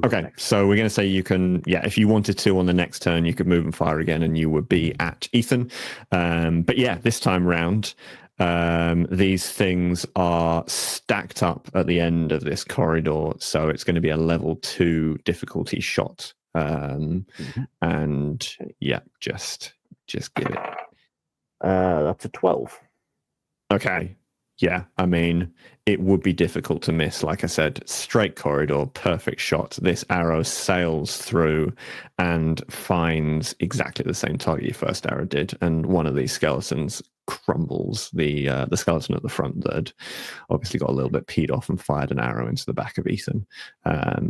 C: Okay, so we're going to say you can, if you wanted to on the next turn, you could move and fire again and you would be at Ethan. But this time round, these things are stacked up at the end of this corridor. So it's going to be a level 2 difficulty shot. And just give it.
D: That's a 12.
C: Okay. Yeah, I mean, it would be difficult to miss. Like I said, straight corridor, perfect shot. This arrow sails through and finds exactly the same target your first arrow did. And one of these skeletons crumbles. The skeleton at the front that had obviously got a little bit peed off and fired an arrow into the back of Ethan.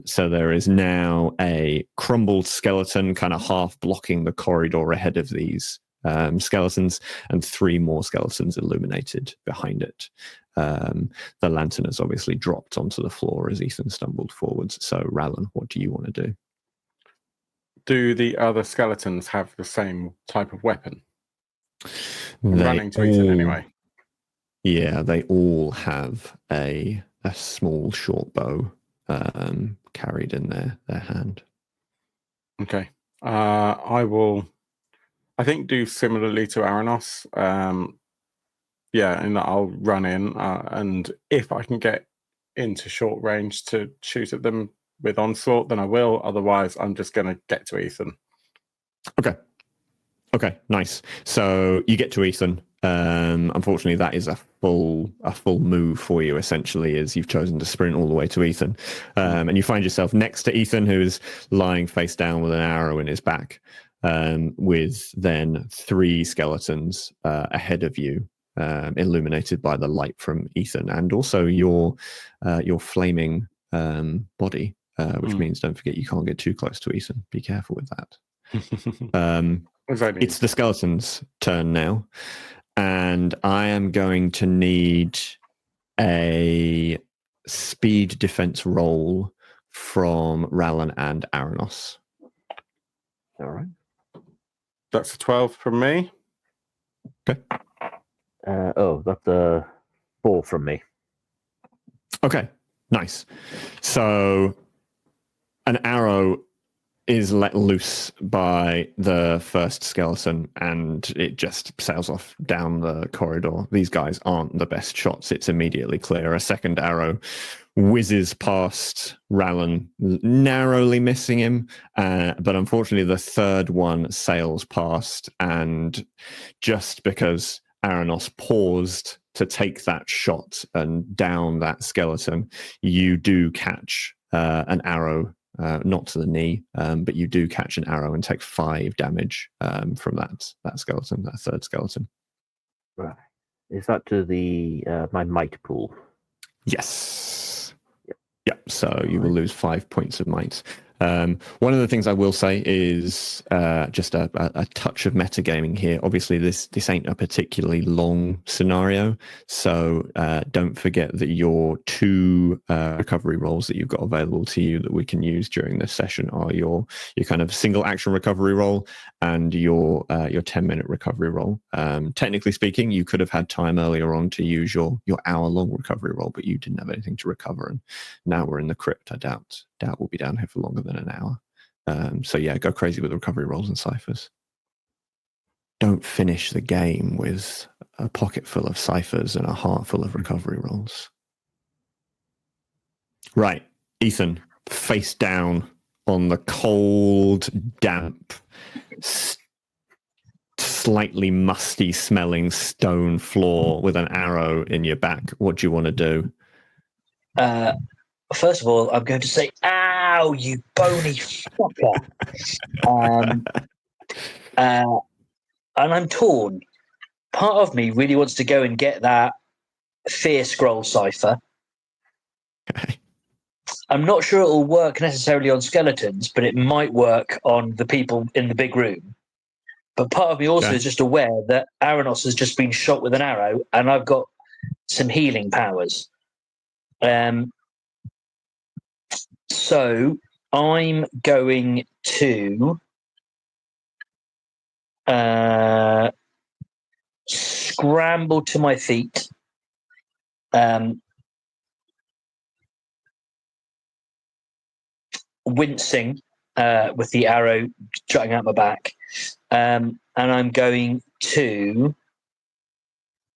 C: So there is now a crumbled skeleton kind of half blocking the corridor ahead of these skeletons, and 3 more skeletons illuminated behind it. The lantern has obviously dropped onto the floor as Ethan stumbled forwards. So, Rallan, what do you want to do?
A: Do the other skeletons have the same type of weapon?
C: Running
A: to Ethan anyway.
C: Yeah, they all have a small short bow carried in their hand.
A: Okay. I think do similarly to Aranos. And I'll run in, and if I can get into short range to shoot at them with onslaught, then I will. Otherwise, I'm just going to get to Ethan.
C: Okay, nice. So you get to Ethan. Unfortunately, that is a full move for you. Essentially, as you've chosen to sprint all the way to Ethan, and you find yourself next to Ethan, who is lying face down with an arrow in his back, with then 3 skeletons ahead of you, illuminated by the light from Ethan, and also your flaming body, which means don't forget you can't get too close to Ethan. Be careful with that. It's the skeleton's turn now, and I am going to need a speed defense roll from Rallan and Aranos.
D: All right.
A: That's a 12 from me.
C: Okay.
D: That's a 4 from me.
C: Okay, nice. So an arrow is let loose by the first skeleton, and it just sails off down the corridor. These guys aren't the best shots. It's immediately clear. A second arrow whizzes past Rallan, narrowly missing him, but unfortunately the third one sails past, and just because Aranos paused to take that shot and down that skeleton, you do catch an arrow. Not to the knee, but you do catch an arrow and take 5 damage from that skeleton, that third skeleton.
D: Right. Is that to the my might pool?
C: Yes. Yep. So you will lose 5 points of might. One of the things I will say is just a touch of metagaming here. Obviously, this ain't a particularly long scenario, so don't forget that your 2 recovery rolls that you've got available to you that we can use during this session are your kind of single action recovery roll and your 10-minute recovery roll. Technically speaking, you could have had time earlier on to use your hour-long recovery roll, but you didn't have anything to recover, and now we're in the crypt. I doubt we'll be down here for longer than an hour. So yeah, go crazy with recovery rolls and ciphers. Don't finish the game with a pocket full of ciphers and a heart full of recovery rolls. Right, Ethan, face down on the cold, damp, slightly musty smelling stone floor with an arrow in your back. What do you want to do?
E: First of all, I'm going to say, "Ow, you bony fucker!" And I'm torn. Part of me really wants to go and get that fear scroll cipher.
C: Okay.
E: I'm not sure it will work necessarily on skeletons, but it might work on the people in the big room. But part of me also is just aware that Aranos has just been shot with an arrow, and I've got some healing powers. So I'm going to scramble to my feet, wincing with the arrow jutting out my back, and I'm going to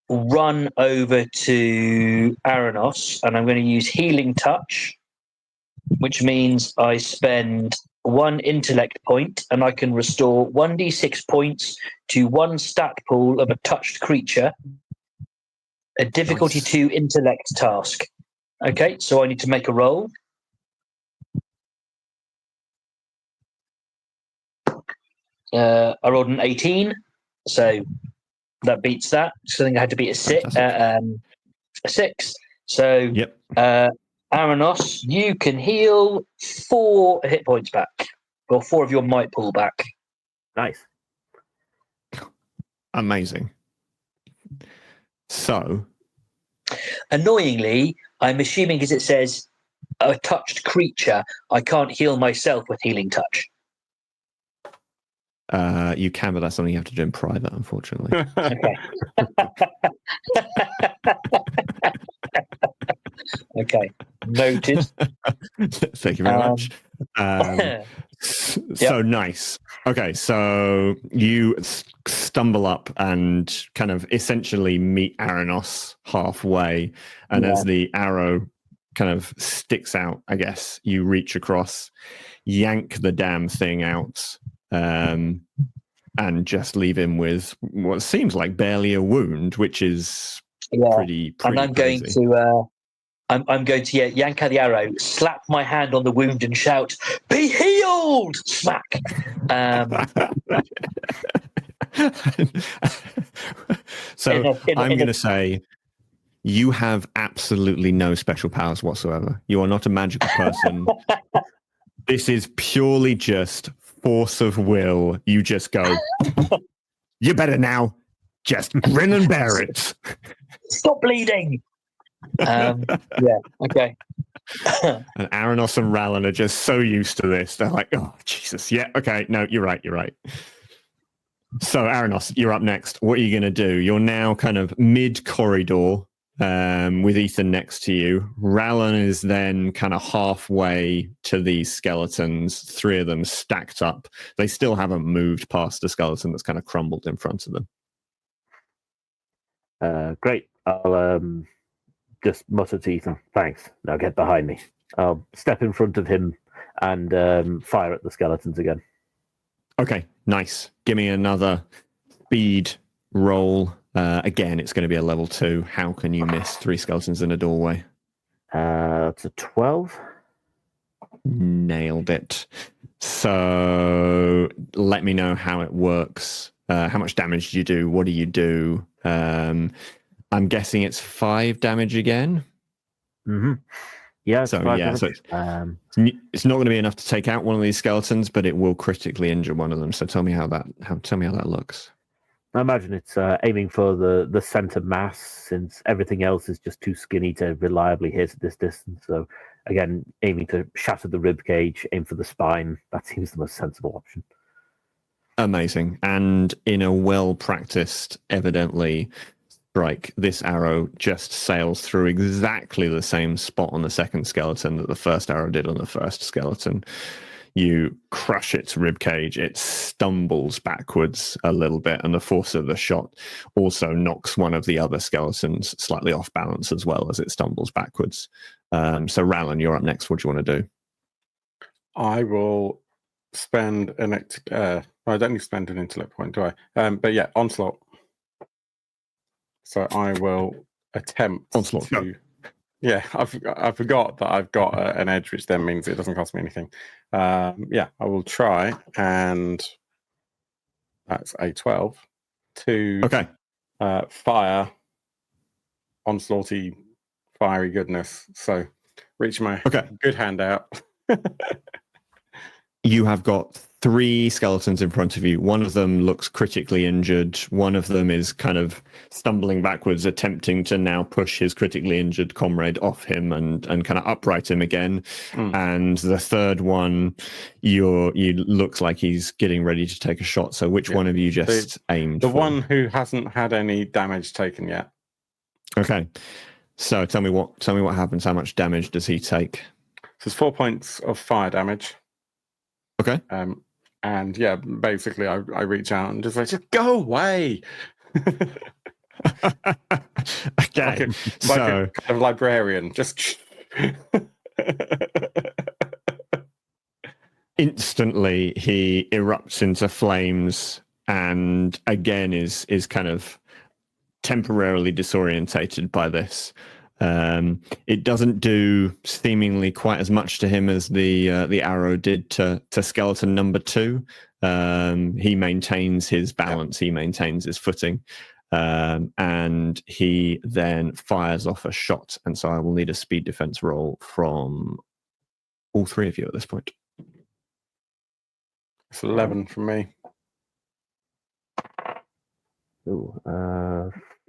E: run over to Aranos, and I'm going to use Healing Touch, which means I spend 1 intellect point, and I can restore 1d6 points to 1 stat pool of a touched creature, a difficulty 2 intellect task. Okay, so I need to make a roll. I rolled an 18, so that beats that. So I think I had to beat a 6. So
C: Yep.
E: Aranos, you can heal 4 hit points back, or 4 of your might pool back.
D: Nice.
C: Amazing. So,
E: annoyingly, I'm assuming because it says a touched creature, I can't heal myself with Healing Touch.
C: You can, but that's something you have to do in private, unfortunately.
E: Okay. Okay. Noted.
C: Thank you very much. So nice. Okay, so you stumble up and kind of essentially meet Aranos halfway, and as the arrow kind of sticks out, I guess, you reach across, yank the damn thing out, and just leave him with what seems like barely a wound, which is pretty
E: and I'm going
C: crazy.
E: to I'm going to yank out the arrow, slap my hand on the wound, and shout, "Be healed!" Smack.
C: So I'm going to say you have absolutely no special powers whatsoever. You are not a magical person. This is purely just force of will. You just go, "You better now. Just grin and bear it.
E: Stop bleeding." Okay.
C: And Aranos and Rallan are just so used to this. They're like, "Oh, Jesus. Yeah, okay. No, you're right. So, Aranos, you're up next. What are you going to do? You're now kind of mid-corridor with Ethan next to you. Rallan is then kind of halfway to these skeletons, 3 of them stacked up. They still haven't moved past the skeleton that's kind of crumbled in front of them.
D: Great. I'll just mutter to Ethan, "Thanks. Now get behind me." I'll step in front of him and fire at the skeletons again.
C: Okay, nice. Give me another speed roll. Again, it's going to be a level 2. How can you miss 3 skeletons in a doorway?
D: That's a 12.
C: Nailed it. So let me know how it works. How much damage do you do? What do you do? I'm guessing it's 5 damage again.
D: Mm-hmm. Yeah, it's 5 damage.
C: So it's not going to be enough to take out one of these skeletons, but it will critically injure one of them. So tell me how that looks.
D: I imagine it's aiming for the center mass, since everything else is just too skinny to reliably hit at this distance. So again, aiming to shatter the rib cage, aim for the spine. That seems the most sensible option.
C: Amazing. And in a well-practiced, evidently, strike, this arrow just sails through exactly the same spot on the second skeleton that the first arrow did on the first skeleton. You crush its ribcage, it stumbles backwards a little bit, and the force of the shot also knocks one of the other skeletons slightly off balance as well as it stumbles backwards. So Rallan, you're up next. What do you want to do?
A: I will spend I don't need to spend an intellect point, do I? But yeah, onslaught. So I will attempt
C: onslaught.
A: to. Go. Yeah, I forgot that I've got an edge, which then means it doesn't cost me anything. Yeah, I will try, and that's a 12 to fire onslaughty, fiery goodness. So reach my good hand out.
C: You have got 3 skeletons in front of you. One of them looks critically injured. One of them is kind of stumbling backwards, attempting to now push his critically injured comrade off him and kind of upright him again. And the third one, you looks like he's getting ready to take a shot. So which one of you just aimed
A: the
C: for?
A: one who hasn't had any damage taken yet. Okay.
C: So tell me what happens. How much damage does he take?
A: So it's 4 points of fire damage.
C: Okay.
A: And yeah, basically I reach out and just like, just go away.
C: Okay.
A: Like a kind of librarian, just
C: instantly he erupts into flames and again is kind of temporarily disorientated by this. It doesn't do seemingly quite as much to him as the arrow did to skeleton number 2. He maintains his balance, he maintains his footing, and he then fires off a shot. And so I will need a speed defense roll from all 3 of you at this point.
A: It's 11 from me.
D: Ooh,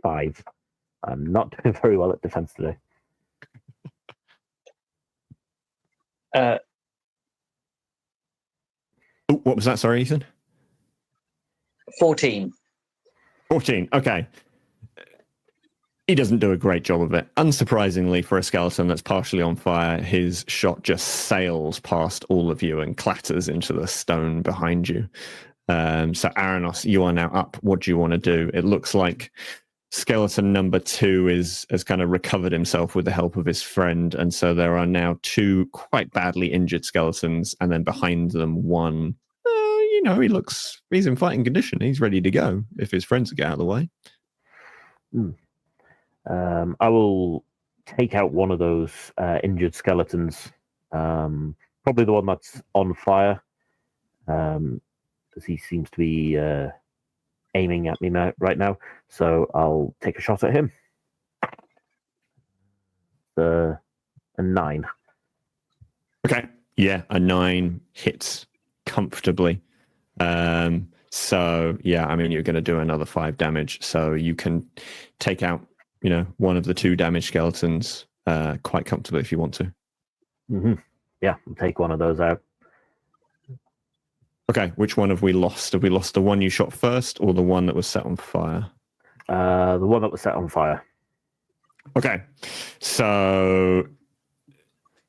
D: 5. I'm not doing very well at defense today.
C: What was that? Sorry, Ethan?
E: 14.
C: 14. Okay. He doesn't do a great job of it. Unsurprisingly, for a skeleton that's partially on fire, his shot just sails past all of you and clatters into the stone behind you. So Aranos, you are now up. What do you want to do? It looks like skeleton number 2 has kind of recovered himself with the help of his friend, and so there are now 2 quite badly injured skeletons, and then behind them one, he's in fighting condition. He's ready to go if his friends get out of the way.
D: I will take out one of those injured skeletons, probably the one that's on fire, as he seems to be aiming at me right now. So I'll take a shot at him. A 9.
C: Okay. Yeah, a 9 hits comfortably. So yeah, I mean, you're going to do another 5 damage, so you can take out, one of the 2 damaged skeletons quite comfortably if you want to.
D: Mm-hmm. Yeah, I'll take one of those out.
C: Okay, which one have we lost? Have we lost the one you shot first, or the one that was set on fire?
D: The one that was set on fire.
C: Okay, so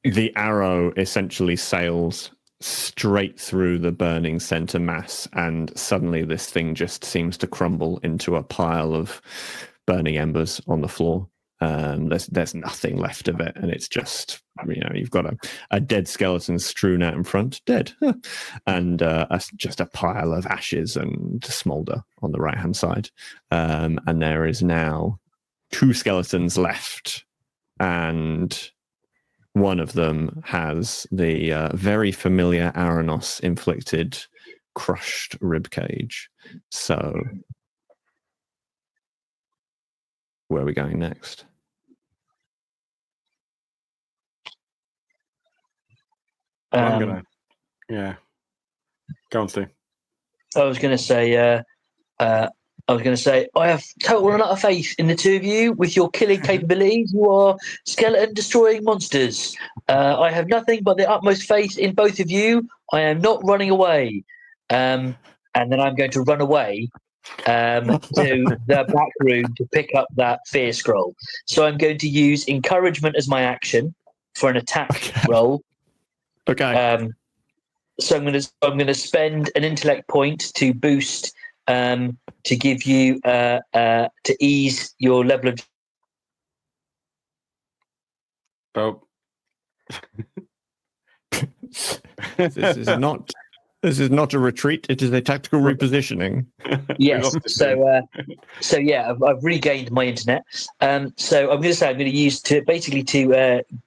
C: the arrow essentially sails straight through the burning center mass, and suddenly this thing just seems to crumble into a pile of burning embers on the floor. There's nothing left of it, and it's just, you've got a dead skeleton strewn out in front, dead, and just a pile of ashes and smolder on the right hand side. And there is now 2 skeletons left, and one of them has the very familiar Aranos inflicted crushed rib cage. So where are we going next?
A: I'm gonna, go on, Steve.
E: I was going to say, I have total and utter faith in the 2 of you with your killing capabilities. You are skeleton destroying monsters. I have nothing but the utmost faith in both of you. I am not running away. And then I'm going to run away to the back room to pick up that fear scroll. So I'm going to use encouragement as my action for an attack roll.
C: Okay.
E: So I'm going to spend an intellect point to boost, to give you to ease your level of.
A: Oh.
C: This is not a retreat. It is a tactical repositioning.
E: Yes. So yeah, I've regained my internet. So I'm going to use to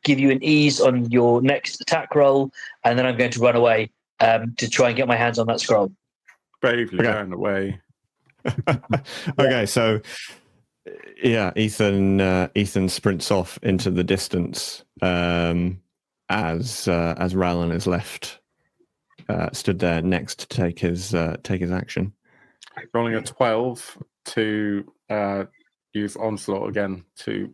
E: give you an ease on your next attack roll, and then I'm going to run away to try and get my hands on that scroll.
A: Bravely going away.
C: Okay, so yeah, Ethan sprints off into the distance as Rallan is left stood there next to take his action.
A: Rolling a 12 to use Onslaught again to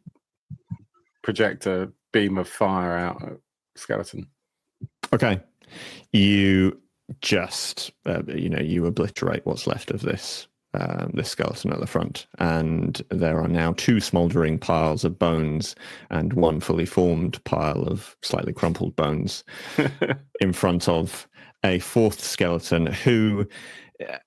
A: project a beam of fire out at skeleton.
C: Okay, you just you obliterate what's left of this skeleton at the front, and there are now 2 smouldering piles of bones and 1 fully formed pile of slightly crumpled bones in front of a 4th skeleton who,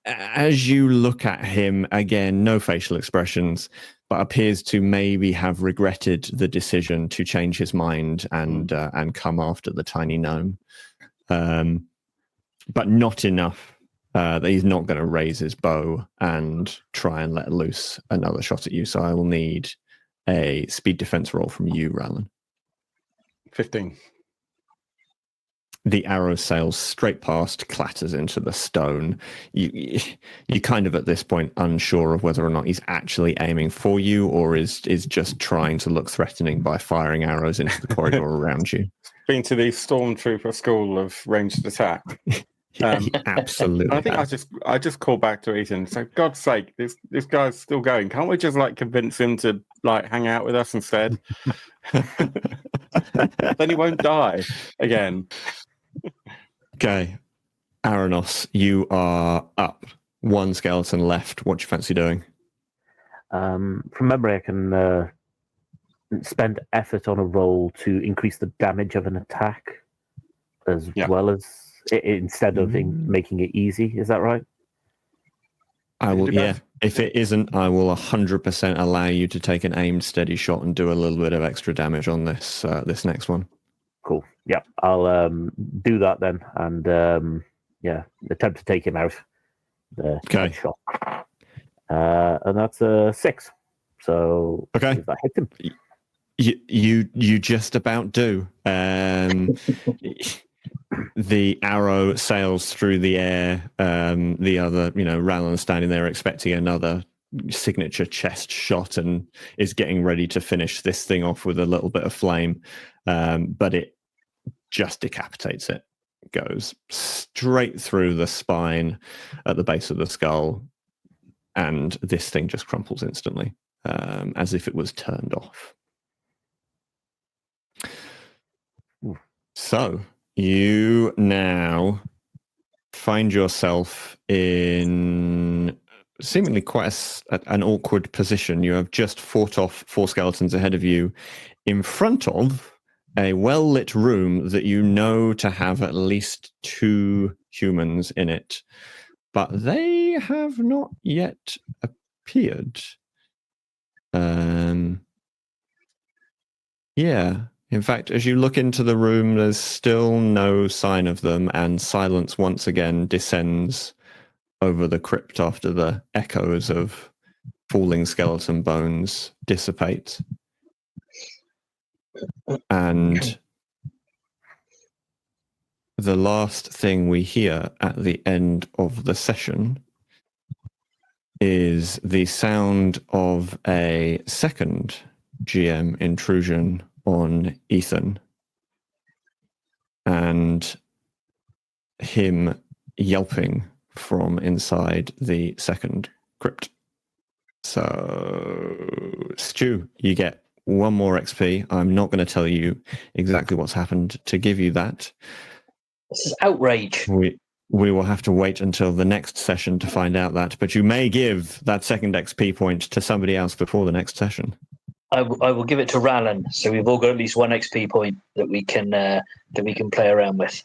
C: as you look at him, again, no facial expressions, but appears to maybe have regretted the decision to change his mind and come after the tiny gnome. But not enough that he's not going to raise his bow and try and let loose another shot at you. So I will need a speed defense roll from you, Rallan.
A: 15.
C: The arrow sails straight past, clatters into the stone. You kind of at this point unsure of whether or not he's actually aiming for you or is just trying to look threatening by firing arrows into the corridor around you.
A: Been to the Stormtrooper School of Ranged Attack.
C: Absolutely.
A: I think I just call back to Ethan and say, God's sake, this guy's still going. Can't we just convince him to hang out with us instead? Then he won't die again.
C: Okay, Aranos, you are up. 1 skeleton left. What do you fancy doing?
D: From memory, I can spend effort on a roll to increase the damage of an attack, as well as instead of making it easy. Is that right?
C: I will. Yeah. If it isn't, I will 100% allow you to take an aimed steady shot and do a little bit of extra damage on this next one.
D: Cool. Yeah, I'll do that then, and attempt to take him out. The
C: Okay.
D: shot. And that's a 6. So
C: Okay.
D: if that hits him.
C: You just about do. The arrow sails through the air. The other, Rallan's standing there expecting another signature chest shot and is getting ready to finish this thing off with a little bit of flame. But it just decapitates it. Goes straight through the spine at the base of the skull. And this thing just crumples instantly, as if it was turned off. So you now find yourself in seemingly quite an awkward position. You have just fought off 4 skeletons ahead of you in front of a well-lit room that you know to have at least 2 humans in it. But they have not yet appeared. Yeah. In fact, as you look into the room, there's still no sign of them, and silence once again descends over the crypt after the echoes of falling skeleton bones dissipate. And the last thing we hear at the end of the session is the sound of a second GM intrusion on Ethan and him yelping from inside the second crypt. So, Stu, you get 1 more XP. I'm not going to tell you exactly what's happened to give you that.
E: This is outrage.
C: We will have to wait until the next session to find out that, but you may give that second XP point to somebody else before the next session.
E: I will give it to Rallan, so we've all got at least 1 XP point that we can play around with.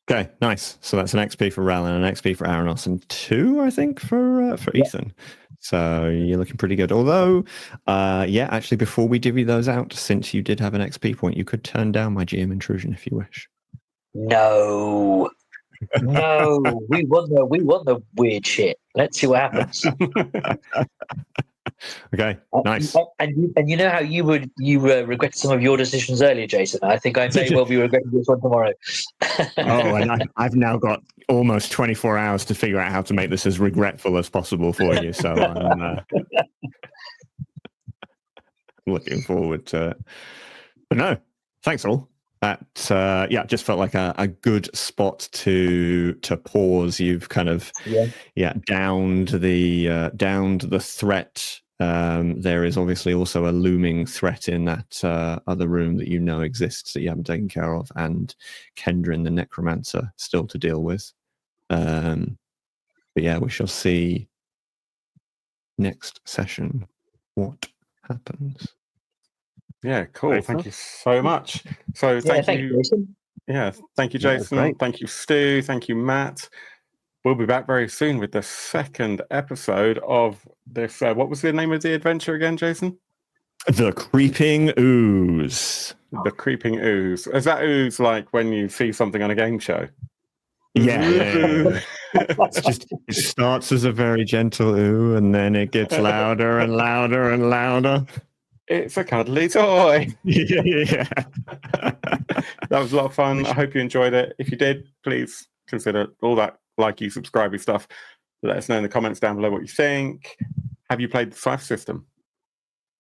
C: Okay, nice. So that's an XP for Rallan, an XP for Aranos, and 2, I think, for Ethan. So you're looking pretty good. Although, actually, before we divvy those out, since you did have an XP point, you could turn down my GM intrusion if you wish.
E: No, we want the weird shit. Let's see what happens.
C: Okay, nice.
E: And you know how you regretted some of your decisions earlier, Jason. I think I may well be regretting this one tomorrow.
C: And I've now got almost 24 hours to figure out how to make this as regretful as possible for you. So I'm looking forward to it. But no, thanks all. That just felt like a good spot to pause. You've kind of downed the threat. There is obviously also a looming threat in that other room that you know exists that you haven't taken care of, and Kendrin the Necromancer still to deal with. But yeah, we shall see next session what happens.
A: Yeah, cool. Thank you so much. So thank you,
E: Jason.
A: Yeah, thank you, Jason. Thank you, Stu. Thank you, Matt. We'll be back very soon with the second episode of this. What was the name of the adventure again, Jason?
C: The Creeping Ooze.
A: The Creeping Ooze. Is that ooze like when you see something on a game show?
C: Yeah. It starts as a very gentle ooh, and then it gets louder and louder and louder.
A: It's a cuddly toy.
C: Yeah.
A: That was a lot of fun. I hope you enjoyed it. If you did, please consider all that likey, subscribey stuff. Let us know in the comments down below what you think. Have you played the Cypher System?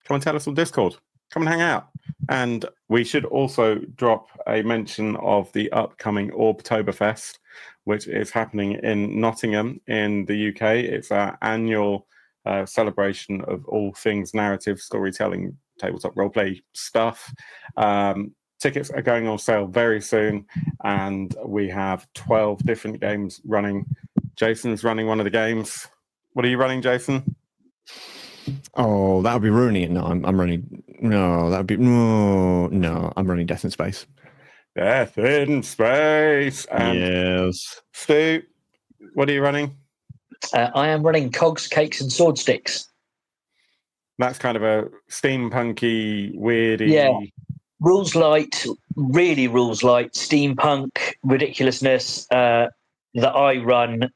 A: Come and tell us on Discord. Come and hang out. And we should also drop a mention of the upcoming Orbtoberfest, which is happening in Nottingham in the UK. It's our annual celebration of all things narrative, storytelling, tabletop roleplay stuff. Tickets are going on sale very soon, and we have 12 different games running. Jason's running one of the games. What are you running, Jason?
C: Oh, that would be ruining it. No, I'm running. No, that would be no. I'm running Death in Space.
A: Death in Space. And
C: yes.
A: Stu, what are you running?
E: I am running Cogs, Cakes, and Sword Sticks.
A: That's kind of a steampunky, weirdy.
E: Yeah. Rules light, really rules light, steampunk, ridiculousness. that I run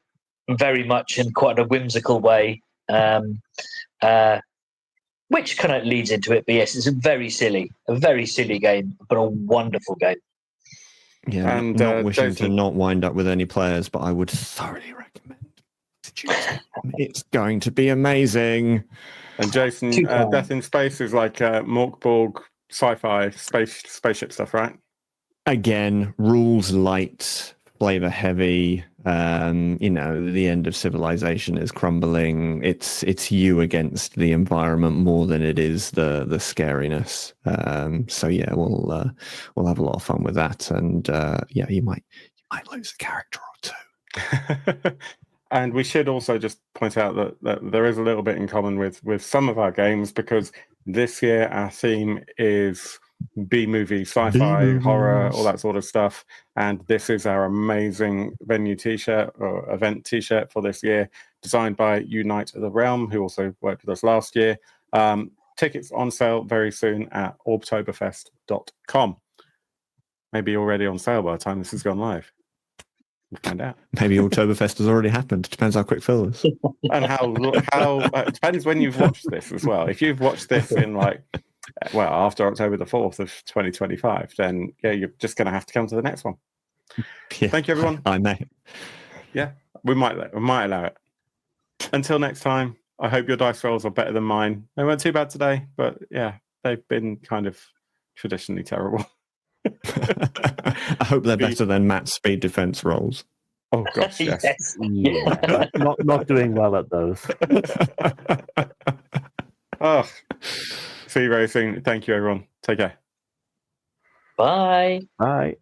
E: very much in quite a whimsical way, which kind of leads into it. But yes, it's a very silly game, but a wonderful game.
C: Yeah,
A: And,
C: not wishing
A: Jason-
C: to not wind up with any players, but I would thoroughly recommend it. It's going to be amazing.
A: And Jason,
E: Too kind.
A: Death in Space is like Morkborg sci-fi spaceship stuff, right?
C: Again, rules light, flavor heavy. The end of civilization is crumbling. It's you against the environment more than it is the scariness. So yeah, we'll have a lot of fun with that, and you might lose a character or two.
A: And we should also just point out that there is a little bit in common with some of our games, because this year our theme is B-movie, sci-fi,
D: B-movies.
A: horror, all that sort of stuff. And this is our amazing venue t-shirt or event t-shirt for this year, designed by Unite the Realm, who also worked with us last year. Tickets on sale very soon at orbtoberfest.com. Maybe already on sale by the time this has gone live. We'll find out.
C: Maybe Oktoberfest has already happened. Depends how quick Phil is.
A: And how it depends when you've watched this as well. If you've watched this in after October the 4th of 2025, then yeah, you're just going to have to come to the next one.
C: Yeah,
A: Thank you, everyone.
C: I may.
A: Yeah, we might allow it. Until next time, I hope your dice rolls are better than mine. They weren't too bad today, but yeah, they've been kind of traditionally terrible.
C: I hope they're better than Matt's speed defense rolls.
A: Oh gosh, yes.
E: Yes.
D: Yeah, not doing well at those.
A: Oh, see you very soon. Thank you, everyone. Take care.
E: Bye.
D: Bye.